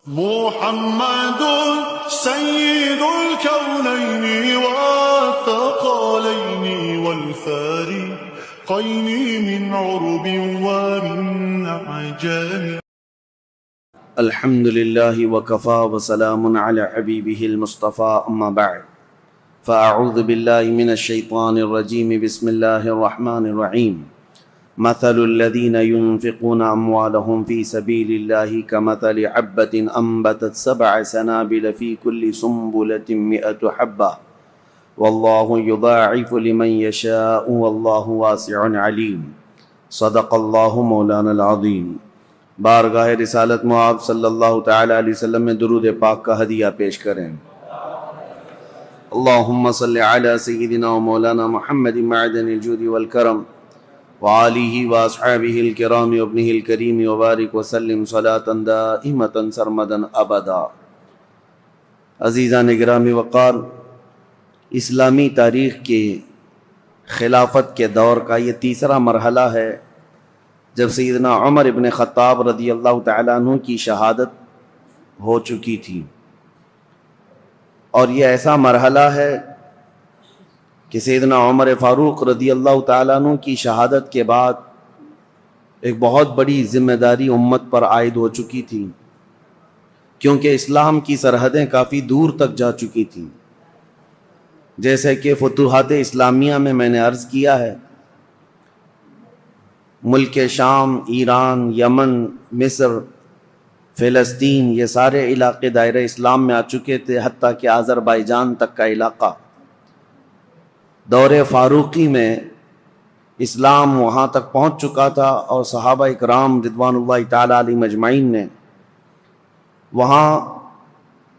محمد سيد الكونين والثقلين والفارقين من عرب ومن عجم. الحمد لله وكفى وسلام على حبيبه المصطفى أما بعد فأعوذ بالله من الشيطان الرجيم بسم الله الرحمن الرحيم. مثل الذين ينفقون أموالهم في سبيل الله كمثل حبة أنبتت 7 سنابل في كل سنبلة 100 حبة والله يضاعف لمن يشاء والله واسع عليم. صدق الله مولانا العظيم. بارگاہ رسالت معاب صلی اللہ تعالی علیہ وسلم میں درود پاک کا ہدیہ پیش کریں. اللہم صلی علی سیدنا و مولانا محمد معدن الجود والکرم وآلہ واصحابہ الکرام وابنہ الکریم وبارک وسلم صلاۃ دائمۃ سرمدا ابدا. عزیزان گرامی وقار، اسلامی تاریخ کے خلافت کے دور کا یہ تیسرا مرحلہ ہے جب سیدنا عمر ابن خطاب رضی اللہ تعالیٰ عنہ کی شہادت ہو چکی تھی، اور یہ ایسا مرحلہ ہے کہ سیدنا عمر فاروق رضی اللہ تعالیٰ عنہ کی شہادت کے بعد ایک بہت بڑی ذمہ داری امت پر عائد ہو چکی تھی، کیونکہ اسلام کی سرحدیں کافی دور تک جا چکی تھیں. جیسے کہ فتوحات اسلامیہ میں نے عرض کیا ہے، ملک شام، ایران، یمن، مصر، فلسطین، یہ سارے علاقے دائرہ اسلام میں آ چکے تھے، حتیٰ کہ آذربائیجان تک کا علاقہ. دور فاروقی میں اسلام وہاں تک پہنچ چکا تھا، اور صحابہ اکرام رضوان اللہ تعالیٰ علیہم اجمعین نے وہاں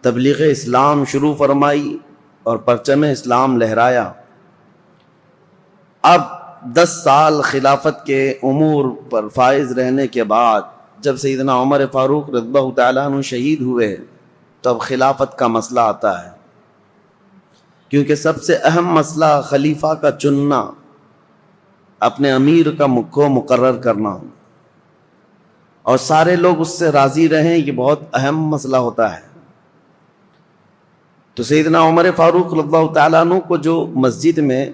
تبلیغ اسلام شروع فرمائی اور پرچم اسلام لہرایا. اب 10 سال خلافت کے امور پر فائز رہنے کے بعد جب سیدنا عمر فاروق رضی اللہ تعالیٰ عنہ شہید ہوئے تو اب خلافت کا مسئلہ آتا ہے، کیونکہ سب سے اہم مسئلہ خلیفہ کا چننا، اپنے امیر کا کو مقرر کرنا، اور سارے لوگ اس سے راضی رہیں، یہ بہت اہم مسئلہ ہوتا ہے. تو سیدنا عمر فاروق رضی اللہ تعالیٰ عنہ کو جو مسجد میں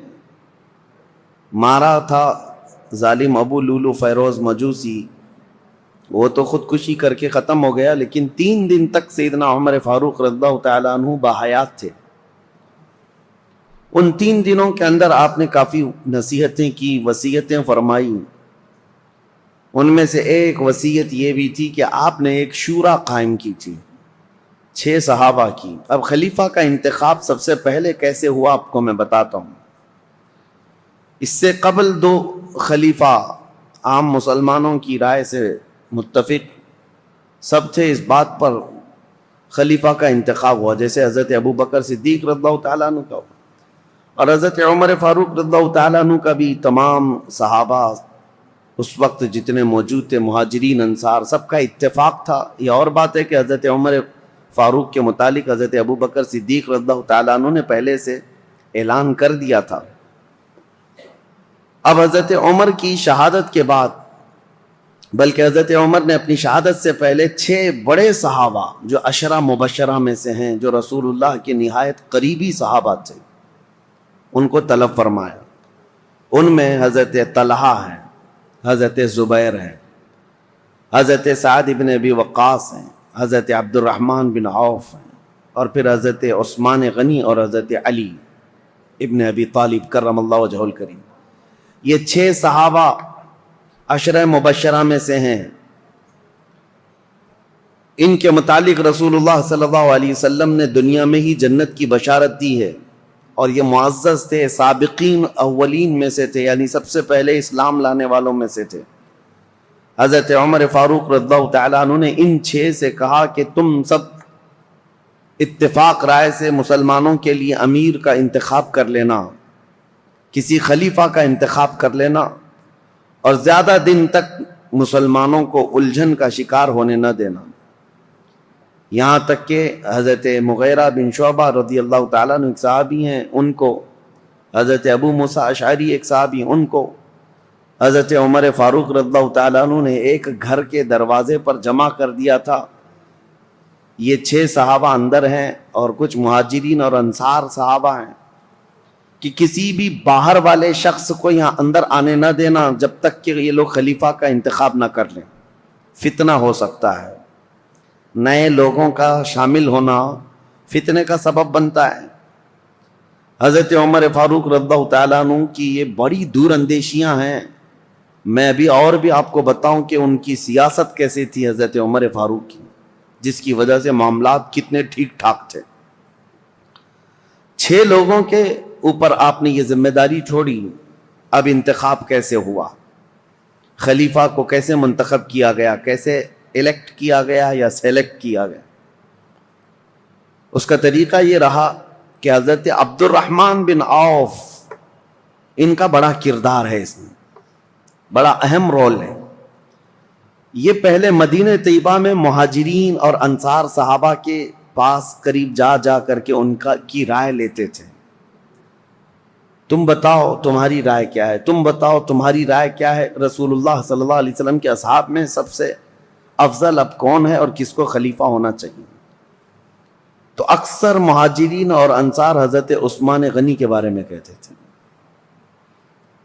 مارا تھا ظالم ابو لولو فیروز مجوسی، وہ تو خودکشی کر کے ختم ہو گیا، لیکن 3 دن تک سیدنا عمر فاروق رضی اللہ تعالیٰ عنہ باحیات تھے. ان 3 دنوں کے اندر آپ نے کافی نصیحتیں کی، وصیتیں فرمائی. ان میں سے ایک وصیت یہ بھی تھی کہ آپ نے ایک شورا قائم کی تھی 6 صحابہ کی. اب خلیفہ کا انتخاب سب سے پہلے کیسے ہوا آپ کو میں بتاتا ہوں. اس سے قبل 2 خلیفہ عام مسلمانوں کی رائے سے متفق سب تھے اس بات پر خلیفہ کا انتخاب ہوا، جیسے حضرت ابو بکر صدیق رضی اللہ تعالیٰ عنہ کا ہوا، اور حضرت عمر فاروق رضی اللہ تعالیٰ عنہ کا بھی. تمام صحابہ اس وقت جتنے موجود تھے، مہاجرین انصار، سب کا اتفاق تھا. یہ اور بات ہے کہ حضرت عمر فاروق کے متعلق حضرت ابو بکر صدیق رضی اللہ تعالیٰ عنہ نے پہلے سے اعلان کر دیا تھا. اب حضرت عمر کی شہادت کے بعد، بلکہ حضرت عمر نے اپنی شہادت سے پہلے 6 بڑے صحابہ جو 10 مبشرہ میں سے ہیں، جو رسول اللہ کے نہایت قریبی صحابہ تھے، ان کو طلب فرمایا. ان میں حضرت طلحہ ہیں، حضرت زبیر ہیں، حضرت سعد بن ابی وقاص ہیں، حضرت عبد الرحمن بن عوف ہیں، اور پھر حضرت عثمان غنی اور حضرت علی ابن ابی طالب کرم اللہ وجہہ الکریم. یہ 6 صحابہ 10 مبشرہ میں سے ہیں. ان کے متعلق رسول اللہ صلی اللہ علیہ وسلم نے دنیا میں ہی جنت کی بشارت دی ہے، اور یہ معزز تھے، سابقین اولین میں سے تھے، یعنی سب سے پہلے اسلام لانے والوں میں سے تھے. حضرت عمر فاروق رضی اللہ تعالیٰ عنہ نے ان 6 سے کہا کہ تم سب اتفاق رائے سے مسلمانوں کے لیے امیر کا انتخاب کر لینا، کسی خلیفہ کا انتخاب کر لینا، اور زیادہ دن تک مسلمانوں کو الجھن کا شکار ہونے نہ دینا. یہاں تک کہ حضرت مغیرہ بن شعبہ رضی اللہ تعالیٰ عنہ ایک صحابی ہیں، ان کو، حضرت ابو موسیٰ اشعری ایک صحابی، ان کو حضرت عمر فاروق رضی اللہ تعالیٰ عنہ نے ایک گھر کے دروازے پر جمع کر دیا تھا یہ 6 صحابہ اندر ہیں اور کچھ مہاجرین اور انصار صحابہ ہیں کہ کسی بھی باہر والے شخص کو یہاں اندر آنے نہ دینا جب تک کہ یہ لوگ خلیفہ کا انتخاب نہ کر لیں. فتنہ ہو سکتا ہے، نئے لوگوں کا شامل ہونا فتنے کا سبب بنتا ہے. حضرت عمر فاروق رضی اللہ تعالیٰ عنہ کی یہ بڑی دور اندیشیاں ہیں. میں ابھی اور بھی آپ کو بتاؤں کہ ان کی سیاست کیسے تھی حضرت عمر فاروق کی، جس کی وجہ سے معاملات کتنے ٹھیک ٹھاک تھے. 6 لوگوں کے اوپر آپ نے یہ ذمہ داری چھوڑی. اب انتخاب کیسے ہوا، خلیفہ کو کیسے منتخب کیا گیا، کیسے الیکٹ کیا گیا یا سیلیکٹ کیا گیا؟ اس کا طریقہ یہ رہا کہ حضرت عبد الرحمن بن عوف، ان کا بڑا کردار ہے، اس میں بڑا اہم رول ہے. یہ پہلے مدینہ طیبہ میں مہاجرین اور انصار صحابہ کے پاس قریب جا جا کر کے ان کی رائے لیتے تھے. تم بتاؤ تمہاری رائے کیا ہے، تم بتاؤ تمہاری رائے کیا ہے. رسول اللہ صلی اللہ علیہ وسلم کے اصحاب میں سب سے افضل اب کون ہے اور کس کو خلیفہ ہونا چاہیے؟ تو اکثر مہاجرین اور انصار حضرت عثمان غنی کے بارے میں کہتے تھے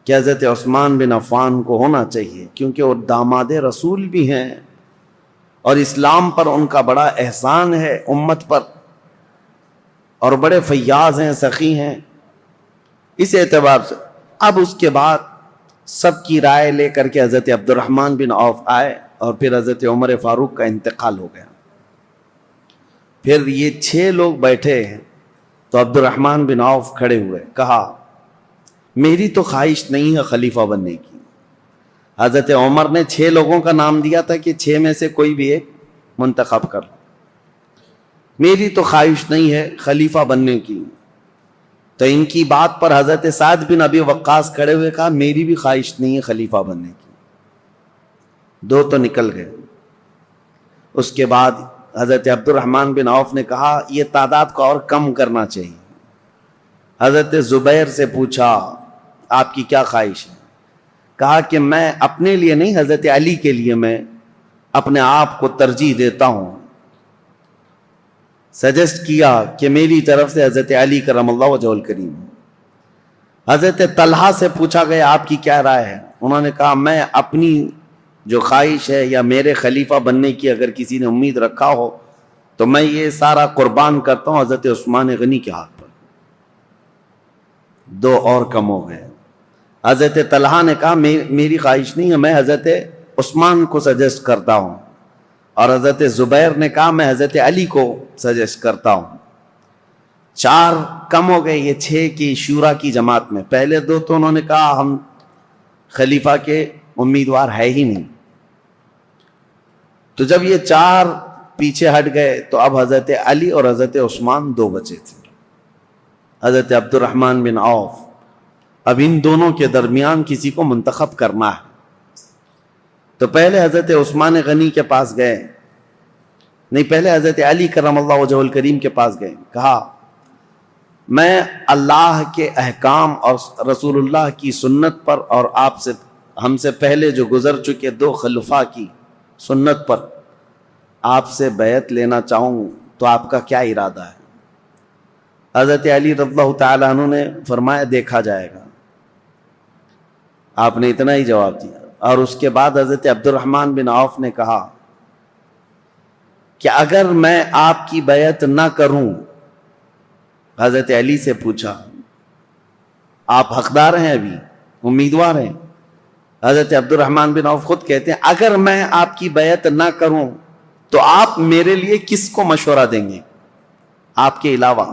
کہ حضرت عثمان بن عفان کو ہونا چاہیے، کیونکہ وہ داماد رسول بھی ہیں اور اسلام پر ان کا بڑا احسان ہے امت پر، اور بڑے فیاض ہیں، سخی ہیں. اس اعتبار سے اب اس کے بعد سب کی رائے لے کر کے حضرت عبد الرحمن بن عوف آئے اور پھر حضرت عمر فاروق کا انتقال ہو گیا. پھر یہ 6 لوگ بیٹھے ہیں تو عبد الرحمن بن عوف کھڑے ہوئے، کہا میری تو خواہش نہیں ہے خلیفہ بننے کی. حضرت عمر نے 6 لوگوں کا نام دیا تھا کہ 6 میں سے کوئی بھی ایک منتخب کر لو. میری تو خواہش نہیں ہے خلیفہ بننے کی. تو ان کی بات پر حضرت سعد بن ابی وقاص کھڑے ہوئے کہا میری بھی خواہش نہیں ہے خلیفہ بننے کی. 2 تو نکل گئے. اس کے بعد حضرت عبد الرحمن بن عوف نے کہا یہ تعداد کو اور کم کرنا چاہیے. حضرت زبیر سے پوچھا آپ کی کیا خواہش ہے؟ کہا کہ میں اپنے لیے نہیں، حضرت علی کے لیے میں اپنے آپ کو ترجیح دیتا ہوں. سجیسٹ کیا کہ میری طرف سے حضرت علی کرم اللہ وجہہ الکریم. حضرت طلحہ سے پوچھا گیا آپ کی کیا رائے ہے؟ انہوں نے کہا میں اپنی جو خواہش ہے یا میرے خلیفہ بننے کی اگر کسی نے امید رکھا ہو تو میں یہ سارا قربان کرتا ہوں حضرت عثمان غنی کے ہاتھ پر. 2 اور کم ہو گئے. حضرت طلحہ نے کہا میری خواہش نہیں ہے، میں حضرت عثمان کو سجیسٹ کرتا ہوں. اور حضرت زبیر نے کہا میں حضرت علی کو سجیسٹ کرتا ہوں. 4 کم ہو گئے یہ 6 کی شورا کی جماعت میں. پہلے 2 تو انہوں نے کہا ہم خلیفہ کے امیدوار ہے ہی نہیں. تو جب یہ 4 پیچھے ہٹ گئے تو اب حضرت علی اور حضرت عثمان 2 بچے تھے. حضرت عبد الرحمن بن عوف اب ان دونوں کے درمیان کسی کو منتخب کرنا ہے. تو پہلے حضرت عثمان غنی کے پاس گئے، نہیں پہلے حضرت علی کرم اللہ وجہہ الکریم کے پاس گئے. کہا میں اللہ کے احکام اور رسول اللہ کی سنت پر اور آپ سے ہم سے پہلے جو گزر چکے 2 خلفاء کی سنت پر آپ سے بیعت لینا چاہوں تو آپ کا کیا ارادہ ہے؟ حضرت علی رضی اللہ تعالیٰ عنہ نے فرمایا دیکھا جائے گا. آپ نے اتنا ہی جواب دیا. اور اس کے بعد حضرت عبد الرحمن بن عوف نے کہا کہ اگر میں آپ کی بیعت نہ کروں، حضرت علی سے پوچھا آپ حقدار ہیں، ابھی امیدوار ہیں؟ حضرت عبد الرحمن بن عوف خود کہتے ہیں اگر میں آپ کی بیعت نہ کروں تو آپ میرے لیے کس کو مشورہ دیں گے آپ کے علاوہ؟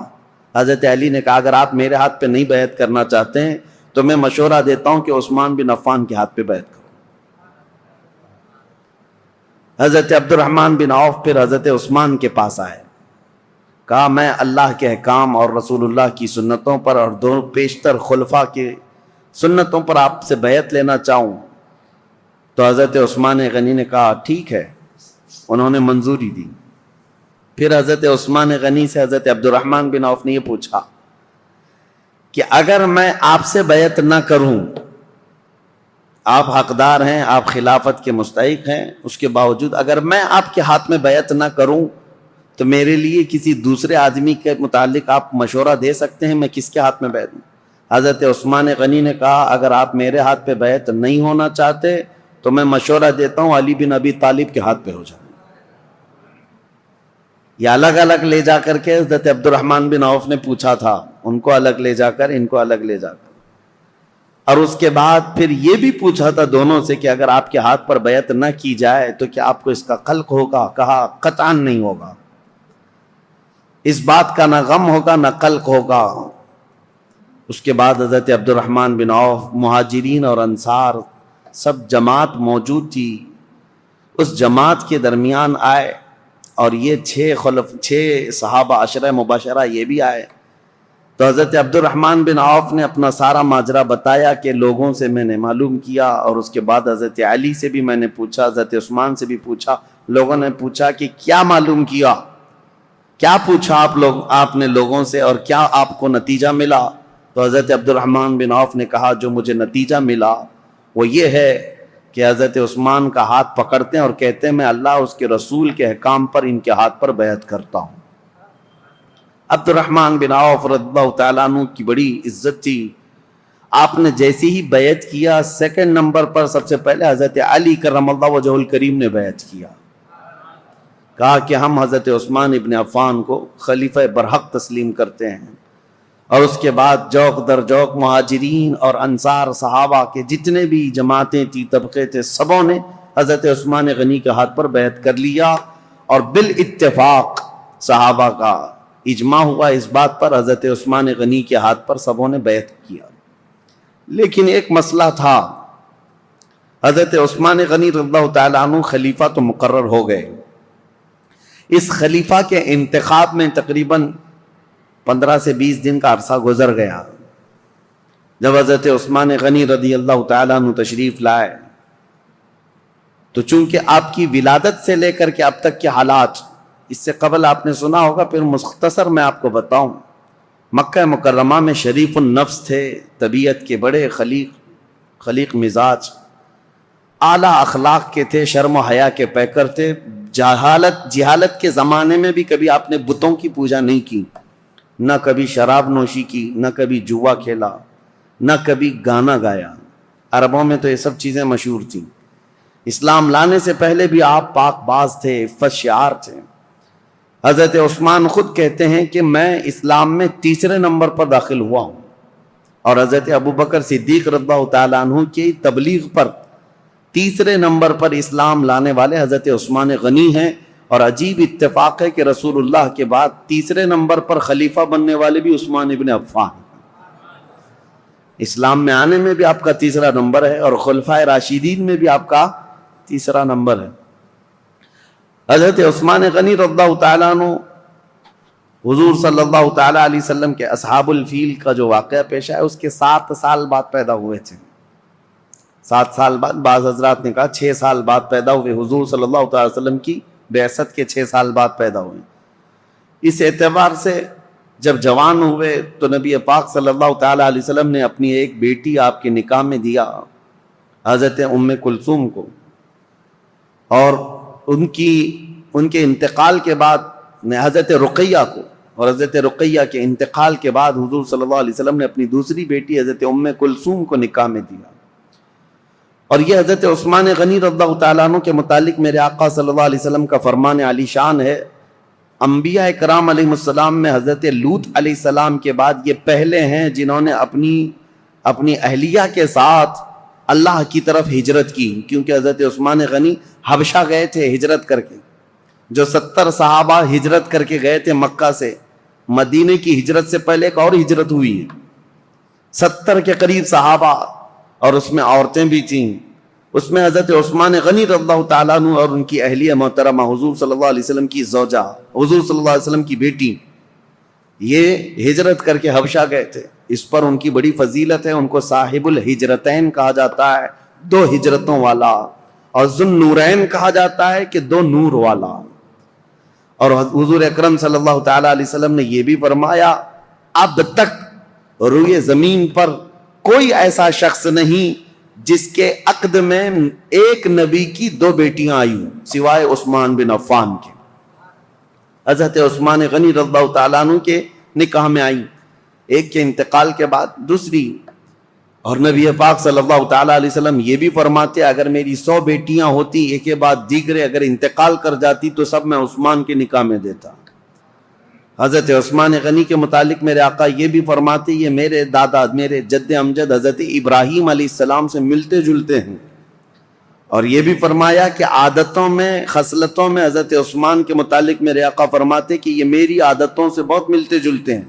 حضرت علی نے کہا اگر آپ میرے ہاتھ پہ نہیں بیعت کرنا چاہتے ہیں تو میں مشورہ دیتا ہوں کہ عثمان بن عفان کے ہاتھ پہ بیعت کرو. حضرت عبد الرحمن بن عوف پھر حضرت عثمان کے پاس آئے. کہا میں اللہ کے احکام اور رسول اللہ کی سنتوں پر اور 2 پیشتر خلفاء کی سنتوں پر آپ سے بیعت لینا چاہوں. تو حضرت عثمان غنی نے کہا ٹھیک ہے. انہوں نے منظوری دی. پھر حضرت عثمان غنی سے حضرت عبد الرحمن بن عوف نے یہ پوچھا کہ اگر میں آپ سے بیعت نہ کروں، آپ حقدار ہیں، آپ خلافت کے مستحق ہیں، اس کے باوجود اگر میں آپ کے ہاتھ میں بیعت نہ کروں تو میرے لیے کسی دوسرے آدمی کے متعلق آپ مشورہ دے سکتے ہیں میں کس کے ہاتھ میں بیعت دوں؟ حضرت عثمان غنی نے کہا اگر آپ میرے ہاتھ پہ بیعت نہیں ہونا چاہتے تو میں مشورہ دیتا ہوں علی بن ابی طالب کے ہاتھ پہ ہو جائیں. یہ الگ الگ لے جا کر کے حضرت عبد الرحمن بن عوف نے پوچھا تھا، ان کو الگ لے جا کر ان کو الگ لے جا کر، اور اس کے بعد پھر یہ بھی پوچھا تھا دونوں سے کہ اگر آپ کے ہاتھ پر بیعت نہ کی جائے تو کیا آپ کو اس کا قلق ہوگا؟ کہا قطعاً نہیں ہوگا، اس بات کا نہ غم ہوگا نہ قلق ہوگا. اس کے بعد حضرت عبد الرحمن بن عوف، مہاجرین اور انصار سب جماعت موجود تھی، اس جماعت کے درمیان آئے اور یہ 6 صحابہ عشرہ مبشرہ یہ بھی آئے. تو حضرت عبد الرحمن بن عوف نے اپنا سارا ماجرا بتایا کہ لوگوں سے میں نے معلوم کیا، اور اس کے بعد حضرت علی سے بھی میں نے پوچھا، حضرت عثمان سے بھی پوچھا. لوگوں نے پوچھا کہ کیا معلوم کیا، کیا پوچھا آپ نے لوگوں سے اور کیا آپ کو نتیجہ ملا؟ تو حضرت عبد الرحمن بن عوف نے کہا جو مجھے نتیجہ ملا وہ یہ ہے کہ حضرت عثمان کا ہاتھ پکڑتے ہیں اور کہتے ہیں میں اللہ اس کے رسول کے احکام پر ان کے ہاتھ پر بیعت کرتا ہوں. عبد الرحمن بن عوف رضی اللہ تعالیٰ عنہ کی بڑی عزت تھی. آپ نے جیسے ہی بیعت کیا، سیکنڈ نمبر پر سب سے پہلے حضرت علی کرم اللہ وجہہ الکریم نے بیعت کیا. کہا کہ ہم حضرت عثمان ابن عفان کو خلیفہ برحق تسلیم کرتے ہیں. اور اس کے بعد جوق در جوق مہاجرین اور انصار صحابہ کے جتنے بھی جماعتیں تھی، طبقے تھے، سبوں نے حضرت عثمان غنی کے ہاتھ پر بیعت کر لیا. اور بالاتفاق صحابہ کا اجماع ہوا اس بات پر، حضرت عثمان غنی کے ہاتھ پر سبوں نے بیعت کیا. لیکن ایک مسئلہ تھا، حضرت عثمان غنی رضی اللہ تعالیٰ عنہ خلیفہ تو مقرر ہو گئے، اس خلیفہ کے انتخاب میں تقریباً 15 سے 20 دن کا عرصہ گزر گیا. جب حضرت عثمان غنی رضی اللہ تعالیٰ عنہ تشریف لائے تو چونکہ آپ کی ولادت سے لے کر کے اب تک کے حالات اس سے قبل آپ نے سنا ہوگا، پھر مختصر میں آپ کو بتاؤں. مکہ مکرمہ میں شریف النفس تھے، طبیعت کے بڑے خلیق مزاج، اعلیٰ اخلاق کے تھے، شرم و حیا کے پیکر تھے. جہالت کے زمانے میں بھی کبھی آپ نے بتوں کی پوجا نہیں کی، نہ کبھی شراب نوشی کی، نہ کبھی جوا کھیلا، نہ کبھی گانا گایا. عربوں میں تو یہ سب چیزیں مشہور تھیں. اسلام لانے سے پہلے بھی آپ پاک باز تھے، عفت شعار تھے. حضرت عثمان خود کہتے ہیں کہ میں اسلام میں 3 نمبر پر داخل ہوا ہوں، اور حضرت ابوبکر صدیق رضی اللہ تعالیٰ عنہ کی تبلیغ پر 3 نمبر پر اسلام لانے والے حضرت عثمان غنی ہیں. اور عجیب اتفاق ہے کہ رسول اللہ کے بعد 3 نمبر پر خلیفہ بننے والے بھی عثمان ابن عفان. اسلام میں آنے میں بھی آپ کا 3 نمبر ہے، اور خلفائے راشدین میں بھی آپ کا 3 نمبر ہے. حضرت عثمان غنی رضی اللہ تعالیٰ عنہ حضور صلی اللہ تعالیٰ علیہ وسلم کے اصحاب الفیل کا جو واقعہ پیش ہے اس کے 7 سال بعد پیدا ہوئے تھے. 7 سال بعد، بعض حضرات نے کہا 6 سال بعد پیدا ہوئے. حضور صلی اللہ تعالیٰ علیہ وسلم کی بعثت کے 6 سال بعد پیدا ہوئے. اس اعتبار سے جب جوان ہوئے تو نبی پاک صلی اللہ تعالیٰ علیہ وسلم نے اپنی ایک بیٹی آپ کے نکاح میں دیا، حضرت ام کلثوم کو. اور ان کے انتقال کے بعد حضرت رقیہ کو، اور حضرت رقیہ کے انتقال کے بعد حضور صلی اللہ علیہ وسلم نے اپنی دوسری بیٹی حضرت ام کلثوم کو نکاح میں دیا. اور یہ حضرت عثمان غنی رضی اللہ تعالیٰ عنہ کے متعلق میرے آقا صلی اللہ علیہ وسلم کا فرمان علی شان ہے. انبیاء کرام علیہ السلام میں حضرت لوط علیہ السلام کے بعد یہ پہلے ہیں جنہوں نے اپنی اہلیہ کے ساتھ اللہ کی طرف ہجرت کی، کیونکہ حضرت عثمان غنی حبشہ گئے تھے ہجرت کر کے. جو 70 صحابہ ہجرت کر کے گئے تھے مکہ سے، مدینے کی ہجرت سے پہلے ایک اور ہجرت ہوئی ہے، 70 کے قریب صحابہ، اور اس میں عورتیں بھی تھیں. اس میں حضرت عثمان غنی رضی اللہ تعالیٰ عنہ اور ان کی اہلیہ محترمہ حضور صلی اللہ علیہ وسلم کی زوجہ، حضور صلی اللہ علیہ وسلم کی بیٹی، یہ ہجرت کر کے حبشہ گئے تھے. اس پر ان کی بڑی فضیلت ہے. ان کو صاحب الہجرتین کہا جاتا ہے، 2 ہجرتوں والا، اور ذن نورین کہا جاتا ہے کہ 2 نور والا. اور حضور اکرم صلی اللہ تعالیٰ علیہ وسلم نے یہ بھی فرمایا اب تک روئے زمین پر کوئی ایسا شخص نہیں جس کے عقد میں ایک نبی کی 2 بیٹیاں آئی ہوں سوائے عثمان بن عفان کے. حضرت عثمان غنی رضی اللہ تعالیٰ عنہ کے نکاح میں آئی، ایک کے انتقال کے بعد دوسری. اور نبی پاک صلی اللہ تعالیٰ علیہ وسلم یہ بھی فرماتے اگر میری 100 بیٹیاں ہوتی ایک کے بعد دیگرے اگر انتقال کر جاتی تو سب میں عثمان کے نکاح میں دیتا. حضرت عثمان غنی کے متعلق میرے آقا یہ بھی فرماتے یہ میرے دادا میرے جد امجد حضرت ابراہیم علیہ السلام سے ملتے جلتے ہیں. اور یہ بھی فرمایا کہ عادتوں میں خصلتوں میں حضرت عثمان کے متعلق میرے آقا فرماتے کہ یہ میری عادتوں سے بہت ملتے جلتے ہیں.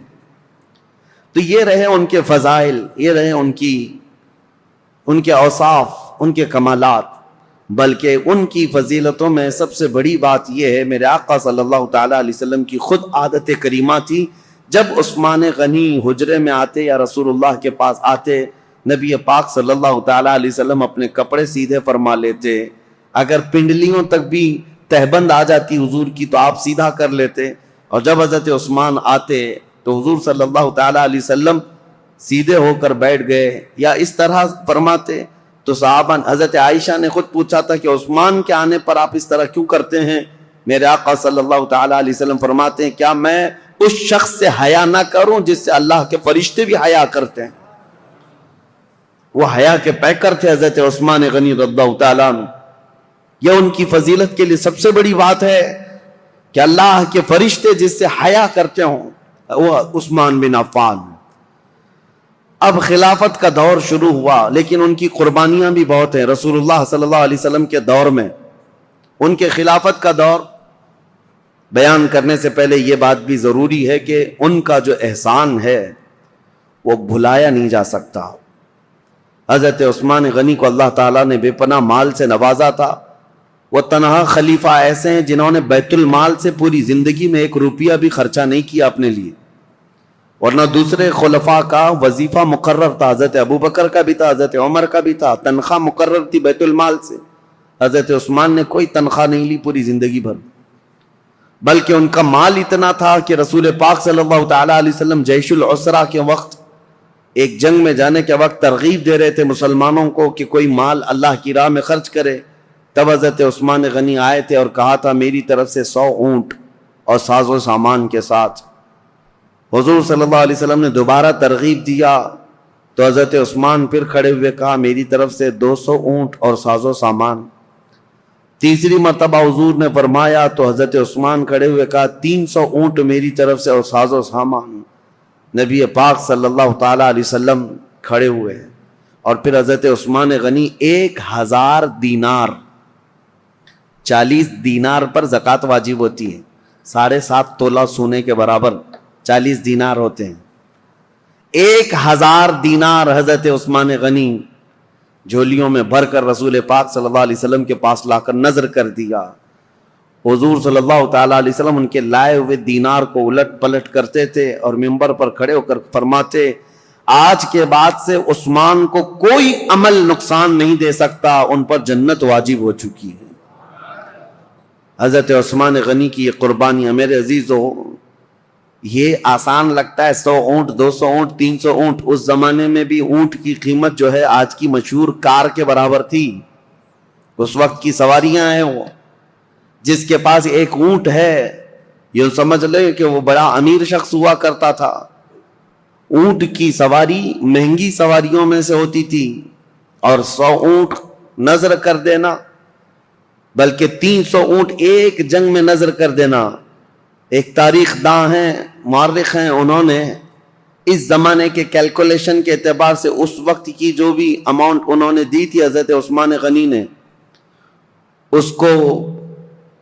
تو یہ رہے ان کے فضائل، یہ رہے ان کے اوصاف، ان کے کمالات. بلکہ ان کی فضیلتوں میں سب سے بڑی بات یہ ہے میرے آقا صلی اللہ تعالیٰ علیہ وسلم کی خود عادت کریمہ تھی. جب عثمان غنی حجرے میں آتے یا رسول اللہ کے پاس آتے، نبی پاک صلی اللہ تعالیٰ علیہ وسلم اپنے کپڑے سیدھے فرما لیتے. اگر پنڈلیوں تک بھی تہبند آ جاتی حضور کی تو آپ سیدھا کر لیتے. اور جب حضرت عثمان آتے تو حضور صلی اللہ تعالیٰ علیہ وسلم سیدھے ہو کر بیٹھ گئے یا اس طرح فرماتے. تو صحابہ حضرت عائشہ نے خود پوچھا تھا کہ عثمان کے آنے پر آپ اس طرح کیوں کرتے ہیں؟ میرے آقا صلی اللہ تعالیٰ علیہ وسلم فرماتے ہیں کیا میں اس شخص سے حیا نہ کروں جس سے اللہ کے فرشتے بھی حیا کرتے ہیں؟ وہ حیا کے پیکر تھے حضرت عثمان غنی رضی اللہ تعالیٰ عنہ. یہ ان کی فضیلت کے لیے سب سے بڑی بات ہے کہ اللہ کے فرشتے جس سے حیا کرتے ہوں وہ عثمان بن عفان. اب خلافت کا دور شروع ہوا لیکن ان کی قربانیاں بھی بہت ہیں. رسول اللہ صلی اللہ علیہ وسلم کے دور میں ان کے خلافت کا دور بیان کرنے سے پہلے یہ بات بھی ضروری ہے کہ ان کا جو احسان ہے وہ بھلایا نہیں جا سکتا. حضرت عثمان غنی کو اللہ تعالیٰ نے بے پناہ مال سے نوازا تھا. وہ تنہا خلیفہ ایسے ہیں جنہوں نے بیت المال سے پوری زندگی میں 1 روپیہ بھی خرچہ نہیں کیا اپنے لیے، ورنہ دوسرے خلفاء کا وظیفہ مقرر تھا. حضرت ابوبکر کا بھی تھا، حضرت عمر کا بھی تھا، تنخواہ مقرر تھی بیت المال سے. حضرت عثمان نے کوئی تنخواہ نہیں لی پوری زندگی بھر، بلکہ ان کا مال اتنا تھا کہ رسول پاک صلی اللہ تعالیٰ علیہ وسلم جیش العسرہ کے وقت ایک جنگ میں جانے کے وقت ترغیب دے رہے تھے مسلمانوں کو کہ کوئی مال اللہ کی راہ میں خرچ کرے. تب حضرت عثمان غنی آئے تھے اور کہا تھا میری طرف سے 100 اونٹ اور ساز و سامان کے ساتھ. حضور صلی اللہ علیہ وسلم نے دوبارہ ترغیب دیا تو حضرت عثمان پھر کھڑے ہوئے کہا میری طرف سے 200 اونٹ اور ساز و سامان. تیسری مرتبہ حضور نے فرمایا تو حضرت عثمان کھڑے ہوئے کہا 300 اونٹ میری طرف سے اور ساز و سامان. نبی پاک صلی اللہ تعالیٰ علیہ وسلم کھڑے ہوئے اور پھر حضرت عثمان غنی 1000 دینار، 40 دینار پر زکوٰۃ واجب ہوتی ہے، 7.5 تولہ سونے کے برابر 40 دینار ہوتے ہیں. 1000 دینار حضرت عثمان غنی جھولیوں میں بھر کر رسول پاک صلی اللہ علیہ وسلم کے پاس لا کر نظر کر دیا. حضور صلی اللہ تعالیٰ علیہ وسلم ان کے لائے ہوئے دینار کو الٹ پلٹ کرتے تھے اور منبر پر کھڑے ہو کر فرماتے آج کے بعد سے عثمان کو کوئی عمل نقصان نہیں دے سکتا، ان پر جنت واجب ہو چکی ہے. حضرت عثمان غنی کی یہ قربانیاں میرے عزیزو، یہ آسان لگتا ہے 100 اونٹ 200 اونٹ 300 اونٹ. اس زمانے میں بھی اونٹ کی قیمت جو ہے آج کی مشہور کار کے برابر تھی. اس وقت کی سواریاں ہیں، وہ جس کے پاس 1 اونٹ ہے یہ سمجھ لے کہ وہ بڑا امیر شخص ہوا کرتا تھا. اونٹ کی سواری مہنگی سواریوں میں سے ہوتی تھی اور 100 اونٹ نظر کر دینا، بلکہ 300 اونٹ ایک جنگ میں نظر کر دینا. ایک تاریخ داں ہیں، مورخ ہیں، انہوں نے اس زمانے کے کیلکولیشن کے اعتبار سے اس وقت کی جو بھی اماؤنٹ انہوں نے دی تھی حضرت عثمان غنی نے، اس کو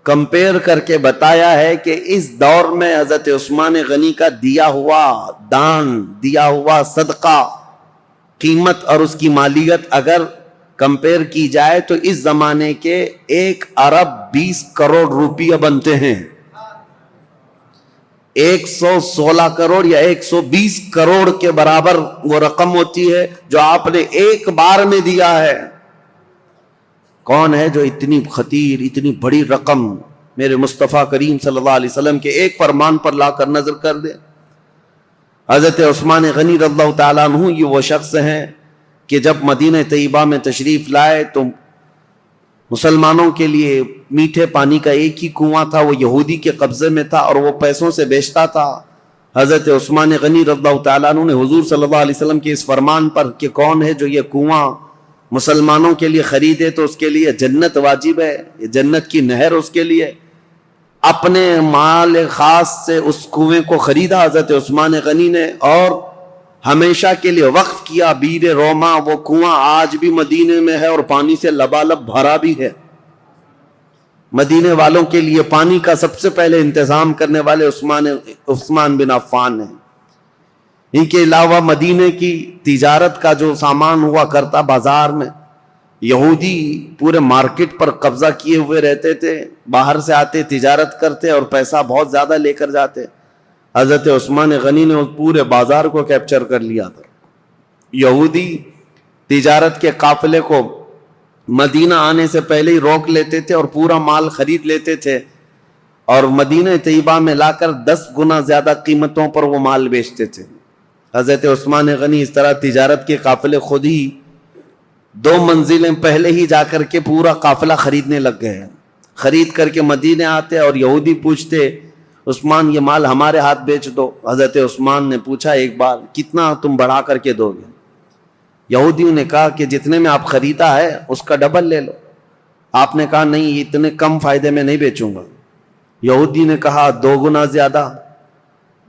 کمپیئر کر کے بتایا ہے کہ اس دور میں حضرت عثمان غنی کا دیا ہوا دان، دیا ہوا صدقہ، قیمت اور اس کی مالیت اگر کمپیئر کی جائے تو اس زمانے کے 1 ارب 20 کروڑ روپیہ بنتے ہیں. 116 کروڑ یا 120 کروڑ کے برابر وہ رقم ہوتی ہے جو آپ نے ایک بار میں دیا ہے. کون ہے جو اتنی خطیر اتنی بڑی رقم میرے مصطفیٰ کریم صلی اللہ علیہ وسلم کے ایک فرمان پر لا کر نظر کر دے؟ حضرت عثمان غنی رضی اللہ تعالیٰ عنہ یہ وہ شخص ہیں کہ جب مدینہ طیبہ میں تشریف لائے تو مسلمانوں کے لیے میٹھے پانی کا ایک ہی کنواں تھا، وہ یہودی کے قبضے میں تھا اور وہ پیسوں سے بیچتا تھا۔ حضرت عثمان غنی رضی اللہ تعالیٰ عنہ نے حضور صلی اللہ علیہ وسلم کے اس فرمان پر کہ کون ہے جو یہ کنواں مسلمانوں کے لیے خریدے تو اس کے لیے جنت واجب ہے، یہ جنت کی نہر اس کے لیے، اپنے مال خاص سے اس کنویں کو خریدا حضرت عثمان غنی نے اور ہمیشہ کے لیے وقف کیا۔ بیر روما، وہ کنواں آج بھی مدینے میں ہے اور پانی سے لبالب بھرا بھی ہے۔ مدینے والوں کے لیے پانی کا سب سے پہلے انتظام کرنے والے عثمان بن عفان ہیں۔ ان کے علاوہ مدینے کی تجارت کا جو سامان ہوا کرتا بازار میں، یہودی پورے مارکیٹ پر قبضہ کیے ہوئے رہتے تھے، باہر سے آتے تجارت کرتے اور پیسہ بہت زیادہ لے کر جاتے۔ حضرت عثمان غنی نے پورے بازار کو کیپچر کر لیا تھا۔ یہودی تجارت کے قافلے کو مدینہ آنے سے پہلے ہی روک لیتے تھے اور پورا مال خرید لیتے تھے اور مدینہ طیبہ میں لا کر 10 گنا زیادہ قیمتوں پر وہ مال بیچتے تھے۔ حضرت عثمان غنی اس طرح تجارت کے قافلے خود ہی 2 منزلیں پہلے ہی جا کر کے پورا قافلہ خریدنے لگ گئے۔ خرید کر کے مدینے آتے اور یہودی پوچھتے عثمان یہ مال ہمارے ہاتھ بیچ دو۔ حضرت عثمان نے پوچھا ایک بار کتنا تم بڑھا کر کے دو گے؟ یہودیوں نے کہا کہ جتنے میں آپ خریدا ہے اس کا ڈبل لے لو۔ آپ نے کہا نہیں، اتنے کم فائدے میں نہیں بیچوں گا۔ یہودی نے کہا 2 گنا زیادہ،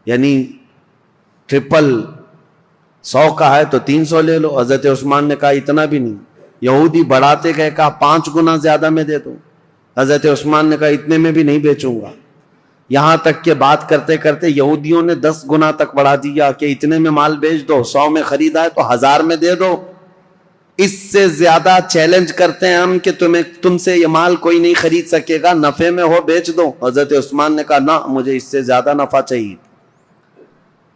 یعنی ٹرپل، 100 کا ہے تو 300 لے لو۔ حضرت عثمان نے کہا اتنا بھی نہیں۔ یہودی بڑھاتے گئے، کہا 5 گنا زیادہ میں دے دو۔ حضرت عثمان نے کہا اتنے میں بھی نہیں بیچوں گا۔ یہاں تک کہ بات کرتے کرتے یہودیوں نے 10 گنا تک بڑھا دیا کہ اتنے میں مال بیچ دو، 100 میں خریدا ہے تو 1000 میں دے دو۔ اس سے زیادہ چیلنج کرتے ہیں ہم کہ تم سے یہ مال کوئی نہیں خرید سکے گا، نفع میں ہو بیچ دو۔ حضرت عثمان نے کہا نہ، مجھے اس سے زیادہ نفع چاہیے،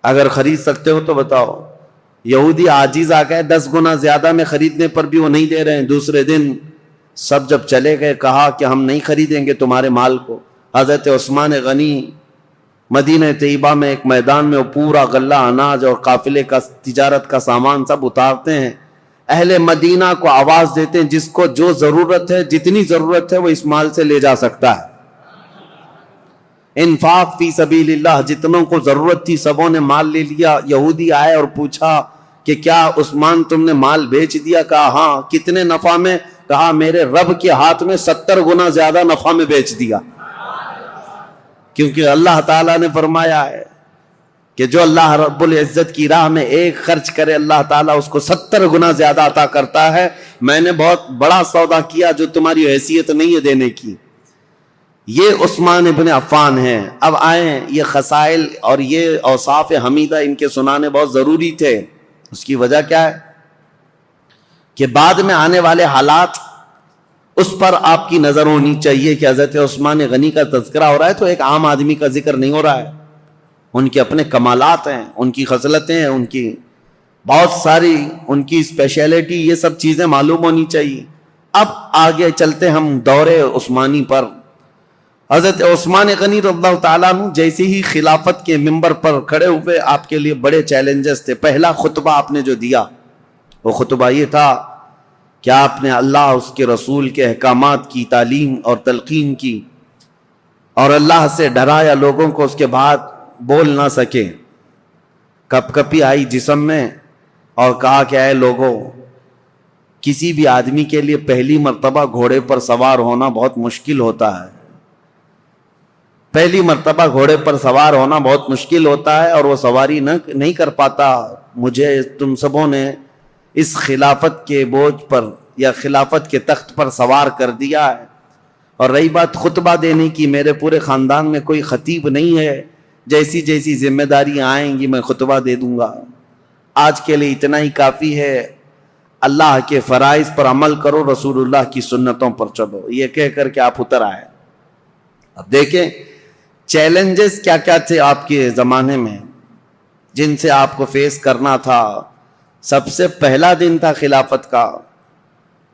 اگر خرید سکتے ہو تو بتاؤ۔ یہودی عاجز آ گئے، 10 گنا زیادہ میں خریدنے پر بھی وہ نہیں دے رہے ہیں۔ دوسرے دن سب جب چلے گئے کہا کہ ہم نہیں خریدیں گے تمہارے مال کو۔ حضرت عثمان غنی مدینہ طیبہ میں ایک میدان میں وہ پورا غلہ اناج اور قافلے کا تجارت کا سامان سب اتارتے ہیں، اہل مدینہ کو آواز دیتے ہیں جس کو جو ضرورت ہے، جتنی ضرورت ہے وہ اس مال سے لے جا سکتا ہے۔ انفاق فی سبیل اللہ، جتنوں کو ضرورت تھی سبوں نے مال لے لیا۔ یہودی آئے اور پوچھا کہ کیا عثمان تم نے مال بیچ دیا؟ کہا ہاں۔ کتنے نفع میں؟ کہا میرے رب کے ہاتھ میں 70 گنا زیادہ نفع میں بیچ دیا، کیونکہ اللہ تعالیٰ نے فرمایا ہے کہ جو اللہ رب العزت کی راہ میں ایک خرچ کرے اللہ تعالیٰ اس کو 70 گنا زیادہ عطا کرتا ہے۔ میں نے بہت بڑا سودا کیا جو تمہاری حیثیت نہیں ہے دینے کی۔ یہ عثمان ابن عفان ہیں۔ اب آئیں، یہ خصائل اور یہ اوصاف حمیدہ ان کے سنانے بہت ضروری تھے۔ اس کی وجہ کیا ہے کہ بعد میں آنے والے حالات اس پر آپ کی نظر ہونی چاہیے کہ حضرت عثمان غنی کا تذکرہ ہو رہا ہے تو ایک عام آدمی کا ذکر نہیں ہو رہا ہے۔ ان کے اپنے کمالات ہیں، ان کی خصلتیں ہیں، ان کی بہت ساری ان کی اسپیشلٹی، یہ سب چیزیں معلوم ہونی چاہیے۔ اب آگے چلتے ہم دور عثمانی پر۔ حضرت عثمان غنی رضی اللہ تعالیٰ عنہ جیسے ہی خلافت کے ممبر پر کھڑے ہوئے، آپ کے لیے بڑے چیلنجز تھے۔ پہلا خطبہ آپ نے جو دیا وہ خطبہ یہ تھا کہ آپ نے اللہ، اس کے رسول کے احکامات کی تعلیم اور تلقین کی اور اللہ سے ڈرایا لوگوں کو، اس کے بعد بول نہ سکے، کپ کپی آئی جسم میں اور کہا کہ اے لوگوں، کسی بھی آدمی کے لیے پہلی مرتبہ گھوڑے پر سوار ہونا بہت مشکل ہوتا ہے۔ پہلی مرتبہ گھوڑے پر سوار ہونا بہت مشکل ہوتا ہے اور وہ سواری نہیں کر پاتا۔ مجھے تم سبوں نے اس خلافت کے بوجھ پر یا خلافت کے تخت پر سوار کر دیا ہے۔ اور رہی بات خطبہ دینے کی، میرے پورے خاندان میں کوئی خطیب نہیں ہے، جیسی جیسی ذمہ داریاں آئیں گی میں خطبہ دے دوں گا۔ آج کے لیے اتنا ہی کافی ہے، اللہ کے فرائض پر عمل کرو، رسول اللہ کی سنتوں پر چلو، یہ کہہ کر کے آپ اتر آئے۔ اب دیکھیں چیلنجز کیا کیا تھے آپ کے زمانے میں جن سے آپ کو فیس کرنا تھا۔ سب سے پہلا دن تھا خلافت کا،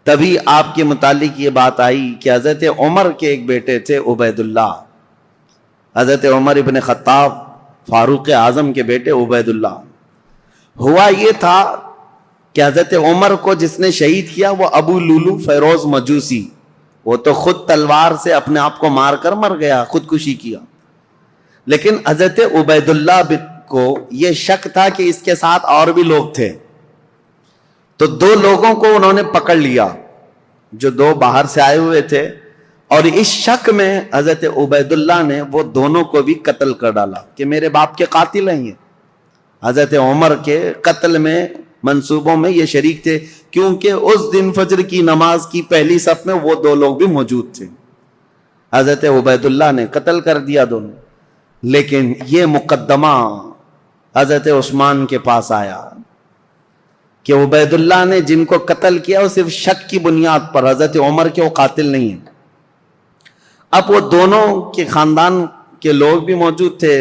تبھی آپ کے متعلق یہ بات آئی کہ حضرت عمر کے ایک بیٹے تھے عبید اللہ، حضرت عمر ابن خطاب فاروق اعظم کے بیٹے عبید اللہ۔ ہوا یہ تھا کہ حضرت عمر کو جس نے شہید کیا وہ ابو لولو فیروز مجوسی، وہ تو خود تلوار سے اپنے آپ کو مار کر مر گیا، خودکشی کیا. لیکن حضرت عبید اللہ کو یہ شک تھا کہ اس کے ساتھ اور بھی لوگ تھے، تو 2 لوگوں کو انہوں نے پکڑ لیا جو 2 باہر سے آئے ہوئے تھے، اور اس شک میں حضرت عبید اللہ نے وہ دونوں کو بھی قتل کر ڈالا کہ میرے باپ کے قاتل ہیں یہ. حضرت عمر کے قتل میں منصوبوں میں یہ شریک تھے، کیونکہ اس دن فجر کی نماز کی پہلی صف میں وہ 2 لوگ بھی موجود تھے. حضرت عبید اللہ نے قتل کر دیا دونوں. لیکن یہ مقدمہ حضرت عثمان کے پاس آیا کہ عبید اللہ نے جن کو قتل کیا وہ صرف شک کی بنیاد پر، حضرت عمر کے وہ قاتل نہیں ہیں. اب وہ دونوں کے خاندان کے لوگ بھی موجود تھے.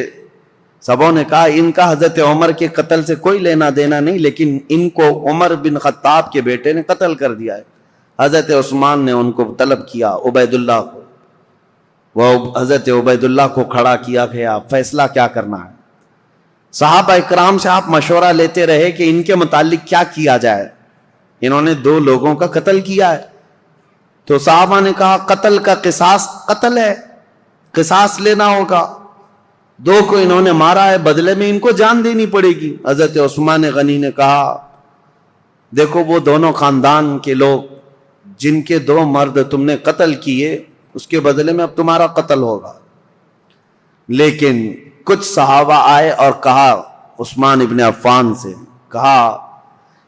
سبوں نے کہا ان کا حضرت عمر کے قتل سے کوئی لینا دینا نہیں، لیکن ان کو عمر بن خطاب کے بیٹے نے قتل کر دیا ہے. حضرت عثمان نے ان کو طلب کیا، عبید اللہ کو. وہ حضرت عبید اللہ کو کھڑا کیا گیا، فیصلہ کیا کرنا ہے. صحابہ اکرام سے آپ مشورہ لیتے رہے کہ ان کے متعلق کیا کیا جائے. انہوں نے 2 لوگوں کا قتل کیا ہے، تو صحابہ نے کہا قتل کا قصاص قتل ہے، قصاص لینا ہوگا. 2 کو انہوں نے مارا ہے، بدلے میں ان کو جان دینی پڑے گی. حضرت عثمان غنی نے کہا دیکھو وہ دونوں خاندان کے لوگ جن کے 2 مرد تم نے قتل کیے، اس کے بدلے میں اب تمہارا قتل ہوگا. لیکن کچھ صحابہ آئے اور کہا عثمان ابن عفان سے، کہا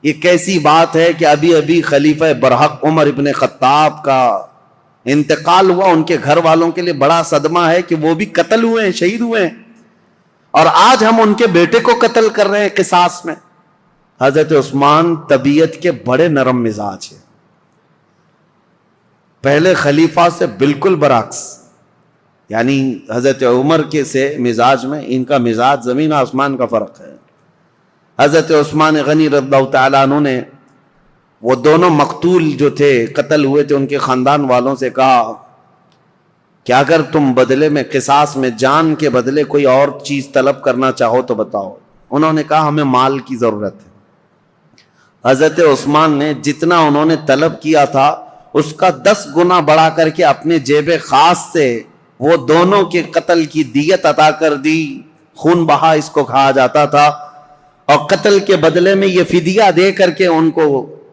یہ کیسی بات ہے کہ ابھی ابھی خلیفہ برحق عمر ابن خطاب کا انتقال ہوا، ان کے گھر والوں کے لیے بڑا صدمہ ہے کہ وہ بھی قتل ہوئے ہیں، شہید ہوئے ہیں، اور آج ہم ان کے بیٹے کو قتل کر رہے ہیں قصاص میں. حضرت عثمان طبیعت کے بڑے نرم مزاج ہیں، پہلے خلیفہ سے بالکل برعکس. یعنی حضرت عمر کے سے مزاج میں ان کا مزاج زمین آسمان کا فرق ہے. حضرت عثمان غنی رضی اللہ تعالیٰ عنہ نے وہ دونوں مقتول جو تھے، قتل ہوئے تھے، ان کے خاندان والوں سے کہا کہ اگر تم بدلے میں قصاص میں جان کے بدلے کوئی اور چیز طلب کرنا چاہو تو بتاؤ. انہوں نے کہا ہمیں مال کی ضرورت ہے. حضرت عثمان نے جتنا انہوں نے طلب کیا تھا اس کا 10 گنا بڑھا کر کے اپنے جیب خاص سے وہ دونوں کے قتل کی دیت عطا کر دی. خون بہا اس کو کہا جاتا تھا، اور قتل کے بدلے میں یہ فدیہ دے کر کے ان کو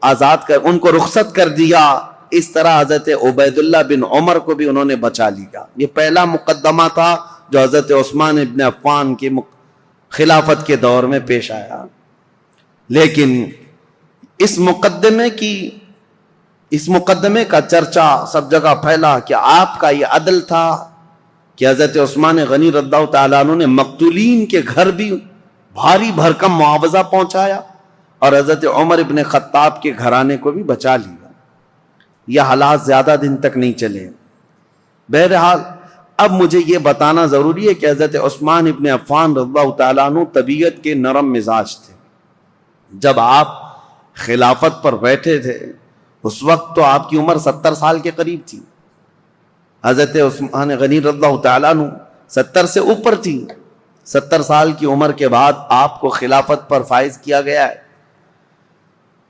آزاد کر، ان کو رخصت کر دیا. اس طرح حضرت عبید اللہ بن عمر کو بھی انہوں نے بچا لیا. یہ پہلا مقدمہ تھا جو حضرت عثمان ابن عفان کی خلافت کے دور میں پیش آیا. لیکن اس مقدمے کا چرچا سب جگہ پھیلا کہ آپ کا یہ عدل تھا کہ حضرت عثمان غنی رضی اللہ تعالیٰ عنہ نے مقتولین کے گھر بھی بھاری بھرکم معاوضہ پہنچایا اور حضرت عمر ابن خطاب کے گھرانے کو بھی بچا لیا. یہ حالات زیادہ دن تک نہیں چلے. بہرحال اب مجھے یہ بتانا ضروری ہے کہ حضرت عثمان ابن عفان رضی اللہ تعالیٰ عنہ طبیعت کے نرم مزاج تھے. جب آپ خلافت پر بیٹھے تھے اس وقت تو آپ کی عمر 70 سال کے قریب تھی. حضرت عثمان غنی رضی اللہ تعالیٰ عنہ 70 سے اوپر تھی. 70 سال کی عمر کے بعد آپ کو خلافت پر فائز کیا گیا ہے.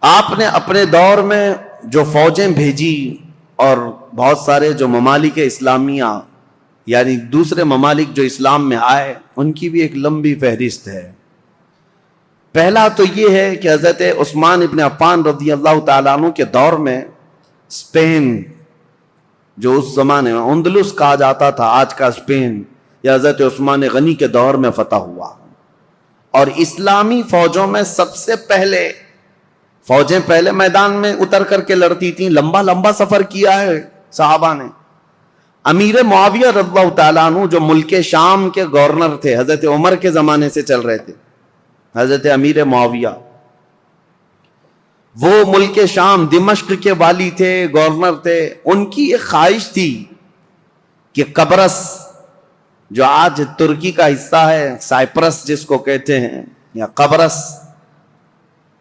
آپ نے اپنے دور میں جو فوجیں بھیجی اور بہت سارے جو ممالک اسلامیہ یعنی دوسرے ممالک جو اسلام میں آئے ان کی بھی ایک لمبی فہرست ہے. پہلا تو یہ ہے کہ حضرت عثمان ابن عفان رضی اللہ تعالیٰ عنہ کے دور میں اسپین جو اس زمانے میں اندلس کہا جاتا تھا، آج کا اسپین، یا حضرت عثمان غنی کے دور میں فتح ہوا. اور اسلامی فوجوں میں سب سے پہلے فوجیں پہلے میدان میں اتر کر کے لڑتی تھیں. لمبا لمبا سفر کیا ہے صحابہ نے. امیر معاویہ رضی اللہ تعالیٰ عنہ جو ملک شام کے گورنر تھے، حضرت عمر کے زمانے سے چل رہے تھے، حضرت امیر معاویہ وہ ملک شام دمشق کے والی تھے، گورنر تھے. ان کی ایک خواہش تھی کہ قبرص جو آج ترکی کا حصہ ہے، سائپرس جس کو کہتے ہیں، یا قبرص،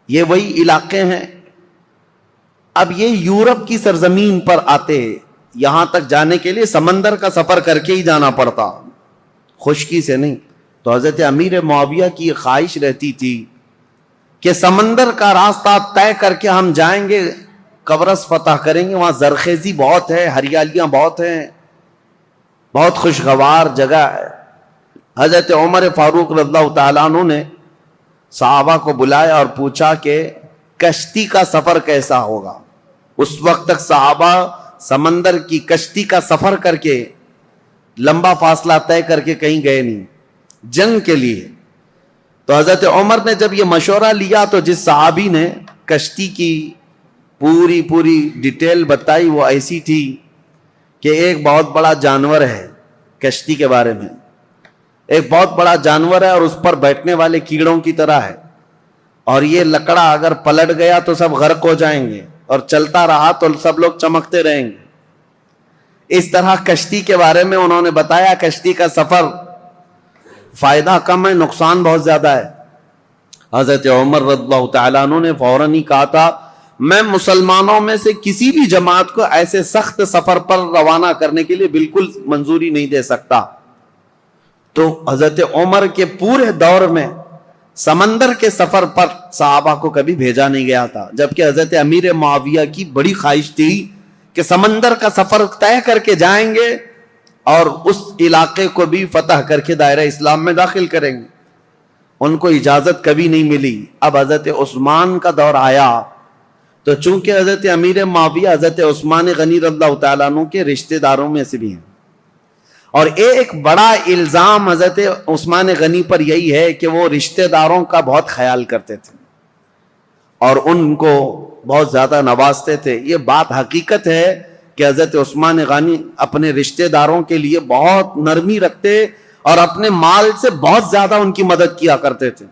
یہ وہی علاقے ہیں. اب یہ یورپ کی سرزمین پر آتے، یہاں تک جانے کے لیے سمندر کا سفر کر کے ہی جانا پڑتا، خشکی سے نہیں. تو حضرت امیر معاویہ کی یہ خواہش رہتی تھی کہ سمندر کا راستہ طے کر کے ہم جائیں گے قبرص فتح کریں گے وہاں زرخیزی بہت ہے، ہریالیاں بہت ہیں، بہت خوشگوار جگہ ہے۔ حضرت عمر فاروق رضی اللہ تعالیٰ عنہ نے صحابہ کو بلایا اور پوچھا کہ کشتی کا سفر کیسا ہوگا۔ اس وقت تک صحابہ سمندر کی کشتی کا سفر کر کے لمبا فاصلہ طے کر کے کہیں گئے نہیں جنگ کے لیے۔ تو حضرت عمر نے جب یہ مشورہ لیا تو جس صحابی نے کشتی کی پوری ڈیٹیل بتائی وہ ایسی تھی کہ ایک بہت بڑا جانور ہے، کشتی کے بارے میں ایک بہت بڑا جانور ہے اور اس پر بیٹھنے والے کیڑوں کی طرح ہے، اور یہ لکڑا اگر پلٹ گیا تو سب غرق ہو جائیں گے، اور چلتا رہا تو سب لوگ چمکتے رہیں گے۔ اس طرح کشتی کے بارے میں انہوں نے بتایا کشتی کا سفر فائدہ کم ہے، نقصان بہت زیادہ ہے۔ حضرت عمر رضی اللہ تعالیٰ عنہ نے فوراً ہی کہا تھا میں مسلمانوں میں سے کسی بھی جماعت کو ایسے سخت سفر پر روانہ کرنے کے لیے بالکل منظوری نہیں دے سکتا۔ تو حضرت عمر کے پورے دور میں سمندر کے سفر پر صحابہ کو کبھی بھیجا نہیں گیا تھا، جبکہ حضرت امیر معاویہ کی بڑی خواہش تھی کہ سمندر کا سفر طے کر کے جائیں گے اور اس علاقے کو بھی فتح کر کے دائرہ اسلام میں داخل کریں گے۔ ان کو اجازت کبھی نہیں ملی۔ اب حضرت عثمان کا دور آیا تو چونکہ حضرت امیر معاویہ حضرت عثمان غنی رضی اللہ تعالیٰ عنہ کے رشتہ داروں میں سے بھی ہیں، اور ایک بڑا الزام حضرت عثمان غنی پر یہی ہے کہ وہ رشتہ داروں کا بہت خیال کرتے تھے اور ان کو بہت زیادہ نوازتے تھے۔ یہ بات حقیقت ہے کہ حضرت عثمان غنی اپنے رشتہ داروں کے لیے بہت نرمی رکھتے اور اپنے مال سے بہت زیادہ ان کی مدد کیا کرتے تھے،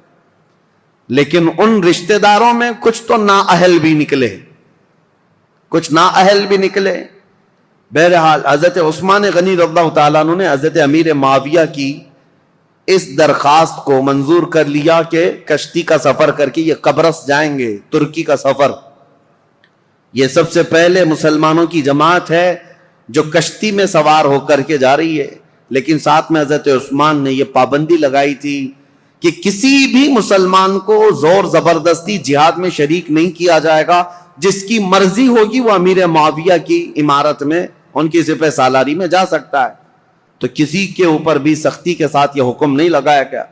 لیکن ان رشتہ داروں میں کچھ تو نااہل بھی نکلے، کچھ نااہل بھی نکلے۔ بہرحال حضرت عثمان غنی رضی اللہ تعالیٰ عنہ نے حضرت امیر معاویہ کی اس درخواست کو منظور کر لیا کہ کشتی کا سفر کر کے یہ قبرص جائیں گے، ترکی کا سفر۔ یہ سب سے پہلے مسلمانوں کی جماعت ہے جو کشتی میں سوار ہو کر کے جا رہی ہے، لیکن ساتھ میں حضرت عثمان نے یہ پابندی لگائی تھی کہ کسی بھی مسلمان کو زور زبردستی جہاد میں شریک نہیں کیا جائے گا، جس کی مرضی ہوگی وہ امیر معاویہ کی عمارت میں ان کی سپہ سالاری میں جا سکتا ہے۔ تو کسی کے اوپر بھی سختی کے ساتھ یہ حکم نہیں لگایا گیا۔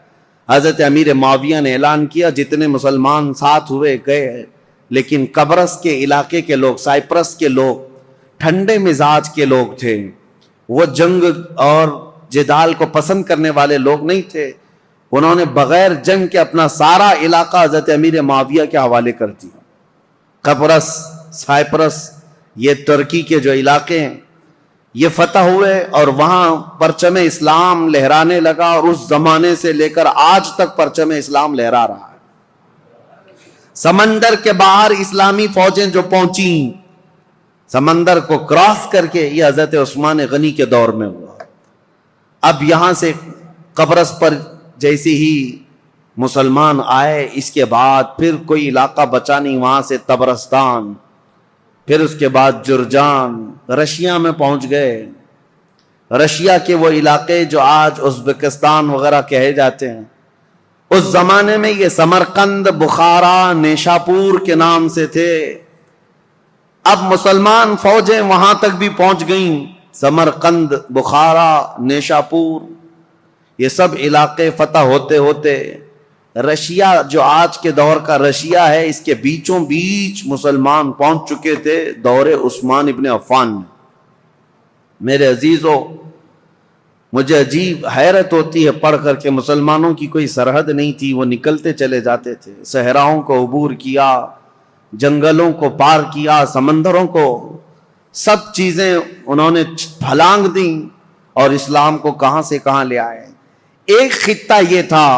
حضرت امیر معاویہ نے اعلان کیا جتنے مسلمان ساتھ ہوئے گئے، لیکن قبرص کے علاقے کے لوگ، سائپرس کے لوگ ٹھنڈے مزاج کے لوگ تھے، وہ جنگ اور جدال کو پسند کرنے والے لوگ نہیں تھے۔ انہوں نے بغیر جنگ کے اپنا سارا علاقہ حضرت امیر معاویہ کے حوالے کر دیا۔ قبرص، سائپرس، یہ ترکی کے جو علاقے ہیں یہ فتح ہوئے اور وہاں پرچم اسلام لہرانے لگا، اور اس زمانے سے لے کر آج تک پرچم اسلام لہرا رہا ہے۔ سمندر کے باہر اسلامی فوجیں جو پہنچیں سمندر کو کراس کر کے، یہ حضرت عثمان غنی کے دور میں ہوا۔ اب یہاں سے قبرص پر جیسے ہی مسلمان آئے، اس کے بعد پھر کوئی علاقہ بچا نہیں، وہاں سے طبرستان، پھر اس کے بعد جرجان، رشیا میں پہنچ گئے۔ رشیا کے وہ علاقے جو آج ازبکستان وغیرہ کہے جاتے ہیں، اس زمانے میں یہ سمرقند، بخارا، نیشاپور کے نام سے تھے۔ اب مسلمان فوجیں وہاں تک بھی پہنچ گئیں، سمرقند، بخارا، نیشاپور، یہ سب علاقے فتح ہوتے ہوتے رشیا جو آج کے دور کا رشیا ہے، اس کے بیچوں بیچ مسلمان پہنچ چکے تھے دور عثمان ابن عفان میں۔ میرے عزیزو، مجھے عجیب حیرت ہوتی ہے پڑھ کر کے مسلمانوں کی کوئی سرحد نہیں تھی، وہ نکلتے چلے جاتے تھے، صحراؤں کو عبور کیا، جنگلوں کو پار کیا، سمندروں کو، سب چیزیں انہوں نے پھلانگ دیں اور اسلام کو کہاں سے کہاں لے آئے۔ ایک خطہ یہ تھا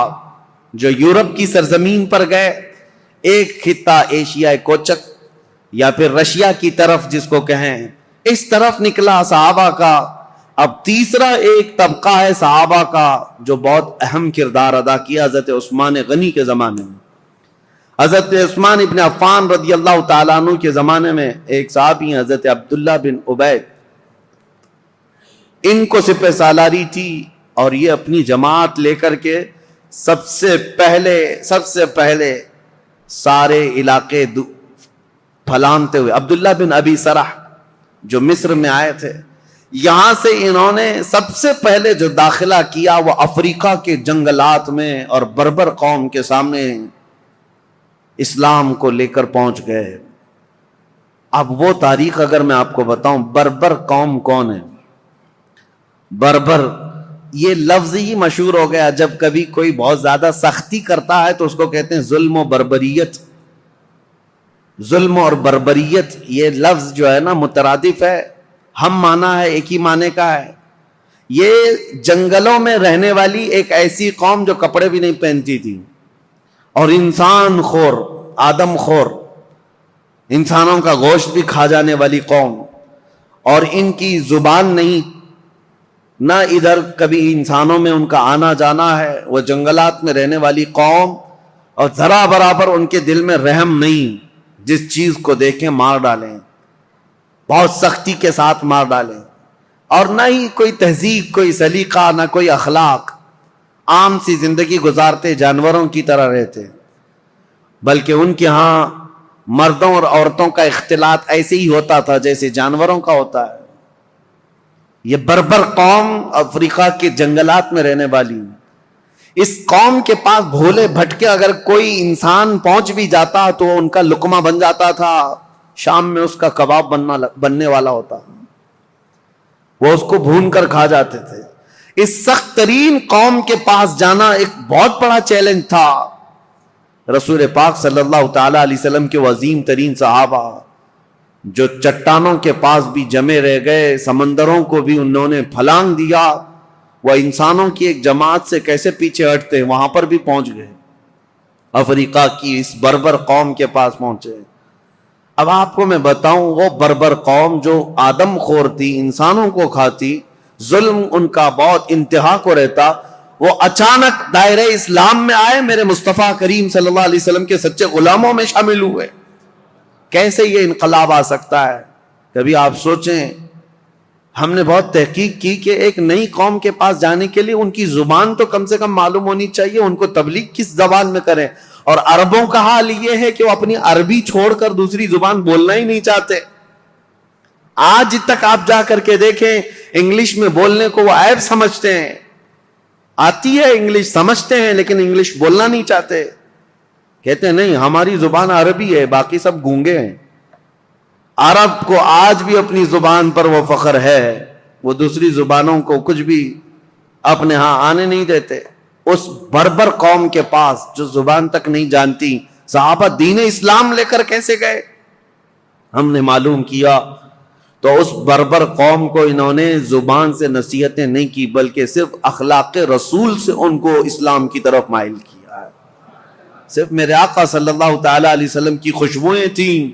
جو یورپ کی سرزمین پر گئے، ایک خطہ ایشیا کوچک یا پھر رشیا کی طرف جس کو کہیں، اس طرف نکلا صحابہ کا۔ اب تیسرا ایک طبقہ ہے صحابہ کا جو بہت اہم کردار ادا کیا حضرت عثمان غنی کے زمانے میں۔ حضرت عثمان ابن عفان رضی اللہ تعالیٰ عنہ کے زمانے میں ایک صحابی ہیں حضرت عبداللہ بن عبید، ان کو سپہ سالاری تھی اور یہ اپنی جماعت لے کر کے سب سے پہلے سارے علاقے پھلانتے ہوئے. عبداللہ بن ابی سرح جو مصر میں آئے تھے, یہاں سے انہوں نے سب سے پہلے جو داخلہ کیا وہ افریقہ کے جنگلات میں اور بربر قوم کے سامنے اسلام کو لے کر پہنچ گئے. اب وہ تاریخ اگر میں آپ کو بتاؤں, بربر قوم کون ہے؟ بربر یہ لفظ ہی مشہور ہو گیا. جب کبھی کوئی بہت زیادہ سختی کرتا ہے تو اس کو کہتے ہیں ظلم و بربریت. ظلم اور بربریت یہ لفظ جو ہے نا مترادف ہے, ہم معنی ہے, ایک ہی معنی کا ہے. یہ جنگلوں میں رہنے والی ایک ایسی قوم جو کپڑے بھی نہیں پہنتی تھی اور انسان خور, آدم خور, انسانوں کا گوشت بھی کھا جانے والی قوم, اور ان کی زبان نہیں, نہ ادھر کبھی انسانوں میں ان کا آنا جانا ہے. وہ جنگلات میں رہنے والی قوم, اور ذرا برابر ان کے دل میں رحم نہیں, جس چیز کو دیکھیں مار ڈالیں, بہت سختی کے ساتھ مار ڈالیں, اور نہ ہی کوئی تہذیب, کوئی سلیقہ, نہ کوئی اخلاق. عام سی زندگی گزارتے, جانوروں کی طرح رہتے. بلکہ ان کے ہاں مردوں اور عورتوں کا اختلاط ایسے ہی ہوتا تھا جیسے جانوروں کا ہوتا ہے. یہ بربر قوم افریقہ کے جنگلات میں رہنے والی, اس قوم کے پاس بھولے بھٹکے اگر کوئی انسان پہنچ بھی جاتا تو ان کا لقمہ بن جاتا تھا. شام میں اس کا کباب بننے والا ہوتا, وہ اس کو بھون کر کھا جاتے تھے. اس سخت ترین قوم کے پاس جانا ایک بہت بڑا چیلنج تھا. رسول پاک صلی اللہ تعالی علیہ وسلم کے عظیم ترین صحابہ جو چٹانوں کے پاس بھی جمے رہ گئے, سمندروں کو بھی انہوں نے پھلانگ دیا, وہ انسانوں کی ایک جماعت سے کیسے پیچھے ہٹتے, وہاں پر بھی پہنچ گئے. افریقہ کی اس بربر قوم کے پاس پہنچے. اب آپ کو میں بتاؤں, وہ بربر قوم جو آدم خور تھی, انسانوں کو کھاتی, ظلم ان کا بہت انتہا کو رہتا, وہ اچانک دائرہ اسلام میں آئے, میرے مصطفیٰ کریم صلی اللہ علیہ وسلم کے سچے غلاموں میں شامل ہوئے. کیسے یہ انقلاب آ سکتا ہے؟ کبھی آپ سوچیں. ہم نے بہت تحقیق کی کہ ایک نئی قوم کے پاس جانے کے لیے ان کی زبان تو کم سے کم معلوم ہونی چاہیے, ان کو تبلیغ کس زبان میں کریں. اور عربوں کا حال یہ ہے کہ وہ اپنی عربی چھوڑ کر دوسری زبان بولنا ہی نہیں چاہتے. آج تک آپ جا کر کے دیکھیں, انگلش میں بولنے کو وہ عیب سمجھتے ہیں. آتی ہے انگلش, سمجھتے ہیں, لیکن انگلش بولنا نہیں چاہتے. کہتے ہیں نہیں ہماری زبان عربی ہے, باقی سب گونگے ہیں. عرب کو آج بھی اپنی زبان پر وہ فخر ہے, وہ دوسری زبانوں کو کچھ بھی اپنے ہاں آنے نہیں دیتے. اس بربر قوم کے پاس جو زبان تک نہیں جانتی, صحابہ دین اسلام لے کر کیسے گئے؟ ہم نے معلوم کیا تو اس بربر قوم کو انہوں نے زبان سے نصیحتیں نہیں کی, بلکہ صرف اخلاق رسول سے ان کو اسلام کی طرف مائل کیا ہے. صرف میرے آقا صلی اللہ تعالی علیہ وسلم کی خوشبوئیں تھیں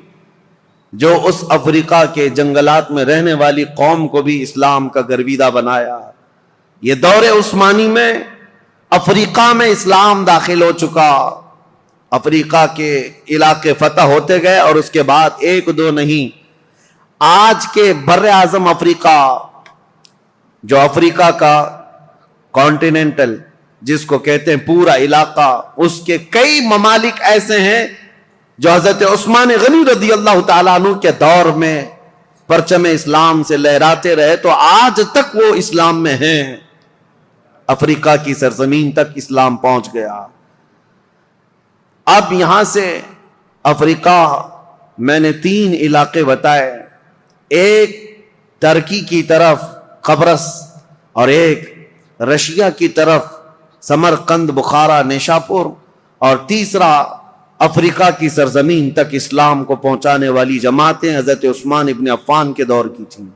جو اس افریقہ کے جنگلات میں رہنے والی قوم کو بھی اسلام کا گرویدہ بنایا. یہ دور عثمانی میں افریقہ میں اسلام داخل ہو چکا, افریقہ کے علاقے فتح ہوتے گئے, اور اس کے بعد ایک دو نہیں, آج کے بر اعظم افریقہ, جو افریقہ کا کانٹیننٹل جس کو کہتے ہیں پورا علاقہ, اس کے کئی ممالک ایسے ہیں جو حضرت عثمان غنی رضی اللہ تعالیٰ عنہ کے دور میں پرچم اسلام سے لہراتے رہے, تو آج تک وہ اسلام میں ہیں. افریقہ کی سرزمین تک اسلام پہنچ گیا. اب یہاں سے افریقہ میں نے 3 علاقے بتائے, ایک ترکی کی طرف قبرص, اور ایک رشیا کی طرف سمرقند, بخارا, نیشاپور, اور تیسرا افریقہ کی سرزمین تک اسلام کو پہنچانے والی جماعتیں حضرت عثمان ابن عفان کے دور کی تھیں.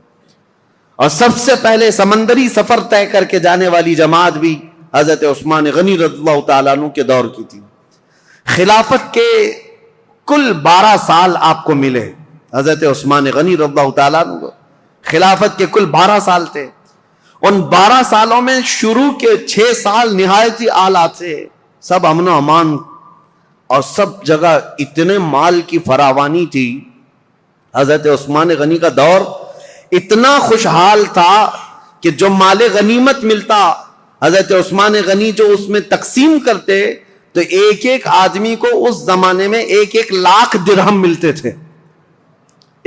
اور سب سے پہلے سمندری سفر طے کر کے جانے والی جماعت بھی حضرت عثمان غنی رضی اللہ تعالیٰ عنہ کے دور کی تھی. خلافت کے کل 12 سال آپ کو ملے. حضرت عثمان غنی رضی اللہ تعالیٰ عنہ خلافت کے کل 12 سال تھے. ان 12 سالوں میں شروع کے 6 سال نہایت ہی اعلیٰ تھے, سب امن و امان, اور سب جگہ اتنے مال کی فراوانی تھی. حضرت عثمان غنی کا دور اتنا خوشحال تھا کہ جو مال غنیمت ملتا, حضرت عثمان غنی جو اس میں تقسیم کرتے, تو ایک ایک آدمی کو اس زمانے میں 1-1 لاکھ درہم ملتے تھے.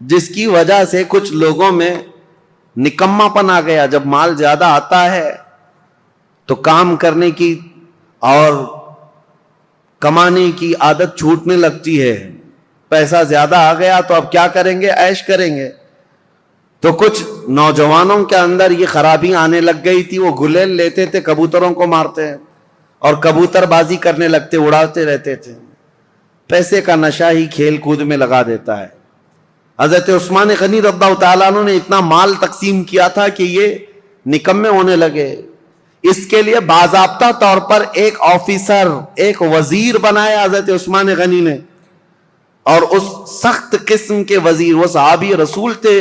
جس کی وجہ سے کچھ لوگوں میں نکما پن آ گیا. جب مال زیادہ آتا ہے تو کام کرنے کی اور کمانے کی عادت چھوٹنے لگتی ہے. پیسہ زیادہ آ گیا تو اب کیا کریں گے؟ عیش کریں گے. تو کچھ نوجوانوں کے اندر یہ خرابی آنے لگ گئی تھی. وہ گلیل لیتے تھے, کبوتروں کو مارتے اور کبوتر بازی کرنے لگتے, اڑاتے رہتے تھے. پیسے کا نشہ ہی کھیل کود میں لگا دیتا ہے. حضرت عثمان غنی رضی اللہ تعالیٰ عنہ نے اتنا مال تقسیم کیا تھا کہ یہ نکمے ہونے لگے. اس کے لیے باضابطہ طور پر ایک آفیسر, ایک وزیر بنایا حضرت عثمان غنی نے, اور اس سخت قسم کے وزیر, وہ صحابی رسول تھے,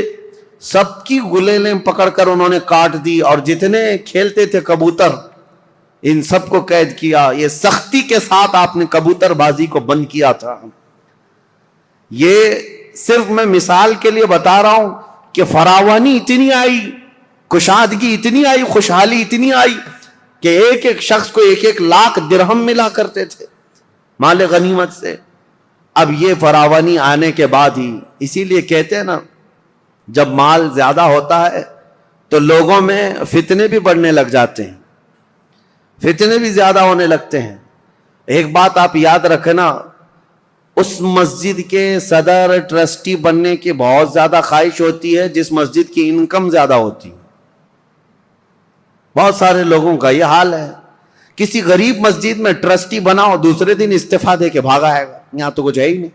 سب کی گلیلیں پکڑ کر انہوں نے کاٹ دی, اور جتنے کھیلتے تھے کبوتر ان سب کو قید کیا. یہ سختی کے ساتھ آپ نے کبوتر بازی کو بند کیا تھا. یہ صرف میں مثال کے لیے بتا رہا ہوں کہ فراوانی اتنی آئی, کشادگی اتنی آئی, خوشحالی اتنی آئی کہ ایک ایک شخص کو 1 لاکھ درہم ملا کرتے تھے مال غنیمت سے. اب یہ فراوانی آنے کے بعد ہی, اسی لیے کہتے ہیں نا, جب مال زیادہ ہوتا ہے تو لوگوں میں فتنے بھی بڑھنے لگ جاتے ہیں, فتنے بھی زیادہ ہونے لگتے ہیں. ایک بات آپ یاد رکھنا, اس مسجد کے صدر ٹرسٹی بننے کی بہت زیادہ خواہش ہوتی ہے جس مسجد کی انکم زیادہ ہوتی ہے. بہت سارے لوگوں کا یہ حال ہے. کسی غریب مسجد میں ٹرسٹی بناؤ, دوسرے دن استعفیٰ دے کے بھاگا آئے گا, یہاں تو کچھ ہے ہی نہیں.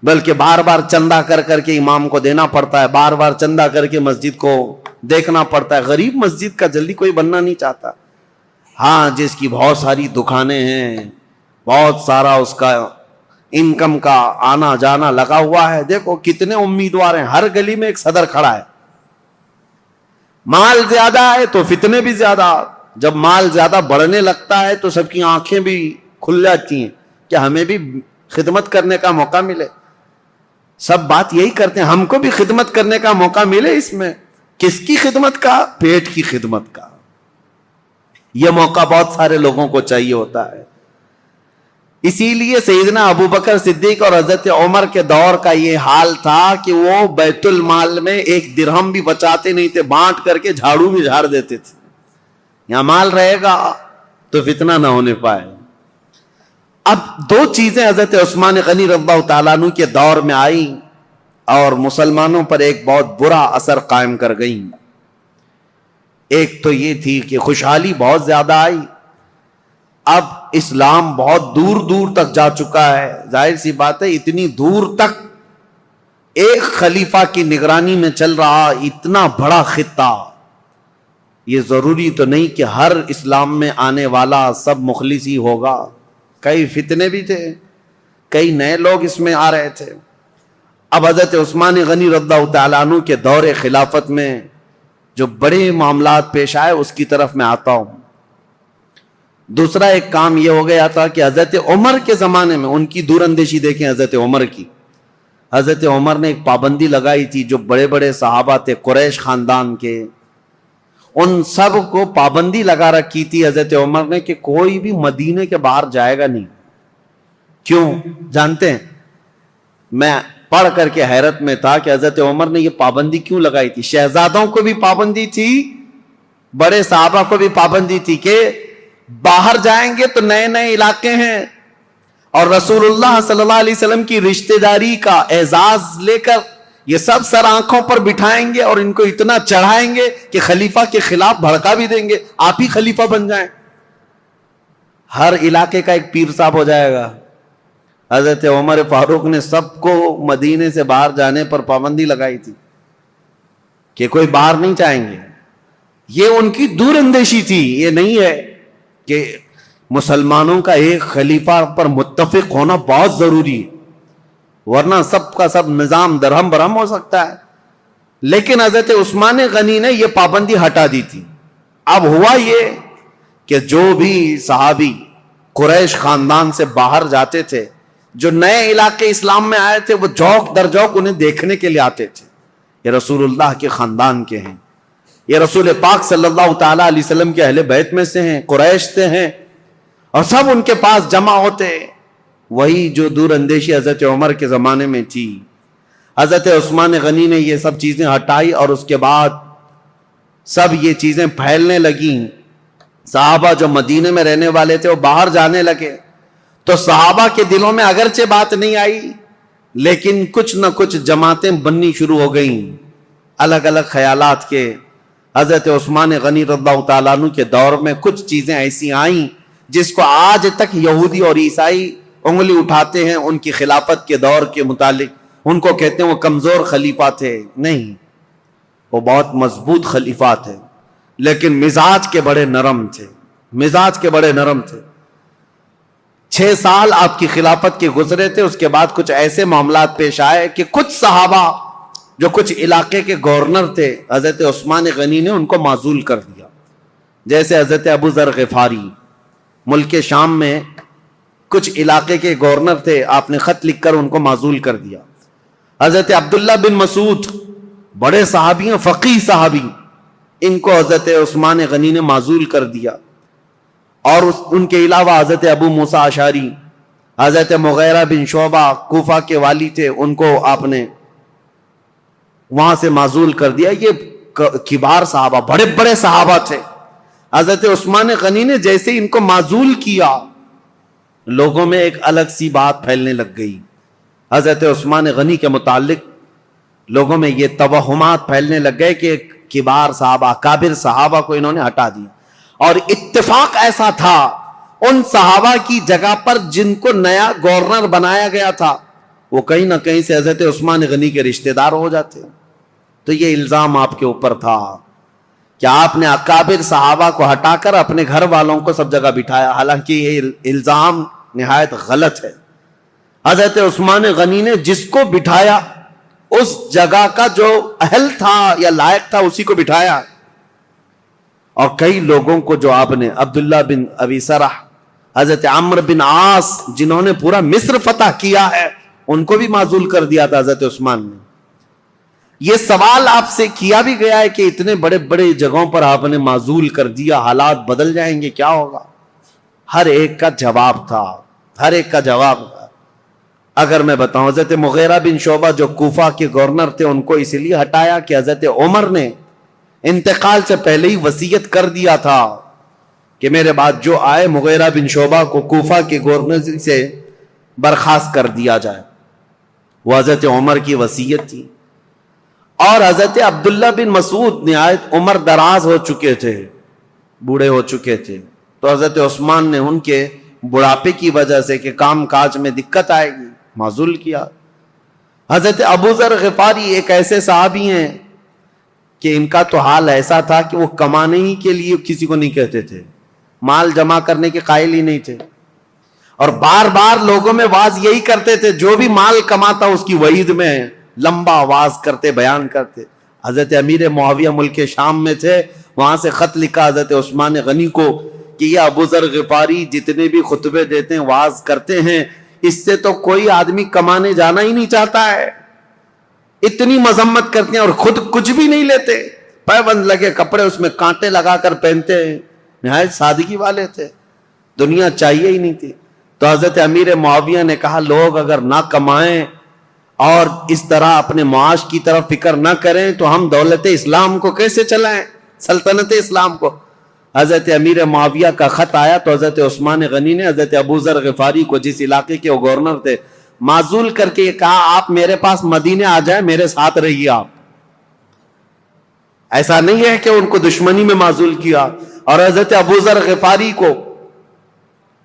بلکہ بار بار چندہ کر کر کے امام کو دینا پڑتا ہے, بار بار چندہ کر کے مسجد کو دیکھنا پڑتا ہے. غریب مسجد کا جلدی کوئی بننا نہیں چاہتا. ہاں, جس کی بہت ساری دکانیں ہیں, بہت سارا اس کا انکم کا آنا جانا لگا ہوا ہے, دیکھو کتنے امیدوار ہیں, ہر گلی میں ایک صدر کھڑا ہے. مال زیادہ ہے تو فتنے بھی زیادہ. جب مال زیادہ بڑھنے لگتا ہے تو سب کی آنکھیں بھی کھل جاتی ہیں کہ ہمیں بھی خدمت کرنے کا موقع ملے. سب بات یہی کرتے ہیں, ہم کو بھی خدمت کرنے کا موقع ملے. اس میں کس کی خدمت کا؟ پیٹ کی خدمت کا. یہ موقع بہت سارے لوگوں کو چاہیے ہوتا ہے. اسی لیے سیدنا ابو بکر صدیق اور حضرت عمر کے دور کا یہ حال تھا کہ وہ بیت المال میں 1 درہم بھی بچاتے نہیں تھے, بانٹ کر کے جھاڑو بھی جھاڑ دیتے تھے. یہاں مال رہے گا تو فتنہ نہ ہونے پائے. اب 2 چیزیں حضرت عثمان غنی رضی اللہ تعالیٰ عنہ کے دور میں آئیں اور مسلمانوں پر ایک بہت برا اثر قائم کر گئیں. ایک تو یہ تھی کہ خوشحالی بہت زیادہ آئی. اب اسلام بہت دور دور تک جا چکا ہے. ظاہر سی بات ہے, اتنی دور تک ایک خلیفہ کی نگرانی میں چل رہا اتنا بڑا خطہ. یہ ضروری تو نہیں کہ ہر اسلام میں آنے والا سب مخلص ہی ہوگا. کئی فتنے بھی تھے, کئی نئے لوگ اس میں آ رہے تھے. اب حضرت عثمان غنی رضی اللہ تعالیٰ عنہ کے دور خلافت میں جو بڑے معاملات پیش آئے اس کی طرف میں آتا ہوں. دوسرا ایک کام یہ ہو گیا تھا کہ حضرت عمر کے زمانے میں, ان کی دور اندیشی دیکھیں حضرت عمر کی. حضرت عمر نے ایک پابندی لگائی تھی, جو بڑے بڑے صحابہ تھے قریش خاندان کے, ان سب کو پابندی لگا رکھی تھی حضرت عمر نے کہ کوئی بھی مدینے کے باہر جائے گا نہیں. کیوں جانتے ہیں؟ میں پڑھ کر کے حیرت میں تھا کہ حضرت عمر نے یہ پابندی کیوں لگائی تھی. شہزادوں کو بھی پابندی تھی, بڑے صحابہ کو بھی پابندی تھی کہ باہر جائیں گے تو نئے نئے علاقے ہیں, اور رسول اللہ صلی اللہ علیہ وسلم کی رشتہ داری کا اعزاز لے کر یہ سب سر آنکھوں پر بٹھائیں گے اور ان کو اتنا چڑھائیں گے کہ خلیفہ کے خلاف بھڑکا بھی دیں گے, آپ ہی خلیفہ بن جائیں. ہر علاقے کا ایک پیر صاحب ہو جائے گا. حضرت عمر فاروق نے سب کو مدینے سے باہر جانے پر پابندی لگائی تھی کہ کوئی باہر نہیں جائیں گے. یہ ان کی دور اندیشی تھی. یہ نہیں ہے کہ مسلمانوں کا ایک خلیفہ پر متفق ہونا بہت ضروری ہے, ورنہ سب کا سب نظام درہم برہم ہو سکتا ہے. لیکن حضرت عثمان غنی نے یہ پابندی ہٹا دی تھی. اب ہوا یہ کہ جو بھی صحابی قریش خاندان سے باہر جاتے تھے, جو نئے علاقے اسلام میں آئے تھے, وہ جوک در جوک انہیں دیکھنے کے لیے آتے تھے. یہ رسول اللہ کے خاندان کے ہیں, یہ رسول پاک صلی اللہ تعالی علیہ وسلم کے اہل بیت میں سے ہیں, قریش سے ہیں, اور سب ان کے پاس جمع ہوتے. وہی جو دور اندیشی حضرت عمر کے زمانے میں تھی. حضرت عثمان غنی نے یہ سب چیزیں ہٹائی اور اس کے بعد سب یہ چیزیں پھیلنے لگیں. صحابہ جو مدینے میں رہنے والے تھے وہ باہر جانے لگے. تو صحابہ کے دلوں میں اگرچہ بات نہیں آئی لیکن کچھ نہ کچھ جماعتیں بننی شروع ہو گئیں الگ الگ خیالات کے. حضرت عثمان غنی رضی اللہ تعالیٰ عنہ کے دور میں کچھ چیزیں ایسی آئیں جس کو آج تک یہودی اور عیسائی انگلی اٹھاتے ہیں ان کی خلافت کے دور کے متعلق. ان کو کہتے ہیں وہ کمزور خلیفہ تھے. نہیں، وہ بہت مضبوط خلیفہ تھے لیکن مزاج کے بڑے نرم تھے. مزاج کے بڑے نرم تھے. 6 سال آپ کی خلافت کے گزرے تھے. اس کے بعد کچھ ایسے معاملات پیش آئے کہ کچھ صحابہ جو کچھ علاقے کے گورنر تھے حضرت عثمان غنی نے ان کو معزول کر دیا. جیسے حضرت ابو ذر غفاری ملک شام میں کچھ علاقے کے گورنر تھے، آپ نے خط لکھ کر ان کو معزول کر دیا. حضرت عبداللہ بن مسعود بڑے صحابی ہیں، فقیہ صحابی، ان کو حضرت عثمان غنی نے معزول کر دیا. اور ان کے علاوہ حضرت ابو موسیٰ اشعری، حضرت مغیرہ بن شعبہ کوفہ کے والی تھے، ان کو آپ نے وہاں سے معزول کر دیا. یہ کبار صحابہ، بڑے بڑے صحابہ تھے. حضرت عثمان غنی نے جیسے ان کو معزول کیا لوگوں میں ایک الگ سی بات پھیلنے لگ گئی. حضرت عثمان غنی کے متعلق لوگوں میں یہ توہمات پھیلنے لگ گئے کہ کبار صحابہ، کابر صحابہ کو انہوں نے ہٹا دیا. اور اتفاق ایسا تھا ان صحابہ کی جگہ پر جن کو نیا گورنر بنایا گیا تھا وہ کہیں نہ کہیں سے حضرت عثمان غنی کے رشتہ دار ہو جاتے. تو یہ الزام آپ کے اوپر تھا کہ آپ نے اکابر صحابہ کو ہٹا کر اپنے گھر والوں کو سب جگہ بٹھایا. حالانکہ یہ الزام نہایت غلط ہے. حضرت عثمان غنی نے جس کو بٹھایا اس جگہ کا جو اہل تھا یا لائق تھا اسی کو بٹھایا. اور کئی لوگوں کو جو آپ نے عبداللہ بن ابی سرح، حضرت عمرو بن عاص جنہوں نے پورا مصر فتح کیا ہے ان کو بھی معزول کر دیا تھا حضرت عثمان نے. یہ سوال آپ سے کیا بھی گیا ہے کہ اتنے بڑے بڑے جگہوں پر آپ نے معزول کر دیا، حالات بدل جائیں گے، کیا ہوگا؟ ہر ایک کا جواب تھا، ہر ایک کا جواب تھا. اگر میں بتاؤں حضرت مغیرہ بن شعبہ جو کوفہ کے گورنر تھے ان کو اس لیے ہٹایا کہ حضرت عمر نے انتقال سے پہلے ہی وصیت کر دیا تھا کہ میرے بعد جو آئے مغیرہ بن شعبہ کو کوفہ کے گورنر سے برخاست کر دیا جائے. وہ حضرت عمر کی وصیت تھی. اور حضرت عبداللہ بن مسعود نہایت عمر دراز ہو چکے تھے، بوڑھے ہو چکے تھے. تو حضرت عثمان نے ان کے بڑھاپے کی وجہ سے کہ کام کاج میں دقت آئے گی معزول کیا. حضرت ابو ذر غفاری ایک ایسے صحابی ہیں کہ ان کا تو حال ایسا تھا کہ وہ کمانے ہی کے لیے کسی کو نہیں کہتے تھے، مال جمع کرنے کے قائل ہی نہیں تھے. اور بار بار لوگوں میں واز یہی کرتے تھے جو بھی مال کماتا اس کی وعید میں لمبا آواز کرتے، بیان کرتے. حضرت امیر معاویہ ملک شام میں تھے، وہاں سے خط لکھا حضرت عثمان غنی کو کہ یہ ابو ذر غفاری جتنے بھی خطبے دیتے ہیں، واز کرتے ہیں، اس سے تو کوئی آدمی کمانے جانا ہی نہیں چاہتا ہے. اتنی مذمت کرتے ہیں اور خود کچھ بھی نہیں لیتے، پیبند لگے کپڑے اس میں کانٹے لگا کر پہنتے ہیں. نہایت سادگی والے تھے، دنیا چاہیے ہی نہیں تھی. تو حضرت امیر معاویہ نے کہا لوگ اگر نہ کمائیں اور اس طرح اپنے معاش کی طرف فکر نہ کریں تو ہم دولت اسلام کو کیسے چلائیں، سلطنت اسلام کو. حضرت امیر معاویہ کا خط آیا تو حضرت عثمان غنی نے حضرت ابو ذر غفاری کو جس علاقے کے وہ گورنر تھے معزول کر کے یہ کہا آپ میرے پاس مدینے آ جائیں، میرے ساتھ رہیے. آپ ایسا نہیں ہے کہ ان کو دشمنی میں معزول کیا. اور حضرت ابو ذر غفاری کو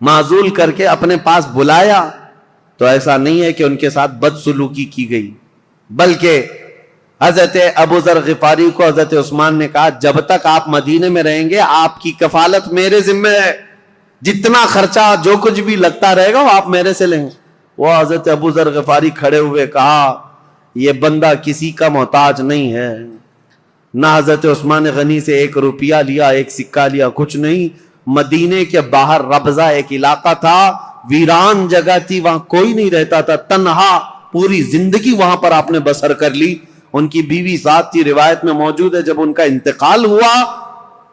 معزول کر کے اپنے پاس بلایا تو ایسا نہیں ہے کہ ان کے ساتھ بدسلوکی کی گئی، بلکہ حضرت ابو ذر غفاری کو حضرت عثمان نے کہا جب تک آپ مدینے میں رہیں گے آپ کی کفالت میرے ذمہ ہے، جتنا خرچہ جو کچھ بھی لگتا رہے گا وہ آپ میرے سے لیں گے. وہ حضرت ابو ذر غفاری کھڑے ہوئے کہا یہ بندہ کسی کا محتاج نہیں ہے، نہ حضرت عثمان غنی سے 1 روپیہ لیا، 1 سکہ لیا، کچھ نہیں. مدینے کے باہر ربضہ ایک علاقہ تھا، ویران جگہ تھی، وہاں کوئی نہیں رہتا تھا، تنہا پوری زندگی وہاں پر آپ نے بسر کر لی. ان کی بیوی ساتھ تھی، روایت میں موجود ہے جب ان کا انتقال ہوا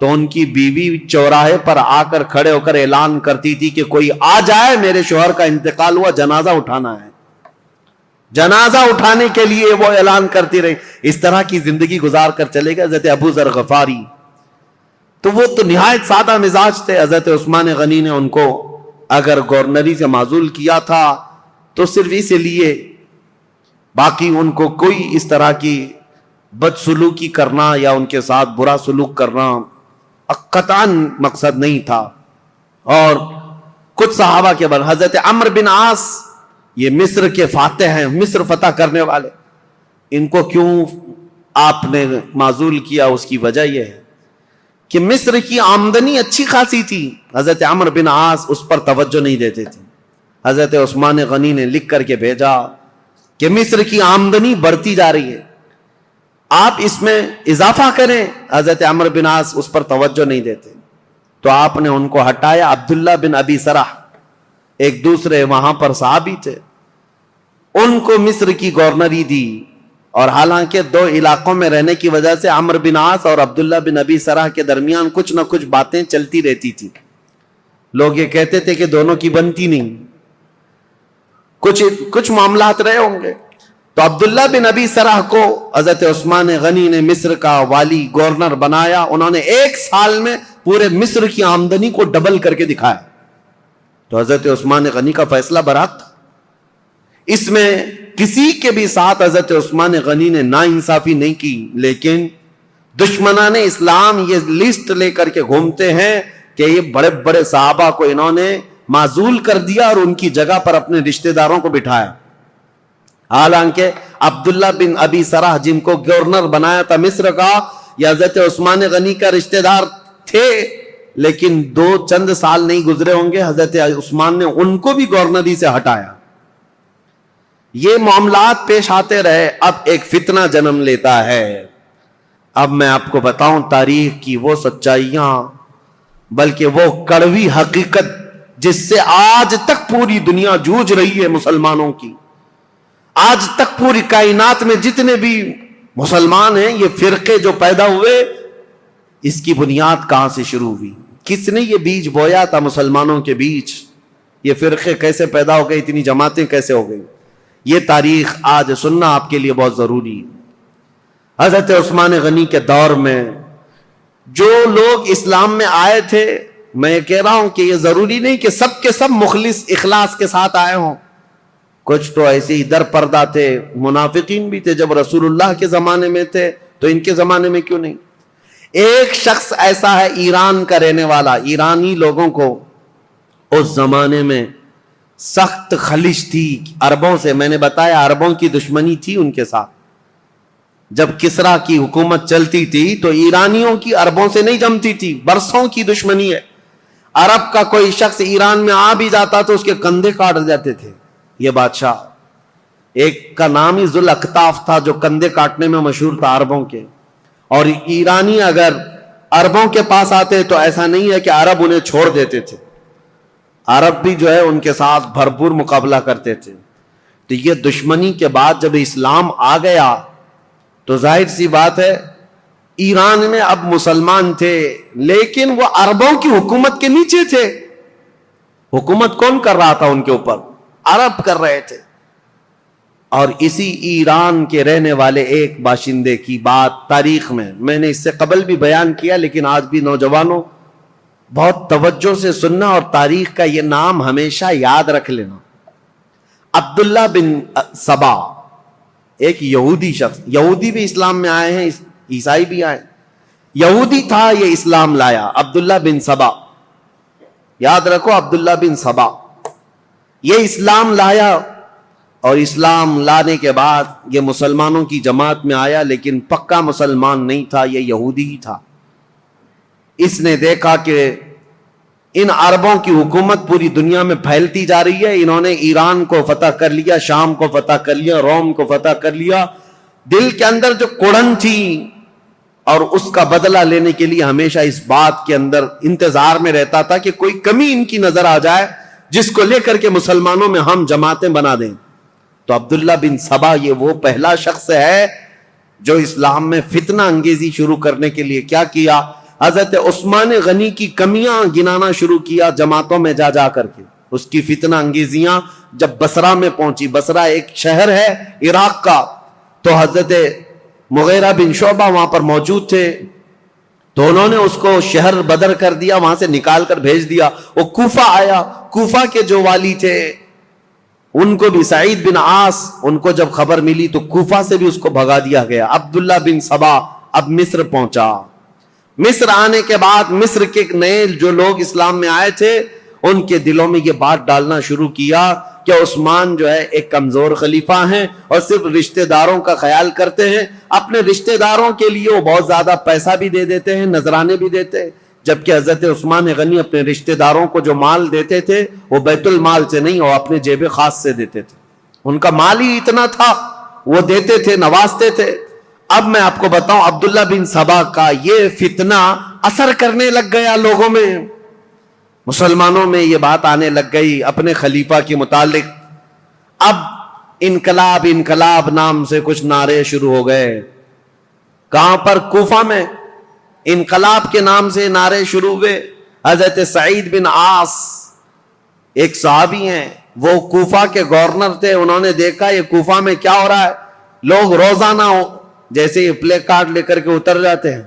تو ان کی بیوی چوراہے پر آ کر کھڑے ہو کر اعلان کرتی تھی کہ کوئی آ جائے، میرے شوہر کا انتقال ہوا، جنازہ اٹھانا ہے۔ جنازہ اٹھانے کے لیے وہ اعلان کرتی رہی۔ اس طرح کی زندگی گزار کر چلے گئے حضرت ابو ذر غفاری۔ تو وہ تو نہایت سادہ مزاج تھے۔ حضرت عثمان غنی نے ان کو اگر گورنری سے معزول کیا تھا تو صرف اس لیے، باقی ان کو کوئی اس طرح کی بدسلوکی کرنا یا ان کے ساتھ برا سلوک کرنا قطعاً مقصد نہیں تھا۔ اور کچھ صحابہ کے بعد حضرت عمرو بن عاص، یہ مصر کے فاتح ہیں، مصر فتح کرنے والے، ان کو کیوں آپ نے معزول کیا؟ اس کی وجہ یہ ہے کہ مصر کی آمدنی اچھی خاصی تھی، حضرت عمرو بن عاص اس پر توجہ نہیں دیتے تھے۔ حضرت عثمان غنی نے لکھ کر کے بھیجا کہ مصر کی آمدنی بڑھتی جا رہی ہے، آپ اس میں اضافہ کریں۔ حضرت عمرو بن عاص اس پر توجہ نہیں دیتے، تو آپ نے ان کو ہٹایا۔ عبداللہ بن ابی سرح ایک دوسرے وہاں پر صحابی تھے، ان کو مصر کی گورنری دی، اور حالانکہ دو علاقوں میں رہنے کی وجہ سے عمرو بن عاص اور عبداللہ بن ابی سرح کے درمیان کچھ نہ کچھ باتیں چلتی رہتی تھی۔ لوگ یہ کہتے تھے کہ دونوں کی بنتی نہیں، کچھ معاملات رہے ہوں گے۔ تو عبداللہ بن ابی سرح کو حضرت عثمان غنی نے مصر کا والی گورنر بنایا۔ انہوں نے 1 سال میں پورے مصر کی آمدنی کو ڈبل کر کے دکھایا۔ تو حضرت عثمان غنی کا فیصلہ برحق تھا، اس میں کسی کے بھی ساتھ حضرت عثمان غنی نے ناانصافی نہیں کی۔ لیکن دشمنان اسلام یہ لسٹ لے کر کے گھومتے ہیں کہ یہ بڑے بڑے صحابہ کو انہوں نے معزول کر دیا اور ان کی جگہ پر اپنے رشتہ داروں کو بٹھایا۔ حالانکہ عبداللہ بن ابی سرح جن کو گورنر بنایا تھا مصر کا، یہ حضرت عثمان غنی کا رشتہ دار تھے، لیکن چند سال نہیں گزرے ہوں گے حضرت عثمان نے ان کو بھی گورنری سے ہٹایا۔ یہ معاملات پیش آتے رہے، اب ایک فتنہ جنم لیتا ہے۔ اب میں آپ کو بتاؤں تاریخ کی وہ سچائیاں، بلکہ وہ کڑوی حقیقت جس سے آج تک پوری دنیا جوجھ رہی ہے مسلمانوں کی۔ آج تک پوری کائنات میں جتنے بھی مسلمان ہیں، یہ فرقے جو پیدا ہوئے، اس کی بنیاد کہاں سے شروع ہوئی؟ کس نے یہ بیج بویا تھا مسلمانوں کے بیچ؟ یہ فرقے کیسے پیدا ہو گئے؟ اتنی جماعتیں کیسے ہو گئی؟ یہ تاریخ آج سننا آپ کے لیے بہت ضروری ہے۔ حضرت عثمان غنی کے دور میں جو لوگ اسلام میں آئے تھے، میں یہ کہہ رہا ہوں کہ یہ ضروری نہیں کہ سب کے سب مخلص اخلاص کے ساتھ آئے ہوں، کچھ تو ایسے ہی در پردہ تھے، منافقین بھی تھے۔ جب رسول اللہ کے زمانے میں تھے تو ان کے زمانے میں کیوں نہیں؟ ایک شخص ایسا ہے ایران کا رہنے والا، ایرانی لوگوں کو اس زمانے میں سخت خلش تھی عربوں سے۔ میں نے بتایا عربوں کی دشمنی تھی ان کے ساتھ۔ جب کسرا کی حکومت چلتی تھی تو ایرانیوں کی عربوں سے نہیں جمتی تھی، برسوں کی دشمنی ہے۔ عرب کا کوئی شخص ایران میں آ بھی جاتا تو اس کے کندھے کاٹ جاتے تھے۔ یہ بادشاہ، ایک کا نام ہی ذوالأکتاف تھا جو کندھے کاٹنے میں مشہور تھا عربوں کے۔ اور ایرانی اگر عربوں کے پاس آتے تو ایسا نہیں ہے کہ عرب انہیں چھوڑ دیتے تھے، عرب بھی جو ہے ان کے ساتھ بھرپور مقابلہ کرتے تھے۔ تو یہ دشمنی کے بعد جب اسلام آ گیا تو ظاہر سی بات ہے ایران میں اب مسلمان تھے، لیکن وہ عربوں کی حکومت کے نیچے تھے۔ حکومت کون کر رہا تھا ان کے اوپر؟ عرب کر رہے تھے۔ اور اسی ایران کے رہنے والے ایک باشندے کی بات تاریخ میں نے اس سے قبل بھی بیان کیا، لیکن آج بھی نوجوانوں بہت توجہ سے سننا اور تاریخ کا یہ نام ہمیشہ یاد رکھ لینا۔ عبداللہ بن سبا، ایک یہودی شخص، یہودی بھی اسلام میں آئے ہیں، عیسائی بھی آئے، یہودی تھا، یہ اسلام لایا۔ عبداللہ بن سبا، یاد رکھو عبداللہ بن سبا، یہ اسلام لایا، اور اسلام لانے کے بعد یہ مسلمانوں کی جماعت میں آیا، لیکن پکا مسلمان نہیں تھا، یہ یہودی ہی تھا۔ اس نے دیکھا کہ ان عربوں کی حکومت پوری دنیا میں پھیلتی جا رہی ہے، انہوں نے ایران کو فتح کر لیا، شام کو فتح کر لیا، روم کو فتح کر لیا۔ دل کے اندر جو کڑن تھی اور اس کا بدلہ لینے کے لیے ہمیشہ اس بات کے اندر انتظار میں رہتا تھا کہ کوئی کمی ان کی نظر آ جائے جس کو لے کر کے مسلمانوں میں ہم جماعتیں بنا دیں۔ تو عبداللہ بن سبا یہ وہ پہلا شخص ہے جو اسلام میں فتنہ انگیزی شروع کرنے کے لیے کیا کیا؟ حضرت عثمان غنی کی کمیاں گنانا شروع کیا جماعتوں میں جا جا کر کے. اس کی فتنہ انگیزیاں جب بصرہ میں پہنچی، بصرہ ایک شہر ہے عراق کا، تو حضرت مغیرہ بن شعبہ وہاں پر موجود تھے، تو انہوں نے اس کو شہر بدر کر دیا، وہاں سے نکال کر بھیج دیا. وہ کوفہ آیا، کوفہ کے جو والی تھے ان کو بھی سعید بن عاص، ان کو جب خبر ملی تو کوفہ سے بھی اس کو بھگا دیا گیا. عبداللہ بن سبا اب مصر پہنچا. مصر آنے کے بعد مصر کے نئے جو لوگ اسلام میں آئے تھے ان کے دلوں میں یہ بات ڈالنا شروع کیا کہ عثمان جو ہے ایک کمزور خلیفہ ہیں اور صرف رشتہ داروں کا خیال کرتے ہیں. اپنے رشتہ داروں کے لیے وہ بہت زیادہ پیسہ بھی دے دیتے ہیں، نذرانے بھی دیتے ہیں، جبکہ حضرت عثمان غنی اپنے رشتہ داروں کو جو مال دیتے تھے وہ بیت المال سے نہیں، وہ اپنے جیب خاص سے دیتے تھے. ان کا مال ہی اتنا تھا، وہ دیتے تھے، نوازتے تھے. اب میں آپ کو بتاؤں عبداللہ بن سبا کا یہ فتنہ اثر کرنے لگ گیا لوگوں میں، مسلمانوں میں یہ بات آنے لگ گئی اپنے خلیفہ کے متعلق. اب انقلاب انقلاب نام سے کچھ نعرے شروع ہو گئے. کہاں پر؟ کوفہ میں انقلاب کے نام سے نعرے شروع ہوئے. حضرت سعید بن عاص ایک صحابی ہیں، وہ کوفہ کے گورنر تھے. انہوں نے دیکھا یہ کوفہ میں کیا ہو رہا ہے، لوگ روزانہ جیسے یہ پلے کارڈ لے کر کے اتر جاتے ہیں.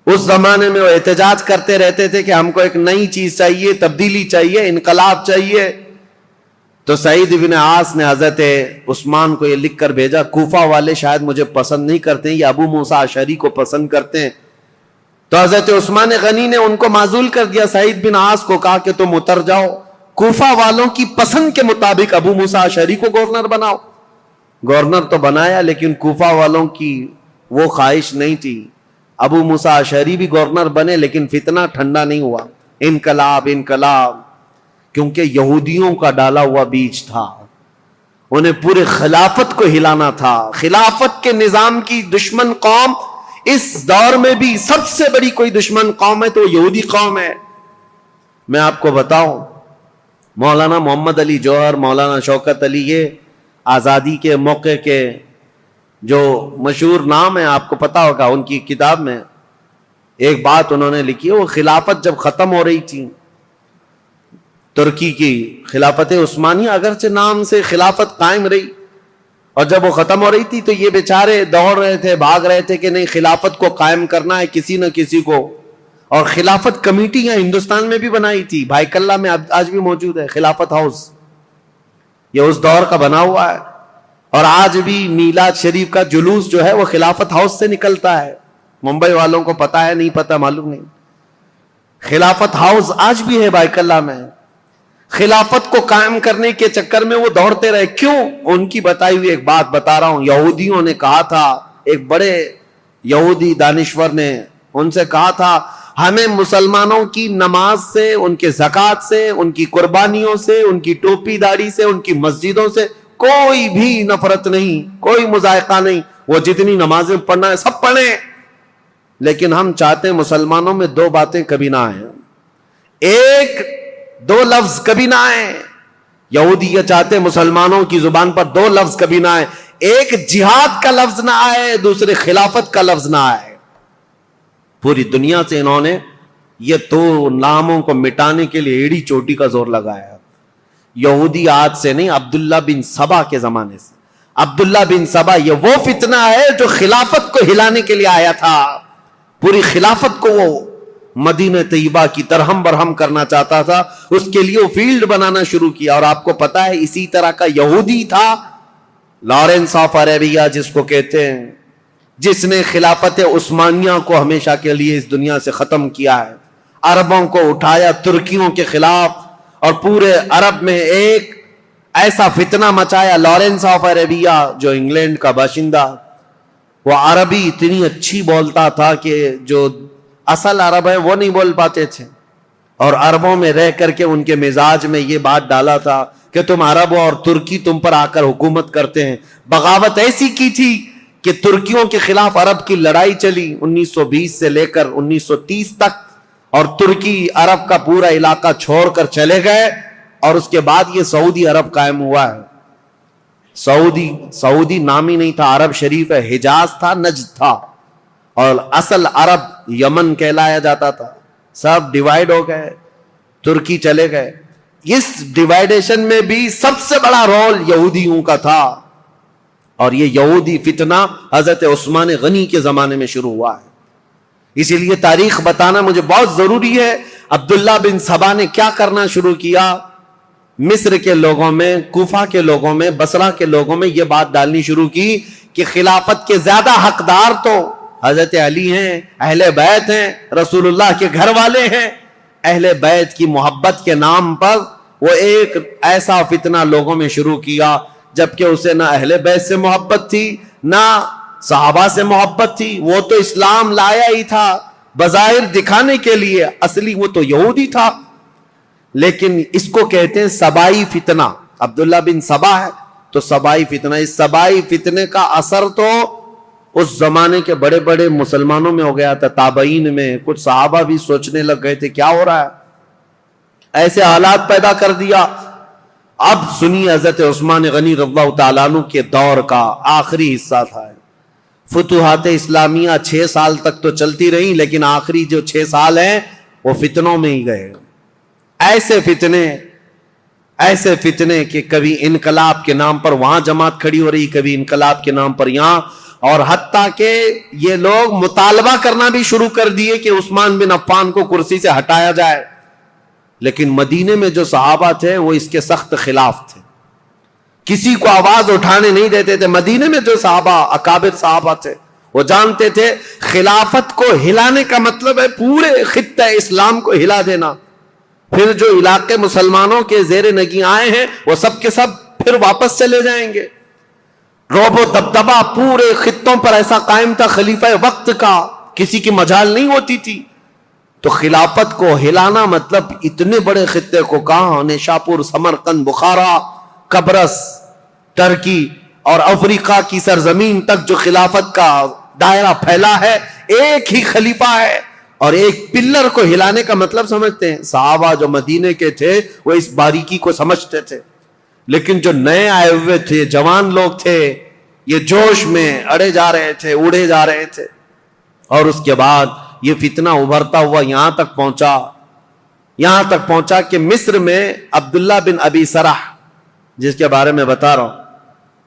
اس زمانے میں وہ احتجاج کرتے رہتے تھے کہ ہم کو ایک نئی چیز چاہیے، تبدیلی چاہیے، انقلاب چاہیے. تو سعید بن عاص نے حضرت عثمان کو یہ لکھ کر بھیجا، کوفہ والے شاید مجھے پسند نہیں کرتے ہیں، یہ ابو موسیٰ اشعری کو پسند کرتے ہیں. تو حضرت عثمان غنی نے ان کو معزول کر دیا. سعید بن عاص کو کہا کہ تم اتر جاؤ، کوفہ والوں کی پسند کے مطابق ابو موسیٰ اشعری کو گورنر بناؤ. گورنر تو بنایا لیکن کوفہ والوں کی وہ خواہش نہیں تھی. ابو موسیٰ اشعری بھی گورنر بنے لیکن فتنہ ٹھنڈا نہیں ہوا. انقلاب انقلاب، کیونکہ یہودیوں کا ڈالا ہوا بیج تھا، انہیں پورے خلافت کو ہلانا تھا. خلافت کے نظام کی دشمن قوم اس دور میں بھی سب سے بڑی کوئی دشمن قوم ہے تو یہودی قوم ہے. میں آپ کو بتاؤں، مولانا محمد علی جوہر، مولانا شوکت علی، یہ آزادی کے موقع کے جو مشہور نام ہے، آپ کو پتا ہوگا. ان کی کتاب میں ایک بات انہوں نے لکھی ہے، وہ خلافت جب ختم ہو رہی تھی ترکی کی خلافت عثمانیہ، اگرچہ نام سے خلافت قائم رہی، اور جب وہ ختم ہو رہی تھی تو یہ بیچارے دوڑ رہے تھے، بھاگ رہے تھے کہ نہیں خلافت کو قائم کرنا ہے کسی نہ کسی کو. اور خلافت کمیٹیاں ہندوستان میں بھی بنائی تھی، بھائی کلہ میں آج بھی موجود ہے خلافت ہاؤس، یہ اس دور کا بنا ہوا ہے. اور آج بھی میلاد شریف کا جلوس جو ہے وہ خلافت ہاؤس سے نکلتا ہے. ممبئی والوں کو پتا ہے، نہیں پتا معلوم نہیں. خلافت ہاؤس آج بھی ہے بھائی کلہ میں. خلافت کو قائم کرنے کے چکر میں وہ دوڑتے رہے. کیوں؟ ان کی بتائی ہوئی ایک بات بتا رہا ہوں. یہودیوں نے کہا تھا، ایک بڑے یہودی دانشور نے ان سے کہا تھا، ہمیں مسلمانوں کی نماز سے، ان کے زکوٰۃ سے، ان کی قربانیوں سے، ان کی ٹوپی داڑھی سے، ان کی مسجدوں سے کوئی بھی نفرت نہیں، کوئی مذائقہ نہیں. وہ جتنی نمازیں پڑھنا ہے سب پڑھیں، لیکن ہم چاہتے ہیں مسلمانوں میں دو باتیں کبھی نہ آئیں. ایک دو لفظ کبھی نہ آئیں. یہودی یہ چاہتے ہیں مسلمانوں کی زبان پر دو لفظ کبھی نہ آئے. ایک جہاد کا لفظ نہ آئے، دوسرے خلافت کا لفظ نہ آئے. پوری دنیا سے انہوں نے یہ دو ناموں کو مٹانے کے لیے ایڑی چوٹی کا زور لگایا. یہودی آج سے نہیں، عبداللہ بن سبا کے زمانے سے. عبداللہ بن سبا یہ وہ فتنہ ہے جو خلافت کو ہلانے کے لیے آیا تھا. پوری خلافت کو وہ مدینہ طیبہ کی درہم برہم کرنا چاہتا تھا. اس کے لیے وہ فیلڈ بنانا شروع کیا. اور آپ کو پتا ہے اسی طرح کا یہودی تھا لارنس آف عربیہ جس کو کہتے ہیں، جس نے خلافت عثمانیہ کو ہمیشہ کے لیے اس دنیا سے ختم کیا ہے. عربوں کو اٹھایا ترکیوں کے خلاف اور پورے عرب میں ایک ایسا فتنہ مچایا. لارنس آف عربیہ جو انگلینڈ کا باشندہ، وہ عربی اتنی اچھی بولتا تھا کہ جو اصل عرب ہے وہ نہیں بول پاتے تھے. اور عربوں میں رہ کر کے ان کے مزاج میں یہ بات ڈالا تھا کہ تم عرب ہو اور ترکی تم پر آ کر حکومت کرتے ہیں. بغاوت ایسی کی تھی کہ ترکیوں کے خلاف عرب کی لڑائی چلی 1920 سے لے کر 1930 تک، اور ترکی عرب کا پورا علاقہ چھوڑ کر چلے گئے. اور اس کے بعد یہ سعودی عرب قائم ہوا ہے. سعودی نام ہی نہیں تھا، عرب شریف ہے، حجاز تھا، نجد تھا. اور اصل عرب یمن کہلایا جاتا تھا، سب ڈیوائیڈ ہو گئے، ترکی چلے گئے. اس ڈیوائیڈیشن میں بھی سب سے بڑا رول یہودیوں کا تھا، اور یہ یہودی فتنہ حضرت عثمان غنی کے زمانے میں شروع ہوا ہے. اسی لیے تاریخ بتانا مجھے بہت ضروری ہے. عبداللہ بن سبا نے کیا کرنا شروع کیا؟ مصر کے لوگوں میں، کوفہ کے لوگوں میں، بصرہ کے لوگوں میں یہ بات ڈالنی شروع کی کہ خلافت کے زیادہ حقدار تو حضرت علی ہیں، اہل بیت ہیں، رسول اللہ کے گھر والے ہیں. اہل بیت کی محبت کے نام پر وہ ایک ایسا فتنہ لوگوں میں شروع کیا، جبکہ اسے نہ اہل بیت سے محبت تھی نہ صحابہ سے محبت تھی. وہ تو اسلام لایا ہی تھا بظاہر دکھانے کے لیے، اصلی وہ تو یہودی تھا. لیکن اس کو کہتے ہیں سبائی فتنہ. عبداللہ بن سبا ہے تو سبائی فتنہ. اس سبائی فتنے کا اثر تو اس زمانے کے بڑے بڑے مسلمانوں میں ہو گیا تھا، تابعین میں. کچھ صحابہ بھی سوچنے لگ گئے تھے کیا ہو رہا ہے، ایسے حالات پیدا کر دیا. اب سنی حضرت عثمان غنی رضی اللہ تعالیٰ عنہ کے دور کا آخری حصہ تھا. فتوحات اسلامیہ 6 سال تک تو چلتی رہی، لیکن آخری جو 6 سال ہیں وہ فتنوں میں ہی گئے. ایسے فتنے کہ کبھی انقلاب کے نام پر وہاں جماعت کھڑی ہو رہی، کبھی انقلاب کے نام پر یہاں، اور حتیٰ کہ یہ لوگ مطالبہ کرنا بھی شروع کر دیے کہ عثمان بن عفان کو کرسی سے ہٹایا جائے. لیکن مدینے میں جو صحابہ تھے وہ اس کے سخت خلاف تھے، کسی کو آواز اٹھانے نہیں دیتے تھے. مدینے میں جو صحابہ اکابر صحابہ تھے وہ جانتے تھے خلافت کو ہلانے کا مطلب ہے پورے خطہ اسلام کو ہلا دینا. پھر جو علاقے مسلمانوں کے زیر نگیں آئے ہیں وہ سب کے سب پھر واپس چلے جائیں گے. رعب و دبدبہ پورے خطوں پر ایسا قائم تھا خلیفہ وقت کا، کسی کی مجال نہیں ہوتی تھی. تو خلافت کو ہلانا مطلب اتنے بڑے خطے کو، کہاں نیشاپور، سمرقند، بخارا، قبرص، ترکی اور افریقہ کی سرزمین تک جو خلافت کا دائرہ پھیلا ہے، ایک ہی خلیفہ ہے. اور ایک پلر کو ہلانے کا مطلب سمجھتے ہیں. صحابہ جو مدینے کے تھے وہ اس باریکی کو سمجھتے تھے، لیکن جو نئے آئے ہوئے تھے، جوان لوگ تھے، یہ جوش میں اڑے جا رہے تھے، اڑے جا رہے تھے. اور اس کے بعد یہ فتنہ ابھرتا ہوا یہاں تک پہنچا کہ مصر میں عبداللہ بن ابی سرح، جس کے بارے میں بتا رہا ہوں،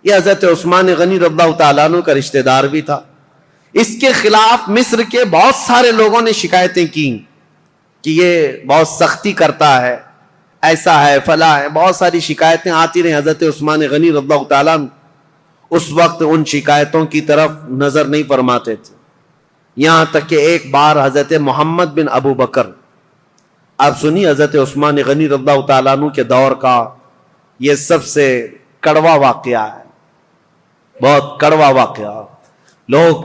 یہ حضرت عثمان غنی رضی اللہ تعالیٰ عنہ کا رشتہ دار بھی تھا. اس کے خلاف مصر کے بہت سارے لوگوں نے شکایتیں کی کہ یہ بہت سختی کرتا ہے، ایسا ہے، فلاں ہے. بہت ساری شکایتیں آتی رہیں. حضرت عثمان غنی رضی اللہ تعالیٰ عنہ اس وقت ان شکایتوں کی طرف نظر نہیں فرماتے تھے. یہاں تک کہ ایک بار حضرت محمد بن ابو بکر، آپ سنی حضرت عثمان غنی رضی اللہ تعالیٰ عنہ کے دور کا یہ سب سے کڑوا واقعہ ہے، بہت کڑوا واقعہ. لوگ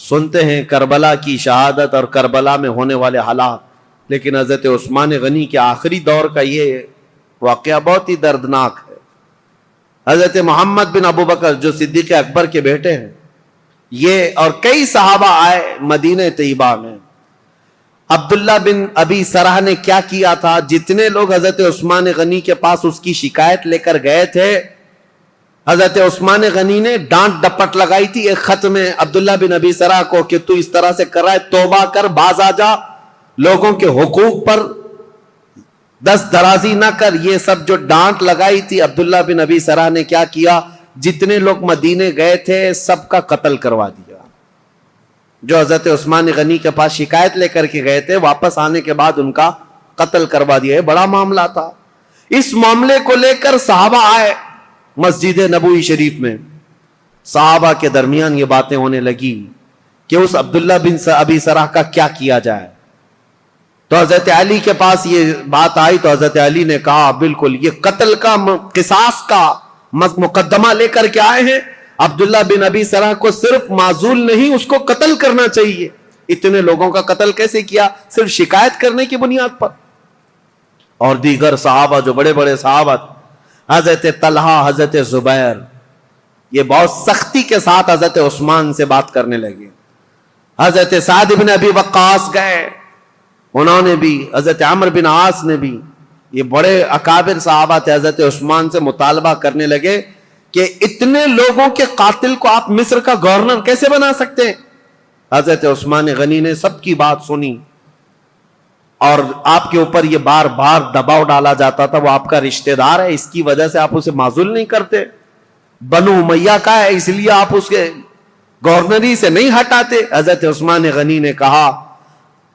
سنتے ہیں کربلا کی شہادت اور کربلا میں ہونے والے حالات، لیکن حضرت عثمان غنی کے آخری دور کا یہ واقعہ بہت ہی دردناک ہے. حضرت محمد بن ابو بکر جو صدیق اکبر کے بیٹے ہیں، یہ اور کئی صحابہ آئے مدینہ طیبہ میں. عبداللہ بن ابی سرح نے کیا کیا تھا، جتنے لوگ حضرت عثمان غنی کے پاس اس کی شکایت لے کر گئے تھے، حضرت عثمان غنی نے ڈانٹ ڈپٹ لگائی تھی ایک خط میں عبداللہ بن ابی سرح کو کہ تو اس طرح سے کر رہا ہے، توبہ کر، باز آ جا، لوگوں کے حقوق پر دست درازی نہ کر. یہ سب جو ڈانٹ لگائی تھی عبداللہ بن ابی سرح نے کیا کیا، جتنے لوگ مدینے گئے تھے سب کا قتل کروا دیا. جو حضرت عثمان غنی کے پاس شکایت لے کر کے گئے تھے، واپس آنے کے بعد ان کا قتل کروا دیا. یہ بڑا معاملہ تھا. اس معاملے کو لے کر صحابہ آئے مسجد نبوی شریف میں. صحابہ کے درمیان یہ باتیں ہونے لگی کہ اس عبداللہ بن ابی سرح کا کیا کیا جائے. تو حضرت علی کے پاس یہ بات آئی تو حضرت علی نے کہا بالکل یہ قتل کا، قصاص کا مقدمہ لے کر کے آئے ہیں. عبداللہ بن ابی سرح کو صرف معزول نہیں، اس کو قتل کرنا چاہیے. اتنے لوگوں کا قتل کیسے کیا؟ صرف شکایت کرنے کی بنیاد پر. اور دیگر صحابہ جو بڑے بڑے صحابہ، حضرت طلحہ، حضرت زبیر، یہ بہت سختی کے ساتھ حضرت عثمان سے بات کرنے لگے. حضرت سعد بن ابی وقاص گئے، انہوں نے بھی، حضرت عمرو بن عاص نے بھی، یہ بڑے اکابر صحابہ تھے، حضرت عثمان سے مطالبہ کرنے لگے کہ اتنے لوگوں کے قاتل کو آپ مصر کا گورنر کیسے بنا سکتے ہیں؟ حضرت عثمان غنی نے سب کی بات سنی اور آپ کے اوپر یہ بار بار دباؤ ڈالا جاتا تھا، وہ آپ کا رشتہ دار ہے، اس کی وجہ سے آپ اسے معزول نہیں کرتے، بنو امیہ کا ہے اس لیے آپ اس کے گورنری سے نہیں ہٹاتے۔ حضرت عثمان غنی نے کہا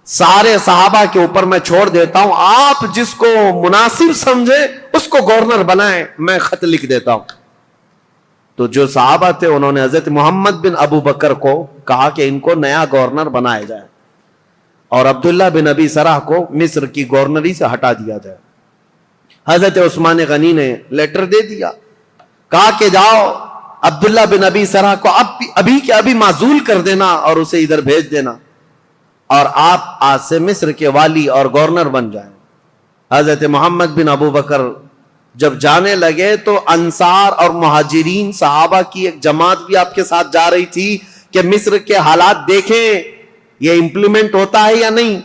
سارے صحابہ کے اوپر میں چھوڑ دیتا ہوں، آپ جس کو مناسب سمجھے اس کو گورنر بنائیں، میں خط لکھ دیتا ہوں۔ تو جو صحابہ تھے انہوں نے حضرت محمد بن ابو بکر کو کہا کہ ان کو نیا گورنر بنایا جائے اور عبداللہ بن ابی سرح کو مصر کی گورنری سے ہٹا دیا جائے۔ حضرت عثمان غنی نے لیٹر دے دیا، کہا کہ جاؤ عبداللہ بن ابی سرح کو ابھی کے ابھی معزول کر دینا اور اسے ادھر بھیج دینا، اور آپ آج سے مصر کے والی اور گورنر بن جائیں۔ حضرت محمد بن ابو بکر جب جانے لگے تو انصار اور مہاجرین صحابہ کی ایک جماعت بھی آپ کے ساتھ جا رہی تھی کہ مصر کے حالات دیکھیں یہ امپلیمنٹ ہوتا ہے یا نہیں،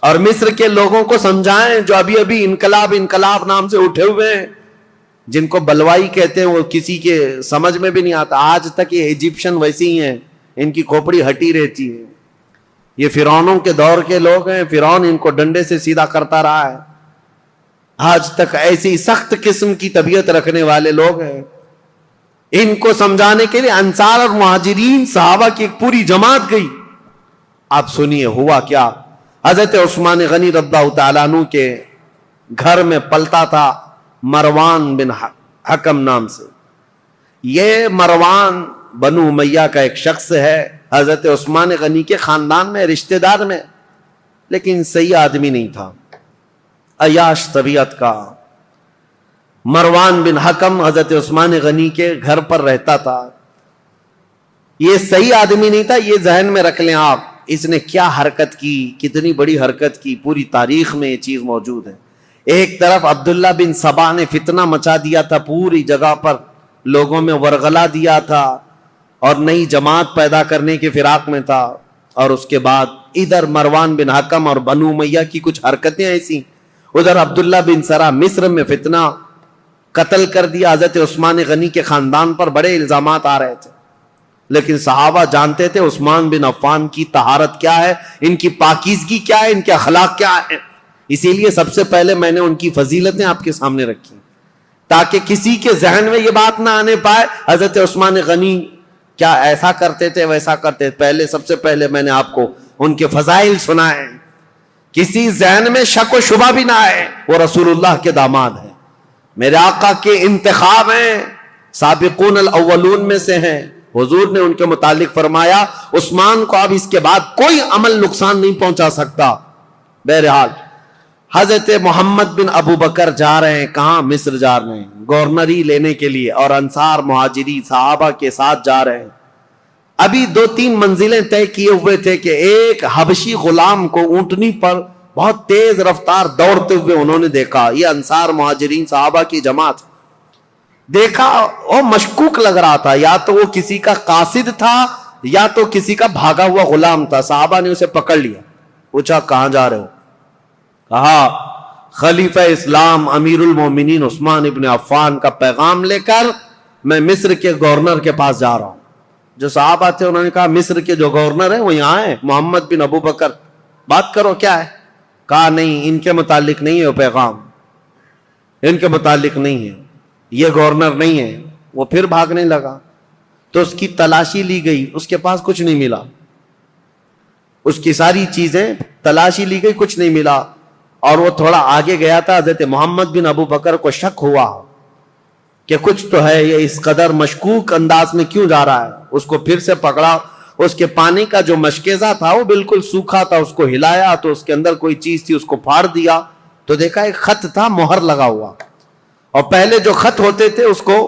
اور مصر کے لوگوں کو سمجھائیں جو ابھی ابھی انقلاب نام سے اٹھے ہوئے ہیں، جن کو بلوائی کہتے ہیں، وہ کسی کے سمجھ میں بھی نہیں آتا۔ آج تک یہ ایجپشن ویسے ہی ہیں، ان کی کھوپڑی ہٹی رہتی ہے، یہ فرعونوں کے دور کے لوگ ہیں، فرعون ان کو ڈنڈے سے سیدھا کرتا رہا ہے، آج تک ایسی سخت قسم کی طبیعت رکھنے والے لوگ ہیں۔ ان کو سمجھانے کے لیے انصار اور مہاجرین صحابہ کی ایک پوری جماعت گئی۔ آپ سنیے ہوا کیا۔ حضرت عثمان غنی رضی اللہ تعالیٰ عنہ کے گھر میں پلتا تھا مروان بن حکم نام سے۔ یہ مروان بنو امیہ کا ایک شخص ہے، حضرت عثمان غنی کے خاندان میں رشتہ دار میں، لیکن صحیح آدمی نہیں تھا، عیاش طبیعت کا۔ مروان بن حکم حضرت عثمان غنی کے گھر پر رہتا تھا، یہ صحیح آدمی نہیں تھا، یہ ذہن میں رکھ لیں آپ۔ اس نے کیا حرکت کی، کتنی بڑی حرکت کی، پوری تاریخ میں یہ چیز موجود ہے۔ ایک طرف عبداللہ بن سبا نے فتنہ مچا دیا تھا پوری جگہ پر، لوگوں میں ورغلا دیا تھا اور نئی جماعت پیدا کرنے کے فراق میں تھا، اور اس کے بعد ادھر مروان بن حکم اور بنو امیہ کی کچھ حرکتیں ایسی، ادھر عبداللہ بن سرا مصر میں فتنہ، قتل کر دیا۔ حضرت عثمان غنی کے خاندان پر بڑے الزامات آ رہے تھے، لیکن صحابہ جانتے تھے عثمان بن عفان کی طہارت کیا ہے، ان کی پاکیزگی کیا ہے، ان کے اخلاق کیا ہے۔ اسی لیے سب سے پہلے میں نے ان کی فضیلتیں آپ کے سامنے رکھی تاکہ کسی کے ذہن میں یہ بات نہ آنے پائے حضرت عثمان غنی کیا ایسا کرتے تھے ویسا کرتے تھے۔ سب سے پہلے میں نے آپ کو ان کے فضائل سنائے، کسی ذہن میں شک و شبہ بھی نہ آئے، وہ رسول اللہ کے داماد ہیں، میرے آقا کے انتخاب ہیں، سابقون الاولون میں سے ہیں۔ حضور نے ان کے متعلق فرمایا عثمان کو اب اس کے بعد کوئی عمل نقصان نہیں پہنچا سکتا۔ بہرحال حضرت محمد بن ابو بکر جا رہے ہیں، کہاں؟ مصر جا رہے ہیں گورنری لینے کے لیے، اور انصار مہاجری صحابہ کے ساتھ جا رہے ہیں۔ ابھی 2-3 منزلیں طے کیے ہوئے تھے کہ ایک حبشی غلام کو اونٹنی پر بہت تیز رفتار دوڑتے ہوئے انہوں نے دیکھا، یہ انصار مہاجرین صحابہ کی جماعت دیکھا، وہ مشکوک لگ رہا تھا، یا تو وہ کسی کا قاصد تھا یا تو کسی کا بھاگا ہوا غلام تھا۔ صحابہ نے اسے پکڑ لیا، پوچھا کہاں جا رہے ہو؟ کہا خلیفہ اسلام امیر المومنین عثمان ابن عفان کا پیغام لے کر میں مصر کے گورنر کے پاس جا رہا ہوں۔ جو صحابہ تھے انہوں نے کہا مصر کے جو گورنر ہیں وہ یہاں ہیں، محمد بن ابو بکر، بات کرو کیا ہے؟ کہا نہیں، ان کے متعلق نہیں ہے وہ پیغام، ان کے متعلق نہیں ہے، یہ گورنر نہیں ہے۔ وہ پھر بھاگنے لگا تو اس کی تلاشی لی گئی، اس کے پاس کچھ نہیں ملا، اس کی ساری چیزیں تلاشی لی گئی، کچھ نہیں ملا، اور وہ تھوڑا آگے گیا تھا۔ حضرت محمد بن ابو بکر کو شک ہوا کہ کچھ تو ہے، یہ اس قدر مشکوک انداز میں کیوں جا رہا ہے۔ اس کو پھر سے پکڑا، اس کے پانی کا جو مشکیزہ تھا وہ بالکل سوکھا تھا، اس کو ہلایا تو اس کے اندر کوئی چیز تھی، اس کو پھاڑ دیا تو دیکھا ایک خط تھا مہر لگا ہوا، اور پہلے جو خط ہوتے تھے اس کو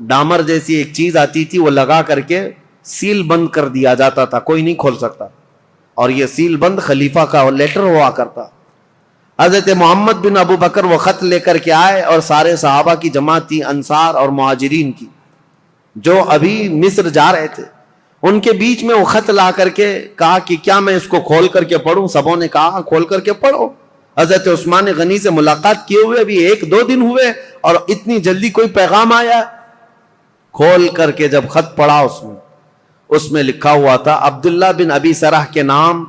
ڈامر جیسی ایک چیز آتی تھی وہ لگا کر کے سیل بند کر دیا جاتا تھا، کوئی نہیں کھول سکتا، اور یہ سیل بند خلیفہ کا لیٹر ہوا کرتا۔ حضرت محمد بن ابو بکر وہ خط لے کر کے آئے، اور سارے صحابہ کی جماعت تھی، انصار اور مہاجرین کی، جو ابھی مصر جا رہے تھے، ان کے بیچ میں وہ خط لا کر کے کہا کہ کیا میں اس کو کھول کر کے پڑھوں؟ سبوں نے کہا کھول کر کے پڑھو۔ حضرت عثمان غنی سے ملاقات کیے ہوئے ابھی 1-2 دن ہوئے اور اتنی جلدی کوئی پیغام آیا؟ کھول کر کے جب خط پڑھا اس میں لکھا ہوا تھا عبداللہ بن ابی سرح کے نام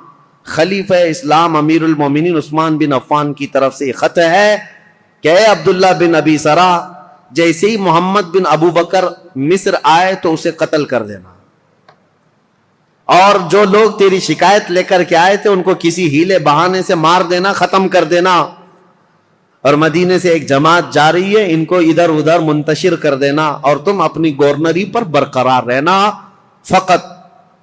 خلیفہ اسلام امیر المومنین عثمان بن عفان کی طرف سے خط ہے کہ اے عبداللہ بن ابی سرح، جیسے ہی محمد بن ابو بکر مصر آئے تو اسے قتل کر دینا، اور جو لوگ تیری شکایت لے کر کے آئے تھے ان کو کسی ہیلے بہانے سے مار دینا، ختم کر دینا، اور مدینے سے ایک جماعت جا رہی ہے، ان کو ادھر ادھر منتشر کر دینا، اور تم اپنی گورنری پر برقرار رہنا فقط۔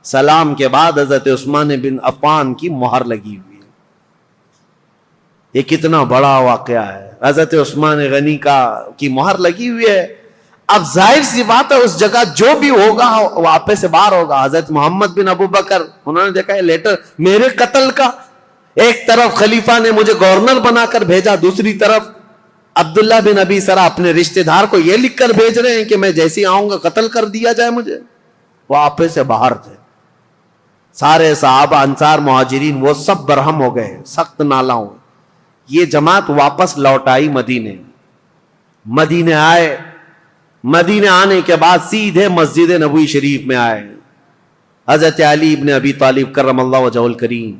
سلام کے بعد حضرت عثمان بن عفان کی مہر لگی ہوئی ہے۔ یہ کتنا بڑا واقعہ ہے، حضرت عثمان غنی کی مہر لگی ہوئی ہے۔ اب ظاہر سی بات ہے اس جگہ جو بھی ہوگا وہ آپے سے باہر ہوگا۔ حضرت محمد بن ابو بکر انہوں نے دیکھا ہے لیٹر میرے قتل کا، ایک طرف خلیفہ نے مجھے گورنر بنا کر بھیجا، دوسری طرف عبداللہ بن ابی سرح اپنے رشتہ دار کو یہ لکھ کر بھیج رہے ہیں کہ میں جیسے آؤں گا قتل کر دیا جائے مجھے۔ وہ آپے سے باہر تھے، سارے صحابہ انصار مہاجرین وہ سب برہم ہو گئے، سخت نالاں ہوئے۔ یہ جماعت واپس لوٹ آئی مدینے آئے، مدینے آنے کے بعد سیدھے مسجد نبوی شریف میں آئے۔ حضرت علی ابن ابی طالب کرم اللہ وجہہ الکریم،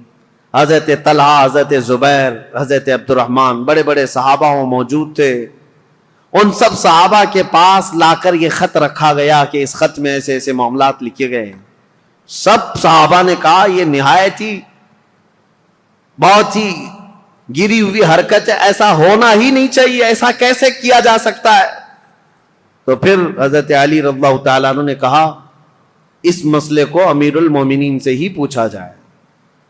حضرت طلحہ، حضرت زبیر، حضرت عبد الرحمن، بڑے بڑے صحابہ موجود تھے۔ ان سب صحابہ کے پاس لا کر یہ خط رکھا گیا کہ اس خط میں ایسے ایسے معاملات لکھے گئے ہیں۔ سب صحابہ نے کہا یہ نہایت ہی بہت ہی گری ہوئی حرکت ہے، ایسا ہونا ہی نہیں چاہیے، ایسا کیسے کیا جا سکتا ہے؟ تو پھر حضرت علی رضی اللہ تعالیٰ عنہ نے کہا اس مسئلے کو امیر المومنین سے ہی پوچھا جائے۔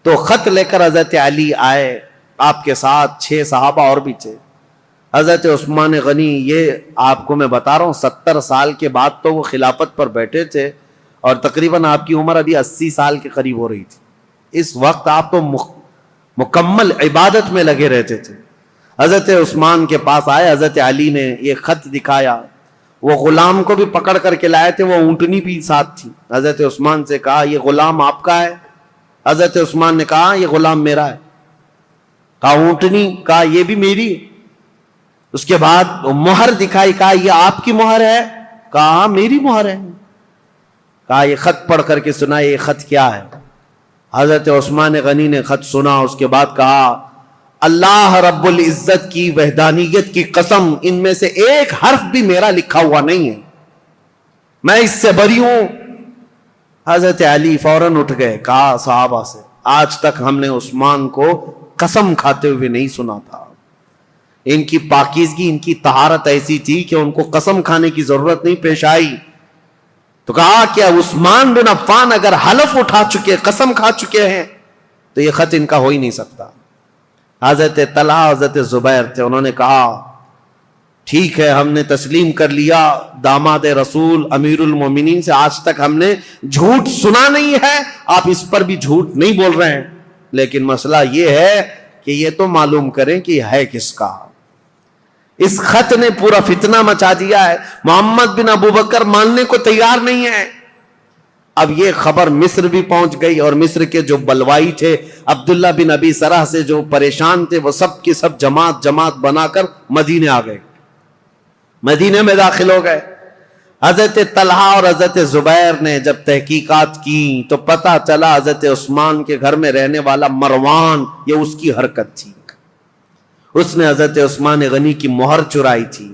تو خط لے کر حضرت علی آئے، آپ کے ساتھ 6 صحابہ اور بھی تھے۔ حضرت عثمان غنی، یہ آپ کو میں بتا رہا ہوں 70 سال کے بعد تو وہ خلافت پر بیٹھے تھے، اور تقریباً آپ کی عمر ابھی 80 سال کے قریب ہو رہی تھی۔ اس وقت آپ تو مکمل عبادت میں لگے رہتے تھے۔ حضرت عثمان کے پاس آئے، حضرت علی نے یہ خط دکھایا، وہ غلام کو بھی پکڑ کر کے لائے تھے، وہ اونٹنی بھی ساتھ تھی۔ حضرت عثمان سے کہا یہ غلام آپ کا ہے؟ حضرت عثمان نے کہا یہ غلام میرا ہے۔ کہا اونٹنی؟ کہا یہ بھی میری۔ اس کے بعد مہر دکھائی، کہا یہ آپ کی مہر ہے؟ کہا میری مہر ہے۔ کہا یہ خط پڑھ کر کے سنا، یہ خط کیا ہے؟ حضرت عثمان غنی نے خط سنا، اس کے بعد کہا اللہ رب العزت کی وحدانیت کی قسم، ان میں سے ایک حرف بھی میرا لکھا ہوا نہیں ہے، میں اس سے بری ہوں۔ حضرت علی فوراً اٹھ گئے، کہا صحابہ سے آج تک ہم نے عثمان کو قسم کھاتے ہوئے نہیں سنا تھا۔ ان کی پاکیزگی، ان کی طہارت ایسی تھی کہ ان کو قسم کھانے کی ضرورت نہیں پیش آئی۔ تو کہا کہ عثمان بن عفان اگر حلف اٹھا چکے، قسم کھا چکے ہیں، تو یہ خط ان کا ہو ہی نہیں سکتا۔ حضرت طلحہ، حضرت زبیر تھے، انہوں نے کہا ٹھیک ہے، ہم نے تسلیم کر لیا، داماد رسول امیر المومنین سے آج تک ہم نے جھوٹ سنا نہیں ہے، آپ اس پر بھی جھوٹ نہیں بول رہے ہیں، لیکن مسئلہ یہ ہے کہ یہ تو معلوم کریں کہ ہے کس کا۔ اس خط نے پورا فتنہ مچا دیا ہے، محمد بن ابو بکر ماننے کو تیار نہیں ہے۔ اب یہ خبر مصر بھی پہنچ گئی، اور مصر کے جو بلوائی تھے عبداللہ بن ابی سرح سے جو پریشان تھے، وہ سب کی سب جماعت بنا کر مدینے آ گئے، مدینے میں داخل ہو گئے۔ حضرت طلحہ اور حضرت زبیر نے جب تحقیقات کی تو پتہ چلا حضرت عثمان کے گھر میں رہنے والا مروان، یہ اس کی حرکت تھی، اس نے حضرت عثمان غنی کی مہر چرائی تھی،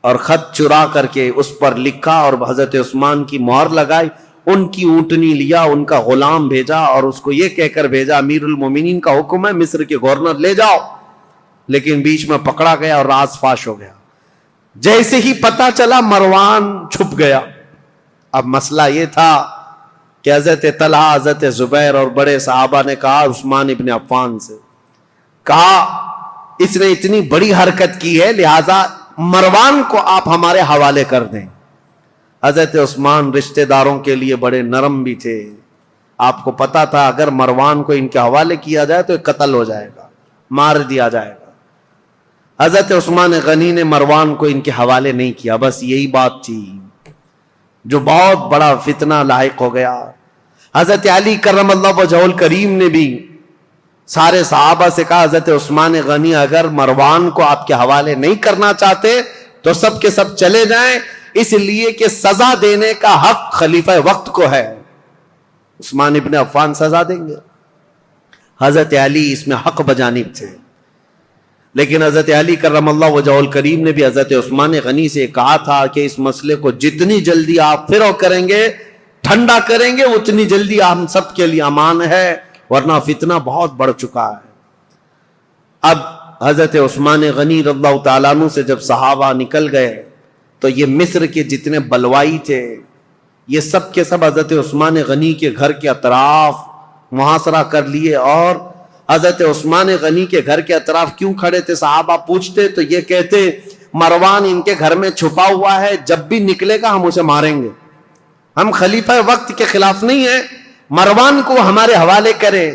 اور خط چرا کر کے اس پر لکھا اور حضرت عثمان کی مہر لگائی، ان کی اونٹنی لیا، ان کا غلام بھیجا، اور اس کو یہ کہہ کر بھیجا امیر المومنین کا حکم ہے مصر کے گورنر لے جاؤ، لیکن بیچ میں پکڑا گیا اور راز فاش ہو گیا۔ جیسے ہی پتا چلا مروان چھپ گیا۔ اب مسئلہ یہ تھا کہ حضرت طلحہ، حضرت زبیر اور بڑے صحابہ نے کہا عثمان ابن عفان سے، کہا اس نے اتنی بڑی حرکت کی ہے، لہذا مروان کو آپ ہمارے حوالے کر دیں۔ حضرت عثمان رشتہ داروں کے لیے بڑے نرم بھی تھے، آپ کو پتا تھا اگر مروان کو ان کے حوالے کیا جائے تو قتل ہو جائے گا، مار دیا جائے گا۔ حضرت عثمان غنی نے مروان کو ان کے حوالے نہیں کیا، بس یہی بات تھی جو بہت بڑا فتنہ لاحق ہو گیا۔ حضرت علی کرم اللہ وجہہ الکریم نے بھی سارے صحابہ سے کہا حضرت عثمان غنی اگر مروان کو آپ کے حوالے نہیں کرنا چاہتے تو سب کے سب چلے جائیں، اس لیے کہ سزا دینے کا حق خلیفہ وقت کو ہے، عثمان ابن عفان سزا دیں گے. حضرت علی اس میں حق بجانب تھے، لیکن حضرت علی کرم اللہ وجہہ الکریم نے بھی حضرت عثمان غنی سے کہا تھا کہ اس مسئلے کو جتنی جلدی آپ فرو کریں گے، ٹھنڈا کریں گے، اتنی جلدی ہم سب کے لیے امان ہے، ورنہ فتنہ بہت بڑھ چکا ہے. اب حضرت عثمان غنی رضی اللہ تعالیٰ عنہ سے جب صحابہ نکل گئے تو یہ مصر کے جتنے بلوائی تھے یہ سب کے سب حضرت عثمان غنی کے گھر کے اطراف محاصرہ کر لیے. اور حضرت عثمان غنی کے گھر کے اطراف کیوں کھڑے تھے؟ صحابہ پوچھتے تو یہ کہتے مروان ان کے گھر میں چھپا ہوا ہے، جب بھی نکلے گا ہم اسے ماریں گے. ہم خلیفہ وقت کے خلاف نہیں ہیں، مروان کو ہمارے حوالے کرے.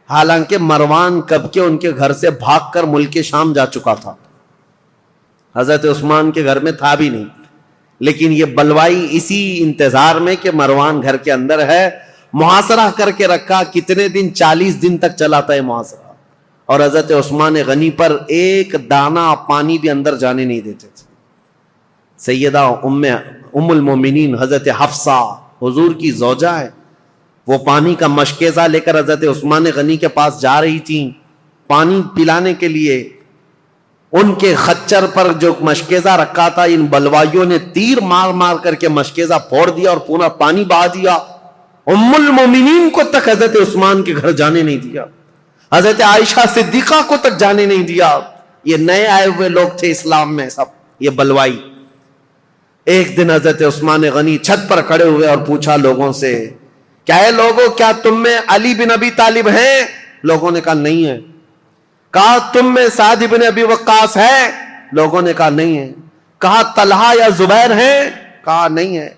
حالانکہ مروان کب کے ان کے گھر سے بھاگ کر ملک شام جا چکا تھا، حضرت عثمان کے گھر میں تھا بھی نہیں. لیکن یہ بلوائی اسی انتظار میں کہ مروان گھر کے اندر ہے محاصرہ کر کے رکھا. کتنے دن؟ 40 دن تک چلا تھا یہ محاصرہ. اور حضرت عثمان غنی پر ایک دانہ پانی بھی اندر جانے نہیں دیتے تھے. سیدہ ام المومنین حضرت حفصہ حضور کی زوجہ ہے، وہ پانی کا مشکیزہ لے کر حضرت عثمان غنی کے پاس جا رہی تھیں پانی پلانے کے لیے. ان کے خچر پر جو مشکیزہ رکھا تھا ان بلوائیوں نے تیر مار مار کر کے مشکیزہ پھوڑ دیا اور پورا پانی بہا دیا. ام المومنین کو تک حضرت عثمان کے گھر جانے نہیں دیا، حضرت عائشہ صدیقہ کو تک جانے نہیں دیا. یہ نئے آئے ہوئے لوگ تھے اسلام میں سب، یہ بلوائی. ایک دن حضرت عثمان غنی چھت پر کھڑے ہوئے اور پوچھا لوگوں سے، کیا ہے لوگوں، کیا تم میں علی بن ابی طالب ہیں؟ لوگوں نے کہا نہیں ہے. کہا تم میں سعد بن ابی وقاص ہے؟ لوگوں نے کہا نہیں ہے. کہا طلحہ یا زبیر ہیں؟ کہا نہیں ہے.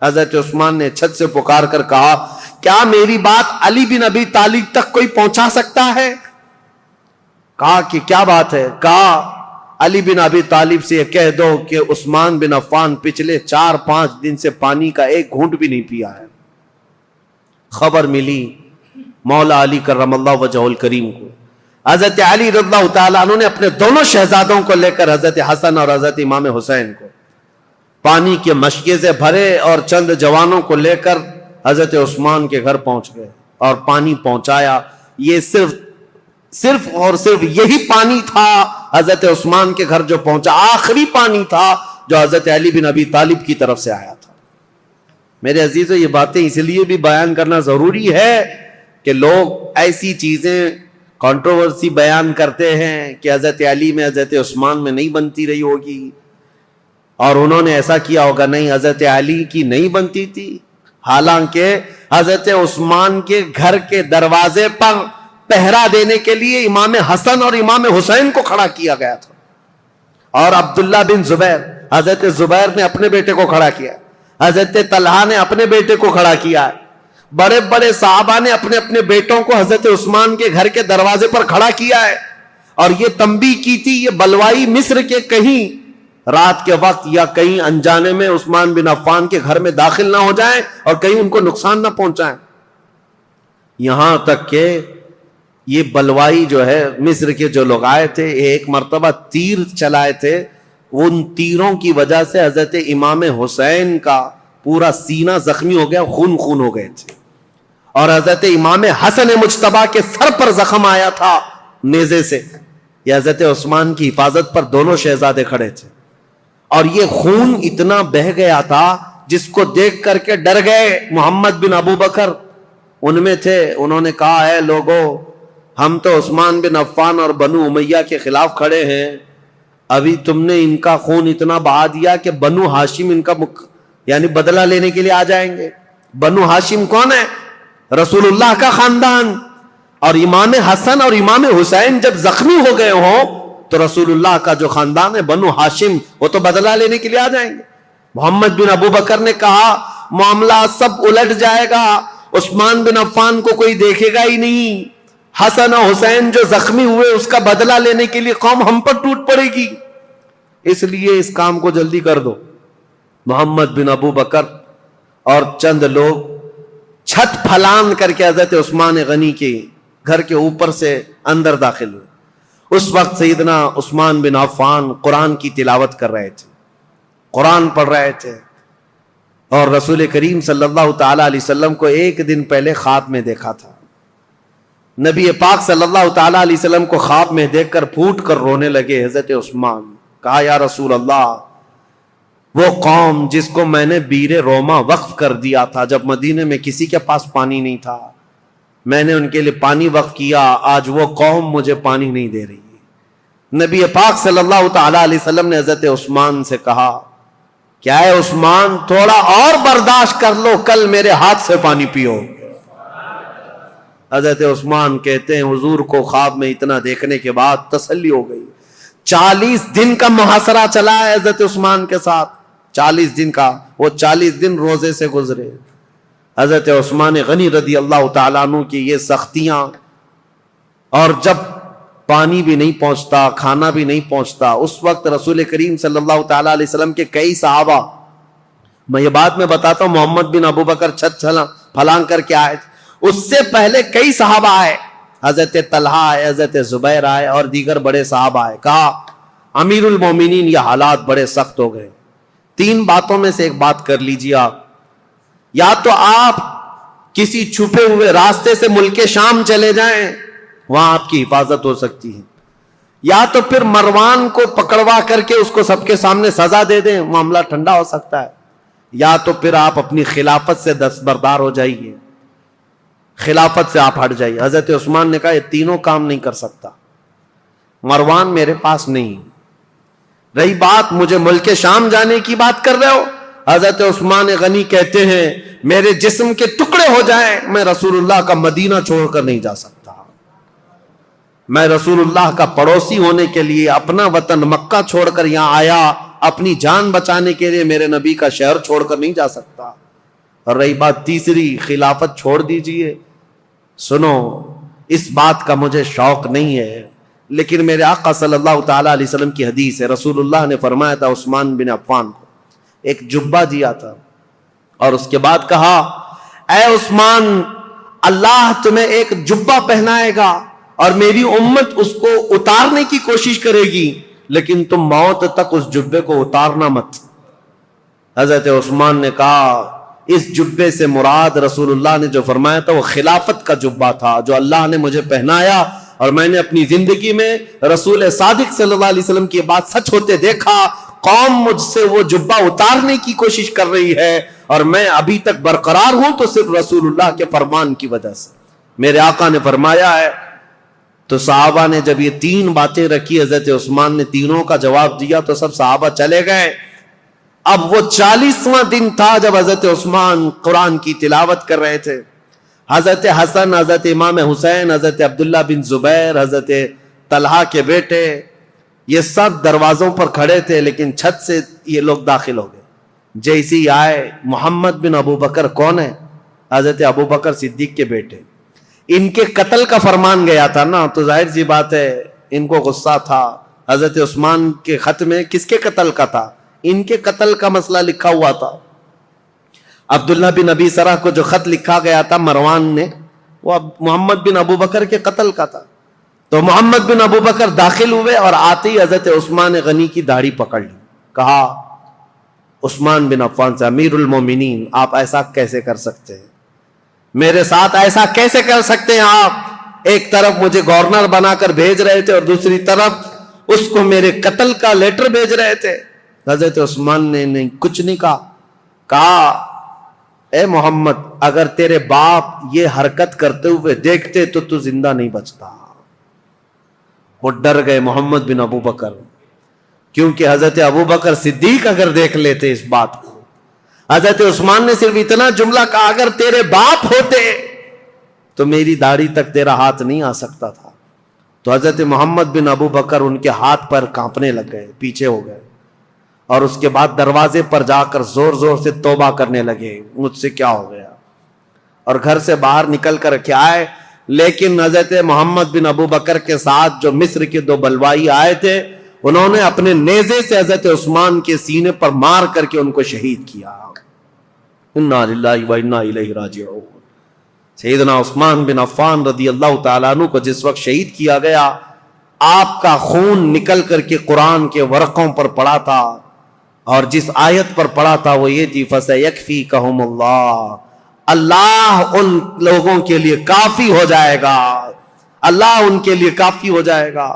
حضرت عثمان نے چھت سے پکار کر کہا کیا میری بات علی بن ابی طالب تک کوئی پہنچا سکتا ہے؟ کہا کہ کیا بات ہے؟ کہا علی بن ابی طالب سے یہ کہہ دو کہ عثمان بن عفان پچھلے 4-5 دن سے پانی کا ایک گھونٹ بھی نہیں پیا ہے. خبر ملی مولا علی کرم اللہ وجہہ الکریم کو. حضرت علی رضی اللہ تعالیٰ عنہ نے اپنے دونوں شہزادوں کو لے کر حضرت حسن اور حضرت امام حسین کو پانی کے مشکیزے بھرے اور چند جوانوں کو لے کر حضرت عثمان کے گھر پہنچ گئے اور پانی پہنچایا. یہ صرف اور صرف یہی پانی تھا حضرت عثمان کے گھر جو پہنچا، آخری پانی تھا جو حضرت علی بن ابی طالب کی طرف سے آیا تھا. میرے عزیزو، یہ باتیں اس لیے بھی بیان کرنا ضروری ہے کہ لوگ ایسی چیزیں کنٹروورسی بیان کرتے ہیں کہ حضرت علی میں حضرت عثمان میں نہیں بنتی رہی ہوگی اور انہوں نے ایسا کیا ہوگا. نہیں، حضرت علی کی نہیں بنتی تھی. حالانکہ حضرت عثمان کے گھر کے دروازے پر پہرا دینے کے لیے امام حسن اور امام حسین کو کھڑا کیا گیا تھا، اور عبداللہ بن زبیر، حضرت زبیر نے اپنے بیٹے کو کھڑا کیا، حضرت طلحہ نے اپنے بیٹے کو کھڑا کیا. بڑے بڑے صحابہ نے اپنے اپنے بیٹوں کو حضرت عثمان کے گھر کے دروازے پر کھڑا کیا ہے. اور یہ تنبیہ کی تھی یہ بلوائی مصر کے کہیں رات کے وقت یا کہیں انجانے میں عثمان بن عفان کے گھر میں داخل نہ ہو جائیں اور کہیں ان کو نقصان نہ پہنچائیں. یہاں تک کہ یہ بلوائی جو ہے مصر کے جو لوگ آئے تھے ایک مرتبہ تیر چلائے تھے، ان تیروں کی وجہ سے حضرت امام حسین کا پورا سینہ زخمی ہو گیا، خون خون ہو گئے تھے. اور حضرت امام حسن مجتبیٰ کے سر پر زخم آیا تھا نیزے سے. یہ حضرت عثمان کی حفاظت پر دونوں شہزادے کھڑے تھے اور یہ خون اتنا بہہ گیا تھا جس کو دیکھ کر کے ڈر گئے. محمد بن ابو بکر ان میں تھے، انہوں نے کہا اے لوگو، ہم تو عثمان بن عفان اور بنو امیہ کے خلاف کھڑے ہیں، ابھی تم نے ان کا خون اتنا بہا دیا کہ بنو ہاشم ان کا یعنی بدلہ لینے کے لیے آ جائیں گے. بنو ہاشم کون ہے؟ رسول اللہ کا خاندان. اور امام حسن اور امام حسین جب زخمی ہو گئے ہوں تو رسول اللہ کا جو خاندان ہے بنو ہاشم وہ تو بدلہ لینے کے لیے آ جائیں گے. محمد بن ابو بکر نے کہا معاملہ سب الٹ جائے گا، عثمان بن عفان کو کوئی دیکھے گا ہی نہیں، حسن اور حسین جو زخمی ہوئے اس کا بدلہ لینے کے لیے قوم ہم پر ٹوٹ پڑے گی، اس لیے اس کام کو جلدی کر دو. محمد بن ابو بکر اور چند لوگ چھت پھلان کر کے حضرت عثمان غنی کے گھر کے اوپر سے اندر داخل ہوئے. اس وقت سیدنا عثمان بن عفان قرآن کی تلاوت کر رہے تھے، قرآن پڑھ رہے تھے. اور رسول کریم صلی اللہ تعالی علیہ وسلم کو ایک دن پہلے خواب میں دیکھا تھا. نبی پاک صلی اللہ تعالی علیہ وسلم کو خواب میں دیکھ کر پھوٹ کر رونے لگے حضرت عثمان. کہا یا رسول اللہ، وہ قوم جس کو میں نے بیر روما وقف کر دیا تھا جب مدینے میں کسی کے پاس پانی نہیں تھا، میں نے ان کے لیے پانی وقف کیا، آج وہ قوم مجھے پانی نہیں دے رہی. نبی پاک صلی اللہ تعالی علیہ وسلم نے حضرت عثمان سے کہا کیا ہے عثمان، تھوڑا اور برداشت کر لو، کل میرے ہاتھ سے پانی پیو. حضرت عثمان کہتے ہیں حضور کو خواب میں اتنا دیکھنے کے بعد تسلی ہو گئی. 40 دن کا محاصرہ چلا ہے حضرت عثمان کے ساتھ، 40 دن کا، وہ 40 دن روزے سے گزرے. حضرت عثمان غنی رضی اللہ تعالیٰ عنہ کی یہ سختیاں، اور جب پانی بھی نہیں پہنچتا، کھانا بھی نہیں پہنچتا، اس وقت رسول کریم صلی اللہ تعالیٰ علیہ وسلم کے کئی صحابہ، میں یہ بات میں بتاتا ہوں، محمد بن ابو بکر چھت پھلانگ کر کے آئے تھے، اس سے پہلے کئی صحابہ آئے، حضرت طلحہ آئے، حضرت زبیر آئے اور دیگر بڑے صحابہ آئے. کہا امیر المومنین یہ حالات بڑے سخت ہو گئے، 3 باتوں میں سے ایک بات کر لیجیے آپ، یا تو آپ کسی چھپے ہوئے راستے سے ملک شام چلے جائیں، وہاں آپ کی حفاظت ہو سکتی ہے، یا تو پھر مروان کو پکڑوا کر کے اس کو سب کے سامنے سزا دے دیں، معاملہ ٹھنڈا ہو سکتا ہے، یا تو پھر آپ اپنی خلافت سے دستبردار ہو جائیے، خلافت سے آپ ہٹ جائیے. حضرت عثمان نے کہا یہ تینوں کام نہیں کر سکتا، مروان میرے پاس نہیں. رہی بات مجھے ملک شام جانے کی بات کر رہے ہو، حضرت عثمان غنی کہتے ہیں میرے جسم کے ٹکڑے ہو جائیں میں رسول اللہ کا مدینہ چھوڑ کر نہیں جا سکتا. میں رسول اللہ کا پڑوسی ہونے کے لیے اپنا وطن مکہ چھوڑ کر یہاں آیا، اپنی جان بچانے کے لیے میرے نبی کا شہر چھوڑ کر نہیں جا سکتا. اور رہی بات تیسری، خلافت چھوڑ دیجئے، سنو اس بات کا مجھے شوق نہیں ہے، لیکن میرے آقا صلی اللہ تعالی علیہ وسلم کی حدیث ہے، رسول اللہ نے فرمایا تھا عثمان بن عفان کو ایک جبہ دیا تھا اور اس کے بعد کہا اے عثمان اللہ تمہیں ایک جبہ پہنائے گا اور میری امت اس کو اتارنے کی کوشش کرے گی، لیکن تم موت تک اس جبے کو اتارنا مت. حضرت عثمان نے کہا اس جبے سے مراد رسول اللہ نے جو فرمایا تھا وہ خلافت کا جبہ تھا جو اللہ نے مجھے پہنایا، اور میں نے اپنی زندگی میں رسول صادق صلی اللہ علیہ وسلم کی بات سچ ہوتے دیکھا. قوم مجھ سے وہ جبہ اتارنے کی کوشش کر رہی ہے اور میں ابھی تک برقرار ہوں تو صرف رسول اللہ کے فرمان کی وجہ سے. میرے آقا نے فرمایا ہے. تو صحابہ نے جب یہ 3 باتیں رکھی، حضرت عثمان نے تینوں کا جواب دیا تو سب صحابہ چلے گئے. اب وہ 40واں دن تھا جب حضرت عثمان قرآن کی تلاوت کر رہے تھے. حضرت حسن، حضرت امام حسین، حضرت عبداللہ بن زبیر، حضرت طلحہ کے بیٹے، یہ سب دروازوں پر کھڑے تھے، لیکن چھت سے یہ لوگ داخل ہو گئے. جیسے ہی آئے، محمد بن ابو بکر کون ہے؟ حضرت ابو بکر صدیق کے بیٹے. ان کے قتل کا فرمان گیا تھا نا، تو ظاہر سی بات ہے ان کو غصہ تھا. حضرت عثمان کے خط میں کس کے قتل کا تھا؟ ان کے قتل کا مسئلہ لکھا ہوا تھا. عبداللہ بن ابی سرح کو جو خط لکھا گیا تھا مروان نے، وہ محمد بن ابو بکر کے قتل کا تھا. تو محمد بن ابو بکر داخل ہوئے اور آتے ہی حضرت عثمان غنی کی داڑھی پکڑ لی. کہا عثمان بن عفان سے، امیر المومنین آپ ایسا کیسے کر سکتے ہیں؟ میرے ساتھ ایسا کیسے کر سکتے ہیں آپ؟ ایک طرف مجھے گورنر بنا کر بھیج رہے تھے اور دوسری طرف اس کو میرے قتل کا لیٹر بھیج رہے تھے. حضرت عثمان نے نہیں کچھ نہیں کہا. کہا اے محمد اگر تیرے باپ یہ حرکت کرتے ہوئے دیکھتے تو زندہ نہیں بچتا. وہ ڈر گئے محمد بن ابو بکر، کیونکہ حضرت ابو بکر صدیق اگر دیکھ لیتے اس بات کو. حضرت عثمان نے صرف اتنا جملہ کہا اگر تیرے باپ ہوتے تو میری داڑھی تک تیرا ہاتھ نہیں آ سکتا تھا. تو حضرت محمد بن ابو بکر ان کے ہاتھ پر کانپنے لگ گئے، پیچھے ہو گئے، اور اس کے بعد دروازے پر جا کر زور زور سے توبہ کرنے لگے مجھ سے کیا ہو گیا، اور گھر سے باہر نکل کر کے آئے. لیکن حضرت محمد بن ابو بکر کے ساتھ جو مصر کے 2 بلوائی آئے تھے، انہوں نے اپنے نیزے سے حضرت عثمان کے سینے پر مار کر کے ان کو شہید کیا. انا للہ و انا الیہ راجعون. سیدنا عثمان بن عفان رضی اللہ تعالیٰ عنہ کو جس وقت شہید کیا گیا، آپ کا خون نکل کر کے قرآن کے ورقوں پر پڑا تھا. اور جس آیت پر پڑھا تھا وہ یہ تھی فَسَيَكْفِيكَهُمُ اللَّهُ، اللہ ان لوگوں کے لیے کافی ہو جائے گا، اللہ ان کے لیے کافی ہو جائے گا۔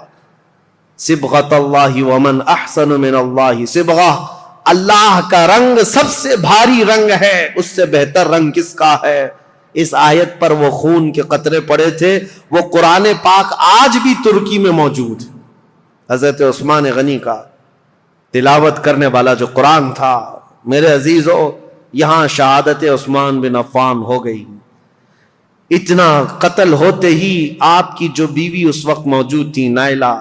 صبغۃ اللہ ومن احسن من اللہ صبغہ، اللہ کا رنگ سب سے بھاری رنگ ہے، اس سے بہتر رنگ کس کا ہے؟ اس آیت پر وہ خون کے قطرے پڑے تھے، وہ قرآن پاک آج بھی ترکی میں موجود ہے۔ حضرت عثمان غنی کا تلاوت کرنے والا جو قرآن تھا، میرے عزیزو، یہاں شہادت عثمان بن عفان ہو گئی۔ اتنا قتل ہوتے ہی آپ کی جو بیوی اس وقت موجود تھی نائلہ،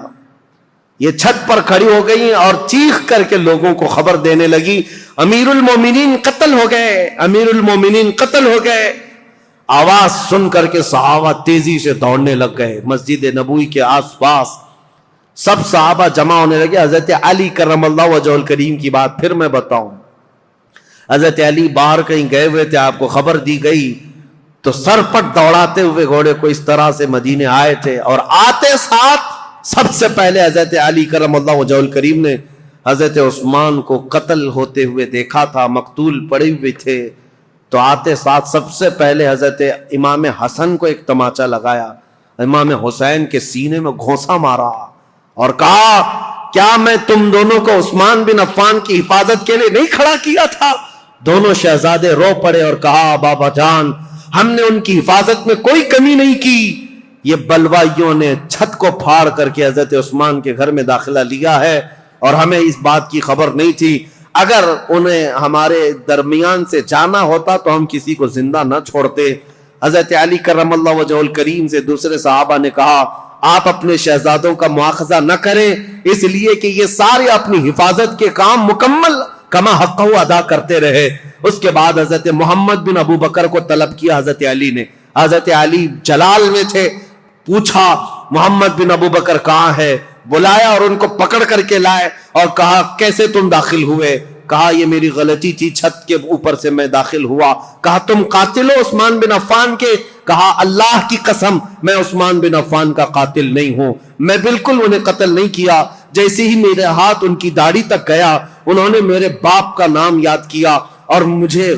یہ چھت پر کھڑی ہو گئی اور چیخ کر کے لوگوں کو خبر دینے لگی امیر المومنین قتل ہو گئے، امیر المومنین قتل ہو گئے۔ آواز سن کر کے صحابہ تیزی سے دوڑنے لگ گئے مسجد نبوی کے آس پاس، سب صحابہ جمع ہونے لگے۔ حضرت علی کرم اللہ وجہہ الکریم کی بات پھر میں بتاؤں، حضرت علی باہر کہیں گئے ہوئے تھے، آپ کو خبر دی گئی تو سر پٹ دوڑاتے ہوئے گھوڑے کو اس طرح سے مدینے آئے تھے، اور آتے ساتھ سب سے پہلے حضرت علی کرم اللہ وجہہ الکریم نے حضرت عثمان کو قتل ہوتے ہوئے دیکھا تھا، مقتول پڑے ہوئے تھے، تو آتے ساتھ سب سے پہلے حضرت امام حسن کو ایک تماچا لگایا، امام حسین کے سینے میں گھونسا مارا اور کہا کیا میں تم دونوں کو عثمان بن عفان کی حفاظت کے لیے نہیں کھڑا کیا تھا؟ دونوں شہزادے رو پڑے اور کہا بابا جان، ہم نے ان کی حفاظت میں کوئی کمی نہیں کی، یہ بلوائیوں نے چھت کو پھاڑ کر کے حضرت عثمان کے گھر میں داخلہ لیا ہے اور ہمیں اس بات کی خبر نہیں تھی، اگر انہیں ہمارے درمیان سے جانا ہوتا تو ہم کسی کو زندہ نہ چھوڑتے۔ حضرت علی کرم اللہ وجہہ الکریم سے دوسرے صحابہ نے کہا آپ اپنے شہزادوں کا مواخذہ نہ کریں، اس لیے کہ یہ سارے اپنی حفاظت کے کام مکمل کما حق ادا کرتے رہے۔ اس کے بعد حضرت محمد بن ابو بکر کو طلب کیا حضرت علی نے، حضرت علی جلال میں تھے، پوچھا محمد بن ابو بکر کہاں ہے، بلایا اور ان کو پکڑ کر کے لائے اور کہا کیسے تم داخل ہوئے؟ کہا یہ میری غلطی تھی، چھت کے اوپر سے میں داخل ہوا۔ کہا تم قاتل ہو عثمان بن عفان کے؟ کہا اللہ کی قسم میں عثمان بن عفان کا قاتل نہیں ہوں، میں بالکل انہیں قتل نہیں کیا۔ جیسے ہی میرے ہاتھ ان کی داڑھی تک گیا، انہوں نے میرے باپ کا نام یاد کیا اور مجھے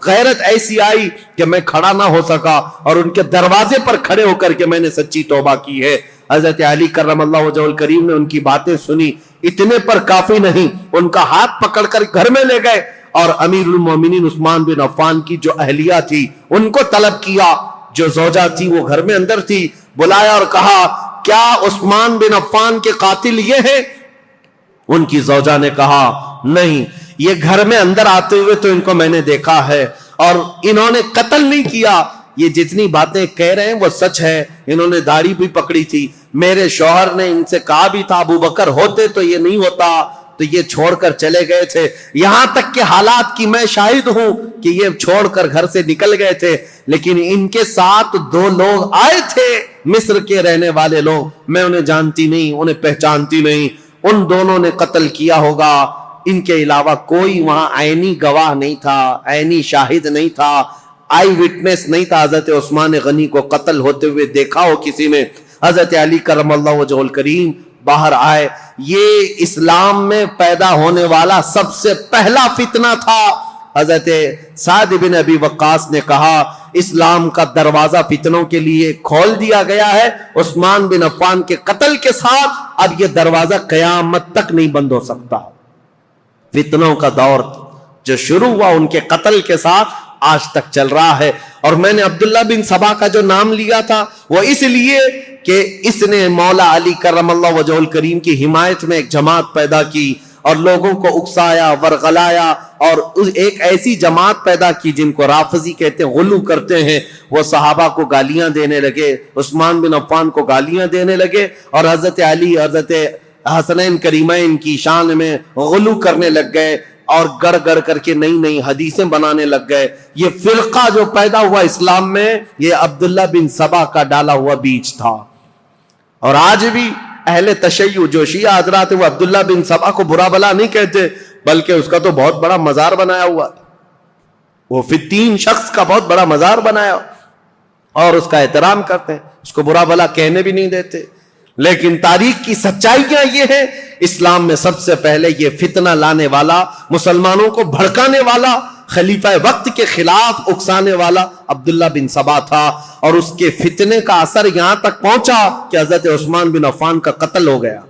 غیرت ایسی آئی کہ میں کھڑا نہ ہو سکا اور ان کے دروازے پر کھڑے ہو کر کے میں نے سچی توبہ کی ہے۔ حضرت علی کرم اللہ وجہہ الکریم نے ان کی باتیں سنی، اتنے پر کافی نہیں، ان کا ہاتھ پکڑ کر گھر میں لے گئے اور امیر المومنین عثمان بن عفان کی جو اہلیہ تھی ان کو طلب کیا، جو زوجہ تھی وہ گھر میں اندر تھی، بلایا اور کہا کیا عثمان بن عفان کے قاتل یہ ہیں؟ ان کی زوجہ نے کہا نہیں، یہ گھر میں اندر آتے ہوئے تو ان کو میں نے دیکھا ہے اور انہوں نے قتل نہیں کیا، یہ جتنی باتیں کہہ رہے ہیں وہ سچ ہے، انہوں نے داڑھی بھی پکڑی تھی، میرے شوہر نے ان سے کہا بھی تھا ابو بکر ہوتے تو یہ نہیں ہوتا، تو یہ چھوڑ کر چلے گئے تھے، یہاں تک کہ حالات کی میں شاہد ہوں کہ یہ چھوڑ کر گھر سے نکل گئے تھے، لیکن ان کے ساتھ دو لوگ آئے تھے مصر کے رہنے والے لوگ، میں انہیں جانتی نہیں، انہیں پہچانتی نہیں، ان دونوں نے قتل کیا ہوگا، ان کے علاوہ کوئی وہاں عینی گواہ نہیں تھا، عینی شاہد نہیں تھا، آئی وٹنس نہیں تھا حضرت عثمان غنی کو قتل ہوتے ہوئے دیکھا ہو کسی نے۔ حضرت علی کرم اللہ وجہہ الکریم باہر آئے، یہ اسلام میں پیدا ہونے والا سب سے پہلا فتنہ تھا۔ حضرت سعد بن ابی وقاص نے کہا اسلام کا دروازہ فتنوں کے لیے کھول دیا گیا ہے، عثمان بن عفان کے قتل کے ساتھ اب یہ دروازہ قیامت تک نہیں بند ہو سکتا۔ فتنوں کا دور جو شروع ہوا ان کے قتل کے ساتھ آج تک چل رہا ہے، اور میں نے عبداللہ بن سبا کا جو نام لیا تھا وہ اس لیے کہ اس نے مولا علی کرم اللہ وجہہ الکریم کی حمایت میں ایک جماعت پیدا کی اور لوگوں کو اکسایا، ورغلایا، اور ایک ایسی جماعت پیدا کی جن کو رافضی کہتے ہیں، غلو کرتے ہیں، وہ صحابہ کو گالیاں دینے لگے، عثمان بن عفان کو گالیاں دینے لگے، اور حضرت علی، حضرت حسنین کریمین کی شان میں غلو کرنے لگ گئے اور گڑ گڑ کر کے نئی نئی حدیثیں بنانے لگ گئے۔ یہ فرقہ جو پیدا ہوا اسلام میں، یہ عبداللہ بن سبا کا ڈالا ہوا بیج تھا، اور آج بھی اہل تشیع جو شیعہ حضرات وہ عبداللہ بن سبا کو برا بلا نہیں کہتے، بلکہ اس کا تو بہت بڑا مزار بنایا ہوا، وہ فتین شخص کا بہت بڑا مزار بنایا اور اس کا احترام کرتے ہیں، اس کو برا بلا کہنے بھی نہیں دیتے۔ لیکن تاریخ کی سچائیاں یہ ہے اسلام میں سب سے پہلے یہ فتنہ لانے والا، مسلمانوں کو بھڑکانے والا، خلیفہ وقت کے خلاف اکسانے والا عبداللہ بن سبا تھا، اور اس کے فتنے کا اثر یہاں تک پہنچا کہ حضرت عثمان بن عفان کا قتل ہو گیا،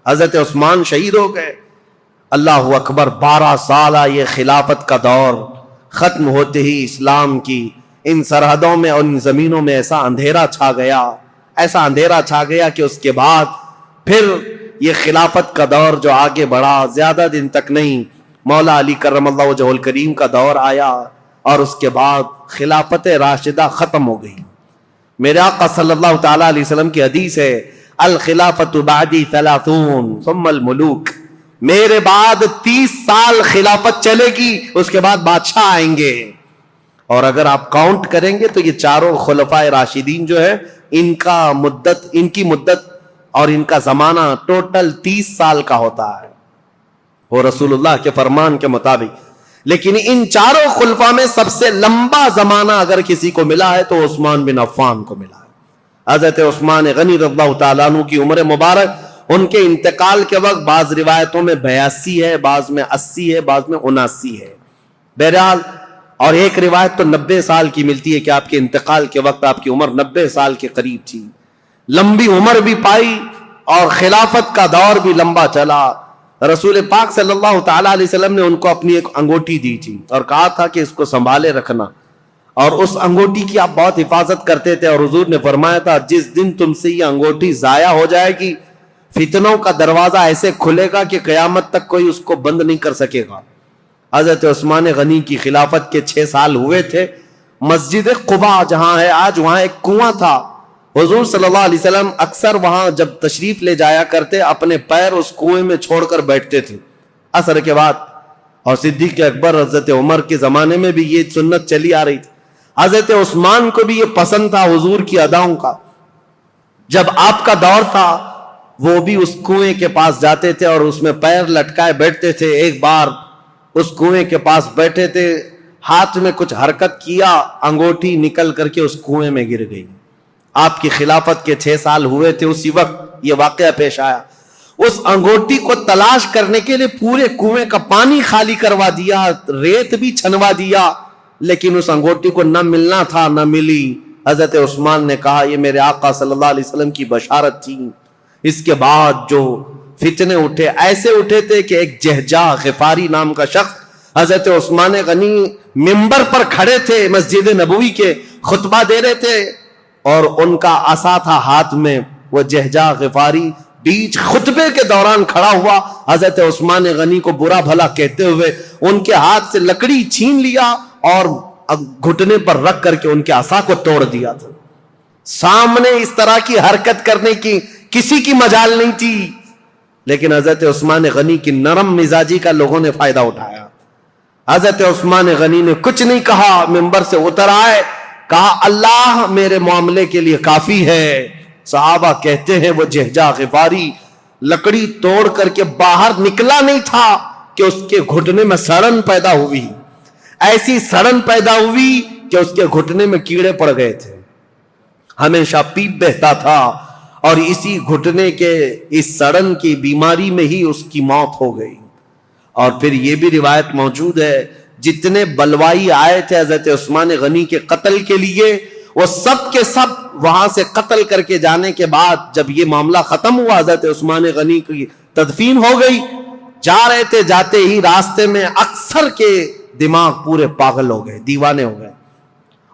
حضرت عثمان شہید ہو گئے۔ اللہ اکبر، 12 سالہ یہ خلافت کا دور ختم ہوتے ہی اسلام کی ان سرحدوں میں اور ان زمینوں میں ایسا اندھیرا چھا گیا، ایسا اندھیرا چھا گیا کہ اس کے بعد پھر یہ خلافت کا دور جو آگے بڑھا، زیادہ دن تک نہیں، مولا علی کرم اللہ وجہہ الکریم کا دور آیا، اور اس کے بعد خلافت راشدہ ختم ہو گئی۔ میرے آقا صلی اللہ تعالی علیہ وسلم کی حدیث ہے، الخلافت بعدی 30 ثم الملوک، میرے بعد 30 سال خلافت چلے گی، اس کے بعد بادشاہ آئیں گے۔ اور اگر آپ کاؤنٹ کریں گے تو یہ چاروں خلفائے راشدین جو ہے، ان کی مدت اور ان کا زمانہ ٹوٹل 30 سال کا ہوتا ہے، وہ رسول اللہ کے فرمان کے مطابق۔ لیکن ان چاروں خلفاء میں سب سے لمبا زمانہ اگر کسی کو ملا ہے تو عثمان بن عفان کو ملا ہے۔ حضرت عثمان غنی رضی اللہ تعالیٰ عنہ کی عمر مبارک ان کے انتقال کے وقت بعض روایتوں میں 82 ہے، بعض میں 80 ہے، بعض میں 79 ہے، بہرحال، اور ایک روایت تو 90 سال کی ملتی ہے کہ آپ کے انتقال کے وقت آپ کی عمر 90 سال کے قریب تھی۔ لمبی عمر بھی پائی اور خلافت کا دور بھی لمبا چلا۔ رسول پاک صلی اللہ تعالی علیہ وسلم نے ان کو اپنی ایک انگوٹھی دی تھی اور کہا تھا کہ اس کو سنبھالے رکھنا، اور اس انگوٹھی کی آپ بہت حفاظت کرتے تھے، اور حضور نے فرمایا تھا جس دن تم سے یہ انگوٹھی ضائع ہو جائے گی، فتنوں کا دروازہ ایسے کھلے گا کہ قیامت تک کوئی اس کو بند نہیں کر سکے گا۔ حضرت عثمان غنی کی خلافت کے 6 سال ہوئے تھے۔ مسجد قباء جہاں ہے آج، وہاں ایک کنواں تھا، حضور صلی اللہ علیہ وسلم اکثر وہاں جب تشریف لے جایا کرتے اپنے پیر اس کنویں میں چھوڑ کر بیٹھتے تھے عصر کے بعد، اور صدیق اکبر حضرت عمر کے زمانے میں بھی یہ سنت چلی آ رہی تھی۔ حضرت عثمان کو بھی یہ پسند تھا حضور کی اداؤں کا، جب آپ کا دور تھا وہ بھی اس کنویں کے پاس جاتے تھے اور اس میں پیر لٹکائے بیٹھتے تھے۔ ایک بار اس کنویں کے پاس بیٹھے تھے، ہاتھ میں کچھ حرکت کیا، انگوٹھی نکل کر کے اس کنویں میں گر گئی۔ آپ کی خلافت کے 6 سال ہوئے تھے، اسی وقت یہ واقعہ پیش آیا۔ اس انگوٹھی کو تلاش کرنے کے لیے پورے کنویں کا پانی خالی کروا دیا، ریت بھی چھنوا دیا، لیکن اس انگوٹھی کو نہ ملنا تھا، نہ ملی۔ حضرت عثمان نے کہا یہ میرے آقا صلی اللہ علیہ وسلم کی بشارت تھی۔ اس کے بعد جو فتنے اٹھے، ایسے اٹھے تھے کہ ایک جہجہ غفاری نام کا شخص حضرت عثمان غنی منبر پر کھڑے تھے، مسجد نبوی کے خطبہ دے رہے تھے، اور ان کا عصا تھا ہاتھ میں۔ وہ جہجہ غفاری بیچ خطبے کے دوران کھڑا ہوا، حضرت عثمان غنی کو برا بھلا کہتے ہوئے ان کے ہاتھ سے لکڑی چھین لیا اور گھٹنے پر رکھ کر کے ان کے عصا کو توڑ دیا تھا۔ سامنے اس طرح کی حرکت کرنے کی کسی کی مجال نہیں تھی، لیکن حضرت عثمان غنی کی نرم مزاجی کا لوگوں نے فائدہ اٹھایا۔ حضرت عثمان غنی نے کچھ نہیں کہا، منبر سے اتر آئے، کہا اللہ میرے معاملے کے لیے کافی ہے۔ صحابہ کہتے ہیں وہ جہجہ غفاری لکڑی توڑ کر کے باہر نکلا نہیں تھا کہ اس کے گھٹنے میں سڑن پیدا ہوئی، ایسی سڑن پیدا ہوئی کہ اس کے گھٹنے میں کیڑے پڑ گئے تھے، ہمیشہ پیپ بہتا تھا، اور اسی گھٹنے کے اس سڑن کی بیماری میں ہی اس کی موت ہو گئی۔ اور پھر یہ بھی روایت موجود ہے جتنے بلوائی آئے تھے حضرت عثمان غنی کے قتل کے لیے، وہ سب کے سب وہاں سے قتل کر کے جانے کے بعد جب یہ معاملہ ختم ہوا، حضرت عثمان غنی کی تدفین ہو گئی، جا رہے تھے، جاتے ہی راستے میں اکثر کے دماغ پورے پاگل ہو گئے، دیوانے ہو گئے،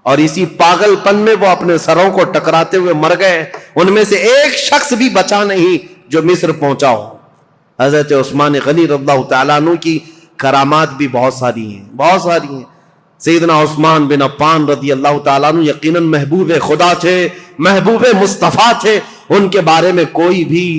اور اسی پاگل پن میں وہ اپنے سروں کو ٹکراتے ہوئے مر گئے۔ ان میں سے ایک شخص بھی بچا نہیں جو مصر پہنچا ہو۔ حضرت عثمان غنی رضی اللہ تعالیٰ عنہ کی کرامات بھی بہت ساری ہیں، بہت ساری ہیں۔ سیدنا عثمان بن عفان رضی اللہ تعالیٰ عنہ یقیناً محبوب خدا تھے، محبوب مصطفیٰ تھے، ان کے بارے میں کوئی بھی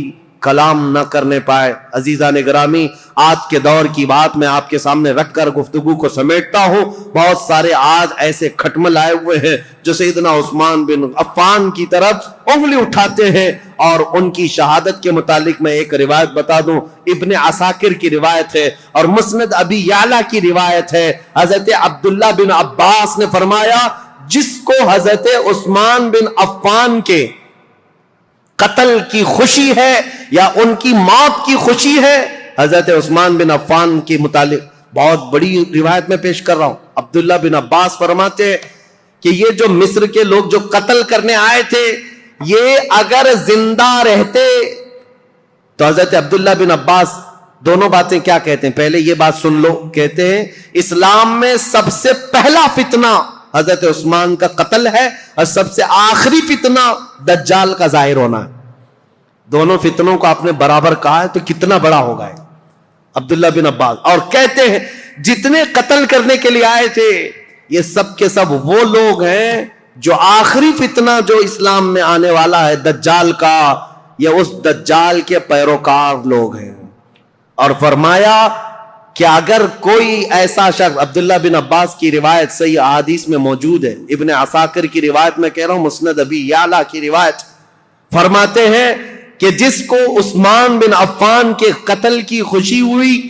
کلام نہ کرنے پائے۔ عزیزان گرامی، آج کے دور کی بات میں آپ کے سامنے رکھ کر گفتگو کو سمیٹتا ہوں۔ بہت سارے آج ایسے کھٹمل آئے ہوئے ہیں جو سیدنا عثمان بن عفان کی طرف انگلی اٹھاتے ہیں، اور ان کی شہادت کے متعلق میں ایک روایت بتا دوں، ابن عساکر کی روایت ہے اور مسند ابی یعلا کی روایت ہے۔ حضرت عبداللہ بن عباس نے فرمایا جس کو حضرت عثمان بن عفان کے قتل کی خوشی ہے یا ان کی موت کی خوشی ہے؟ حضرت عثمان بن عفان کے متعلق بہت بڑی روایت میں پیش کر رہا ہوں. عبداللہ بن عباس فرماتے ہیں کہ یہ جو مصر کے لوگ جو قتل کرنے آئے تھے، یہ اگر زندہ رہتے تو حضرت عبداللہ بن عباس دونوں باتیں کیا کہتے ہیں؟ پہلے یہ بات سن لو. کہتے ہیں اسلام میں سب سے پہلا فتنہ حضرت عثمان کا قتل ہے اور سب سے آخری فتنہ دجال کا ظاہر ہونا ہے. دونوں فتنوں کو آپ نے برابر کہا ہے تو کتنا بڑا ہوگا ہے عبداللہ بن عباس. اور کہتے ہیں جتنے قتل کرنے کے لیے آئے تھے یہ سب کے سب وہ لوگ ہیں جو آخری فتنہ جو اسلام میں آنے والا ہے دجال کا، یہ اس دجال کے پیروکار لوگ ہیں. اور فرمایا کہ اگر کوئی ایسا شخص، عبداللہ بن عباس کی روایت صحیح احادیث میں موجود ہے، ابن عساکر کی روایت میں کہہ رہا ہوں، مسند ابی یعلا کی روایت، فرماتے ہیں کہ جس کو عثمان بن عفان کے قتل کی خوشی ہوئی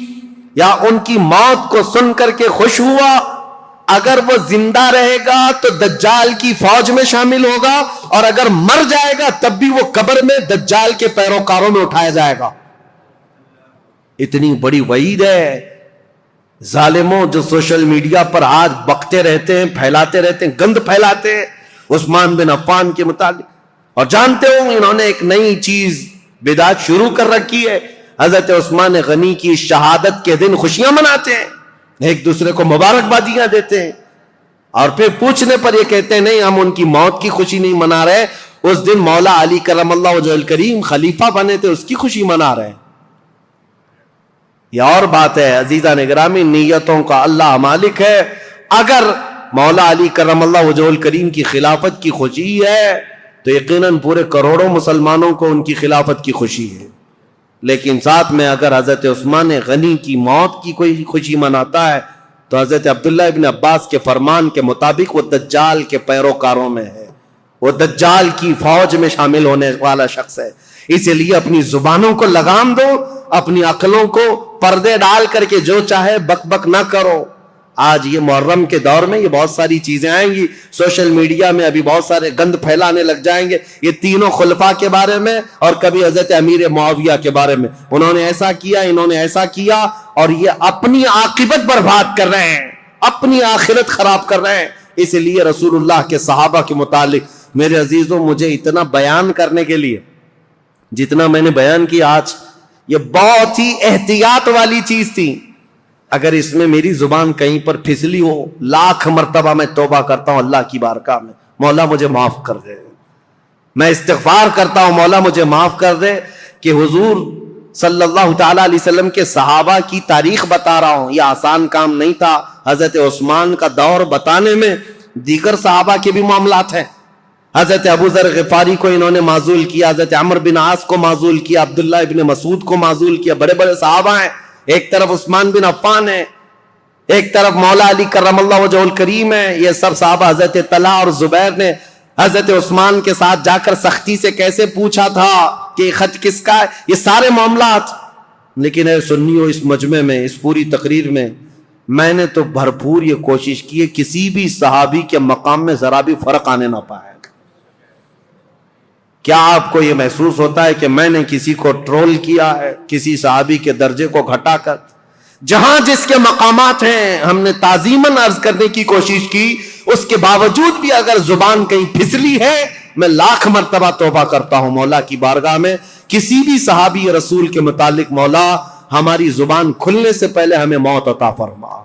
یا ان کی موت کو سن کر کے خوش ہوا، اگر وہ زندہ رہے گا تو دجال کی فوج میں شامل ہوگا، اور اگر مر جائے گا تب بھی وہ قبر میں دجال کے پیروکاروں میں اٹھایا جائے گا. اتنی بڑی وعید ہے. ظالموں جو سوشل میڈیا پر آج بکتے رہتے ہیں، پھیلاتے رہتے ہیں، گند پھیلاتے ہیں عثمان بن عفان کے متعلق، اور جانتے ہو انہوں نے ایک نئی چیز بدعت شروع کر رکھی ہے. حضرت عثمان غنی کی شہادت کے دن خوشیاں مناتے ہیں، ایک دوسرے کو مبارکبادیاں دیتے ہیں، اور پھر پوچھنے پر یہ کہتے ہیں نہیں ہم ان کی موت کی خوشی نہیں منا رہے، اس دن مولا علی کرم اللہ وجہہ الکریم خلیفہ بنے تھے اس کی خوشی منا رہے ہیں. یہ اور بات ہے عزیزان گرامی، نیتوں کا اللہ مالک ہے. اگر مولا علی کرم اللہ وجہہ الکریم کی خلافت کی خوشی ہے تو یقیناً پورے کروڑوں مسلمانوں کو ان کی خلافت کی خوشی ہے. لیکن ساتھ میں اگر حضرت عثمان غنی کی موت کی کوئی خوشی مناتا ہے تو حضرت عبداللہ ابن عباس کے فرمان کے مطابق وہ دجال کے پیروکاروں میں ہے، وہ دجال کی فوج میں شامل ہونے والا شخص ہے. اسی لیے اپنی زبانوں کو لگام دو، اپنی عقلوں کو پردے ڈال کر کے جو چاہے بک بک نہ کرو. آج یہ محرم کے دور میں یہ بہت ساری چیزیں آئیں گی، سوشل میڈیا میں ابھی بہت سارے گند پھیلانے لگ جائیں گے، یہ تینوں خلفاء کے بارے میں اور کبھی حضرت امیر معاویہ کے بارے میں، انہوں نے ایسا کیا، انہوں نے ایسا کیا، اور یہ اپنی عاقبت برباد کر رہے ہیں، اپنی آخرت خراب کر رہے ہیں. اس لیے رسول اللہ کے صحابہ کے متعلق میرے عزیزوں مجھے اتنا بیان کرنے کے لیے جتنا میں نے بیان کیا آج، یہ بہت ہی احتیاط والی چیز تھی. اگر اس میں میری زبان کہیں پر پھسلی ہو، لاکھ مرتبہ میں توبہ کرتا ہوں اللہ کی بارگاہ میں، مولا مجھے معاف کر دے. میں استغفار کرتا ہوں مولا مجھے معاف کر دے کہ حضور صلی اللہ تعالی علیہ وسلم کے صحابہ کی تاریخ بتا رہا ہوں. یہ آسان کام نہیں تھا حضرت عثمان کا دور بتانے میں. دیگر صحابہ کے بھی معاملات ہیں. حضرت ابو ذر غفاری کو انہوں نے معزول کیا، حضرت عمر بن عاص کو معزول کیا، عبداللہ ابن مسعود کو معزول کیا. بڑے بڑے صحابہ ہیں، ایک طرف عثمان بن عفان ہے، ایک طرف مولا علی کرم اللہ وجہہ الکریم ہے. یہ سب صحابہ حضرت طلحہ اور زبیر نے حضرت عثمان کے ساتھ جا کر سختی سے کیسے پوچھا تھا کہ یہ خط کس کا ہے، یہ سارے معاملات. لیکن اے سنیو، اس مجمع میں، اس پوری تقریر میں میں نے تو بھرپور یہ کوشش کی ہے کسی بھی صحابی کے مقام میں ذرا بھی فرق آنے نہ پائے. کیا آپ کو یہ محسوس ہوتا ہے کہ میں نے کسی کو ٹرول کیا ہے، کسی صحابی کے درجے کو گھٹا کر؟ جہاں جس کے مقامات ہیں ہم نے تعظیماً عرض کرنے کی کوشش کی. اس کے باوجود بھی اگر زبان کہیں پھسلی ہے میں لاکھ مرتبہ توبہ کرتا ہوں مولا کی بارگاہ میں. کسی بھی صحابی رسول کے متعلق مولا ہماری زبان کھلنے سے پہلے ہمیں موت عطا فرما.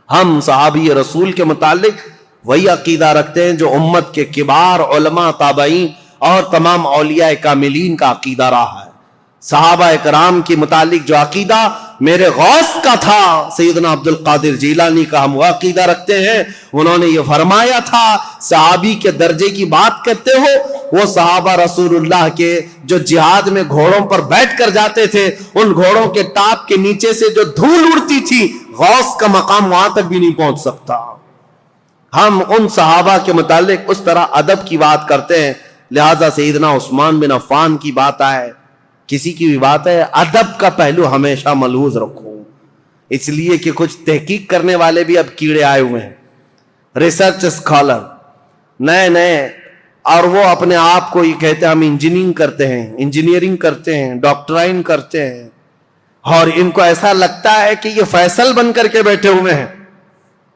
ہم صحابی رسول کے متعلق وہی عقیدہ رکھتے ہیں جو امت کے کبار علماء، تابعین اور تمام اولیاء کاملین کا عقیدہ رہا ہے. صحابہ اکرام کے متعلق جو عقیدہ میرے غوث کا تھا، سیدنا عبد القادر جیلانی کا، ہم وہ عقیدہ رکھتے ہیں. انہوں نے یہ فرمایا تھا صحابی کے درجے کی بات کرتے ہو، وہ صحابہ رسول اللہ کے جو جہاد میں گھوڑوں پر بیٹھ کر جاتے تھے، ان گھوڑوں کے ٹاپ کے نیچے سے جو دھول اڑتی تھی، غوث کا مقام وہاں تک بھی نہیں پہنچ سکتا. ہم ان صحابہ کے متعلق اس طرح ادب کی بات کرتے ہیں. لہذا سیدنا عثمان بن عفان کی بات آئے، کسی کی بھی بات ہے، ادب کا پہلو ہمیشہ ملحوظ رکھو. اس لیے کہ کچھ تحقیق کرنے والے بھی اب کیڑے آئے ہوئے ہیں، ریسرچ اسکالر، نئے نئے اور وہ اپنے آپ کو یہ کہتے ہیں ہم انجینئرنگ کرتے ہیں ڈاکٹرائن کرتے ہیں، اور ان کو ایسا لگتا ہے کہ یہ فیصل بن کر کے بیٹھے ہوئے ہیں.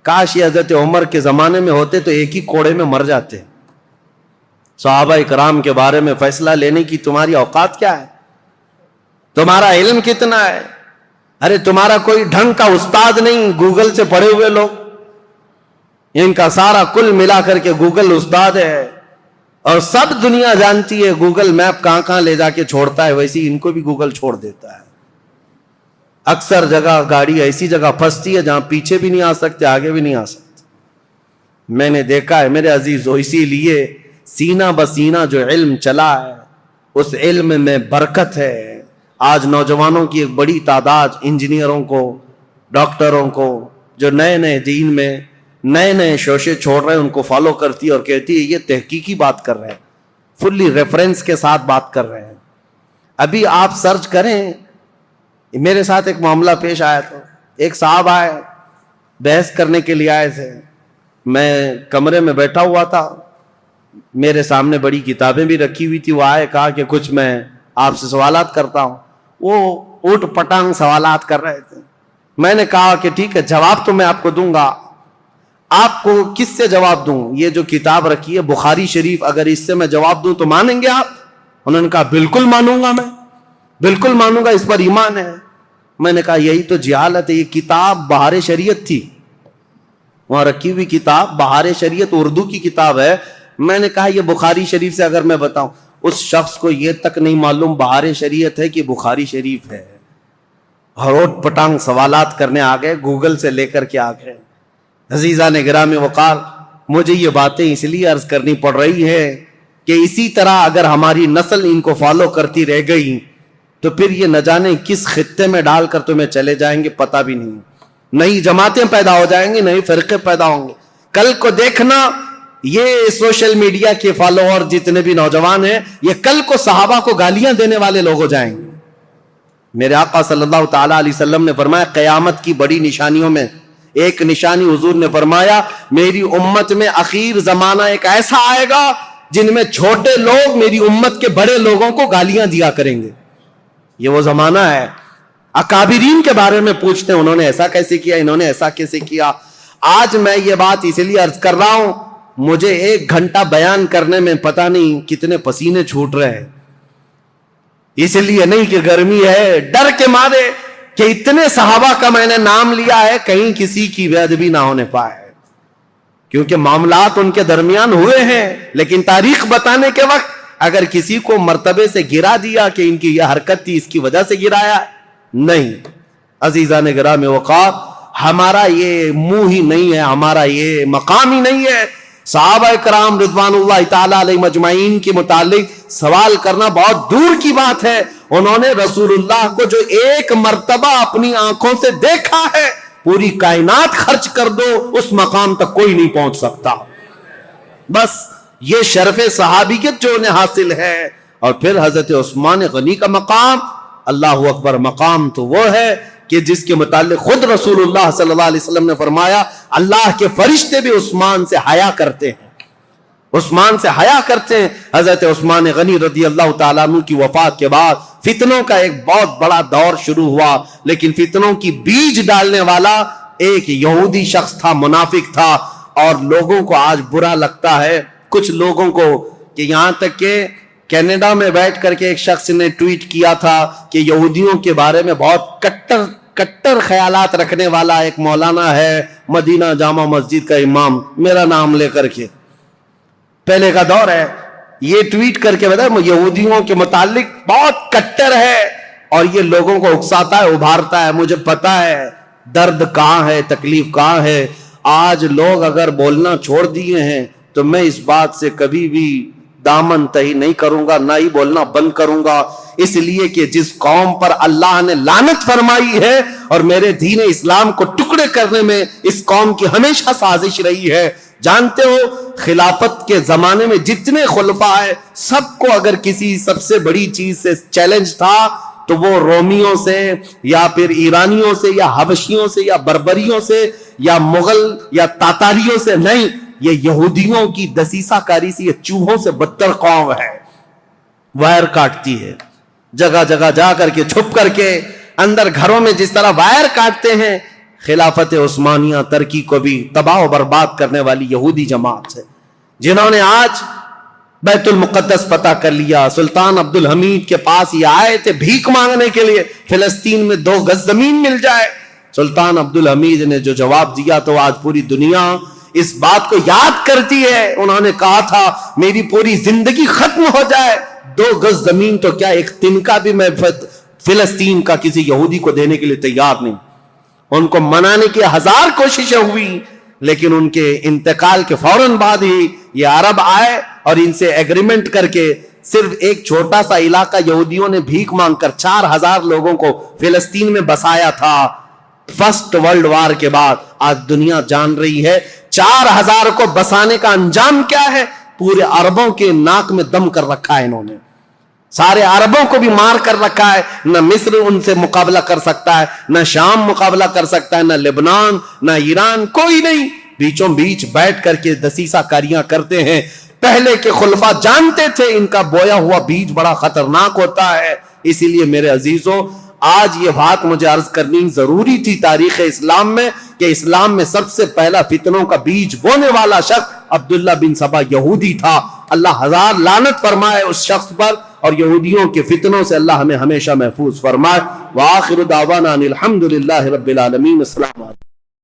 کاش یہ حضرت عمر کے زمانے میں ہوتے تو ایک ہی کوڑے میں مر جاتے. صحابہ کرام کے بارے میں فیصلہ لینے کی تمہاری اوقات کیا ہے؟ تمہارا علم کتنا ہے؟ ارے تمہارا کوئی ڈھنگ کا استاد نہیں، گوگل سے پڑھے ہوئے لوگ، ان کا سارا کل ملا کر کے گوگل استاد ہے، اور سب دنیا جانتی ہے گوگل میپ کہاں کہاں لے جا کے چھوڑتا ہے، ویسے ان کو بھی گوگل چھوڑ دیتا ہے. اکثر جگہ گاڑی ایسی جگہ پھنستی ہے جہاں پیچھے بھی نہیں آ سکتے، آگے بھی نہیں آ سکتے. میں نے دیکھا ہے میرے عزیزو، اسی لیے سینہ بسینہ جو علم چلا ہے اس علم میں برکت ہے. آج نوجوانوں کی ایک بڑی تعداد انجینئروں کو، ڈاکٹروں کو، جو نئے نئے دین میں نئے نئے شوشے چھوڑ رہے ہیں، ان کو فالو کرتی ہے اور کہتی ہے یہ تحقیقی بات کر رہے ہیں، فلی ریفرنس کے ساتھ بات کر رہے ہیں. ابھی آپ سرچ کریں، میرے ساتھ ایک معاملہ پیش آیا تھا. ایک صاحب آئے، بحث کرنے کے لیے آئے تھے. میں کمرے میں بیٹھا ہوا تھا، میرے سامنے بڑی کتابیں بھی رکھی ہوئی تھی. وہ آئے، کہا کہ کچھ میں آپ سے سوالات کرتا ہوں. وہ اوٹ پٹانگ سوالات کر رہے تھے. میں نے کہا کہ ٹھیک ہے، جواب تو میں آپ کو دوں گا. آپ کو کس سے جواب دوں؟ یہ جو کتاب رکھی ہے بخاری شریف، اگر اس سے میں جواب دوں تو مانیں گے آپ؟ انہوں نے کہا بالکل مانوں گا، میں بالکل مانوں گا، اس پر ایمان ہے. میں نے کہا یہی تو جہالت ہے. یہ کتاب بہار شریعت تھی، وہاں رکھی ہوئی کتاب بہار شریعت اردو کی کتاب ہے. میں نے کہا یہ بخاری شریف سے اگر میں بتاؤں، اس شخص کو یہ تک نہیں معلوم بہار شریعت ہے کہ بخاری شریف ہے. ہروٹ پٹانگ سوالات کرنے آ گئے، گوگل سے لے کر کے آ گئے. عزیزان گرامی وقار، مجھے یہ باتیں اس لیے عرض کرنی پڑ رہی ہے کہ اسی طرح اگر ہماری نسل ان کو فالو کرتی رہ گئی تو پھر یہ نہ جانے کس خطے میں ڈال کر تمہیں چلے جائیں گے، پتہ بھی نہیں. نئی جماعتیں پیدا ہو جائیں گی، نئے فرقے پیدا ہوں گے. کل کو دیکھنا، یہ سوشل میڈیا کے فالوور جتنے بھی نوجوان ہیں، یہ کل کو صحابہ کو گالیاں دینے والے لوگ ہو جائیں گے. میرے آقا صلی اللہ تعالی علیہ وسلم نے فرمایا قیامت کی بڑی نشانیوں میں ایک نشانی حضور نے فرمایا میری امت میں اخیر زمانہ ایک ایسا آئے گا جن میں چھوٹے لوگ میری امت کے بڑے لوگوں کو گالیاں دیا کریں گے. یہ وہ زمانہ ہے. اکابرین کے بارے میں پوچھتے ہیں، انہوں نے ایسا کیسے کیا، انہوں نے ایسا کیسے کیا. آج میں یہ بات اس لیے عرض کر رہا ہوں، مجھے 1 گھنٹہ بیان کرنے میں پتہ نہیں کتنے پسینے چھوٹ رہے ہیں. اس لیے نہیں کہ گرمی ہے، ڈر کے مارے کہ اتنے صحابہ کا میں نے نام لیا ہے، کہیں کسی کی بے ادبی نہ ہونے پائے، کیونکہ معاملات ان کے درمیان ہوئے ہیں. لیکن تاریخ بتانے کے وقت اگر کسی کو مرتبے سے گرا دیا کہ ان کی یہ حرکت تھی اس کی وجہ سے گرایا، نہیں. عزیزان گرامی وقار، ہمارا یہ منہ ہی نہیں ہے، ہمارا یہ مقام ہی نہیں ہے. صحابہ کرام رضوان اللہ تعالی علیہ مجمعین کے متعلق سوال کرنا بہت دور کی بات ہے. انہوں نے رسول اللہ کو جو ایک مرتبہ اپنی آنکھوں سے دیکھا ہے، پوری کائنات خرچ کر دو اس مقام تک کوئی نہیں پہنچ سکتا. بس یہ شرف صحابیت جو انہیں حاصل ہے. اور پھر حضرت عثمان غنی کا مقام، اللہ اکبر، مقام تو وہ ہے کہ جس کے متعلق خود رسول اللہ صلی اللہ علیہ وسلم نے فرمایا اللہ کے فرشتے بھی عثمان سے حیا کرتے ہیں، عثمان سے حیا کرتے ہیں. حضرت عثمان غنی رضی اللہ تعالیٰ عنہ کی وفات کے بعد فتنوں کا ایک بہت بڑا دور شروع ہوا، لیکن فتنوں کی بیج ڈالنے والا ایک یہودی شخص تھا، منافق تھا. اور لوگوں کو آج برا لگتا ہے، کچھ لوگوں کو، کہ یہاں تک کہ کینیڈا میں بیٹھ کر کے ایک شخص نے ٹویٹ کیا تھا کہ یہودیوں کے بارے میں بہت کٹر خیالات رکھنے والا ایک مولانا ہے، مدینہ جامع مسجد کا امام، میرا نام لے کر کے، پہلے کا دور ہے، یہ ٹویٹ کر کے بتا یہودیوں کے متعلق بہت کٹر ہے اور یہ لوگوں کو اکساتا ہے، ابھارتا ہے. مجھے پتا ہے درد کہاں ہے، تکلیف کہاں ہے. آج لوگ اگر بولنا چھوڑ دیے ہیں تو میں اس بات سے کبھی بھی دامن تہی نہیں کروں گا، نہ ہی بولنا بند کروں گا. اس لیے کہ جس قوم پر اللہ نے لعنت فرمائی ہے اور میرے دین اسلام کو ٹکڑے کرنے میں اس قوم کی ہمیشہ سازش رہی ہے. جانتے ہو خلافت کے زمانے میں جتنے خلفاء ہیں سب کو اگر کسی سب سے بڑی چیز سے چیلنج تھا تو وہ رومیوں سے یا پھر ایرانیوں سے یا حبشیوں سے یا بربریوں سے یا مغل یا تاتاریوں سے نہیں، یہ یہودیوں کی دسیسہ کاری سے، یہ چوہوں سے بدتر قوم ہے، وائر کاٹتی ہے جگہ جگہ جا کر کے، چھپ کر کے، اندر گھروں میں جس طرح وائر کاٹتے ہیں، خلافت عثمانیہ ترکی کو بھی تباہ و برباد کرنے والی یہودی جماعت ہے، جنہوں نے آج بیت المقدس فتح کر لیا۔ سلطان عبد الحمید کے پاس یہ آئے تھے بھیک مانگنے کے لیے، فلسطین میں 2 گز زمین مل جائے۔ سلطان عبد الحمید نے جو جواب دیا تو آج پوری دنیا اس بات کو یاد کرتی ہے۔ انہوں نے کہا تھا میری پوری زندگی ختم ہو جائے، 2 گز زمین تو کیا، ایک تنکا بھی میں فلسطین کا کسی یہودی کو دینے کے لیے تیار نہیں۔ ان کو منانے کی 1000 کوششیں ہوئی، لیکن ان کے انتقال کے فوراً بعد ہی یہ عرب آئے اور ان سے ایگریمنٹ کر کے صرف ایک چھوٹا سا علاقہ یہودیوں نے بھیک مانگ کر 4000 لوگوں کو فلسطین میں بسایا تھا۔ فرسٹ ورلڈ وار کے بعد آج دنیا جان رہی ہے 4000 کو بسانے کا انجام کیا ہے۔ پورے عربوں کے ناک میں دم کر رکھا ہے انہوں نے، سارے عربوں کو بھی مار کر رکھا ہے۔ نہ مصر ان سے مقابلہ کر سکتا ہے، نہ شام مقابلہ کر سکتا ہے، نہ لبنان، نہ ایران، کوئی نہیں۔ بیچوں بیچ بیٹھ کر کے دسیسہ کاریاں کرتے ہیں۔ پہلے کے خلفاء جانتے تھے ان کا بویا ہوا بیج بڑا خطرناک ہوتا ہے۔ اسی لیے میرے عزیزوں، آج یہ بات مجھے عرض کرنی ضروری تھی تاریخ اسلام میں، کہ اسلام میں سب سے پہلا فتنوں کا بیج بونے والا شخص عبداللہ بن سبا یہودی تھا۔ اللہ 1000 لعنت فرمائے اس شخص پر، اور یہودیوں کے فتنوں سے اللہ ہمیں ہمیشہ محفوظ فرمائے۔ وآخر دعوانا ان الحمد للہ رب العالمین۔ السلام علیکم۔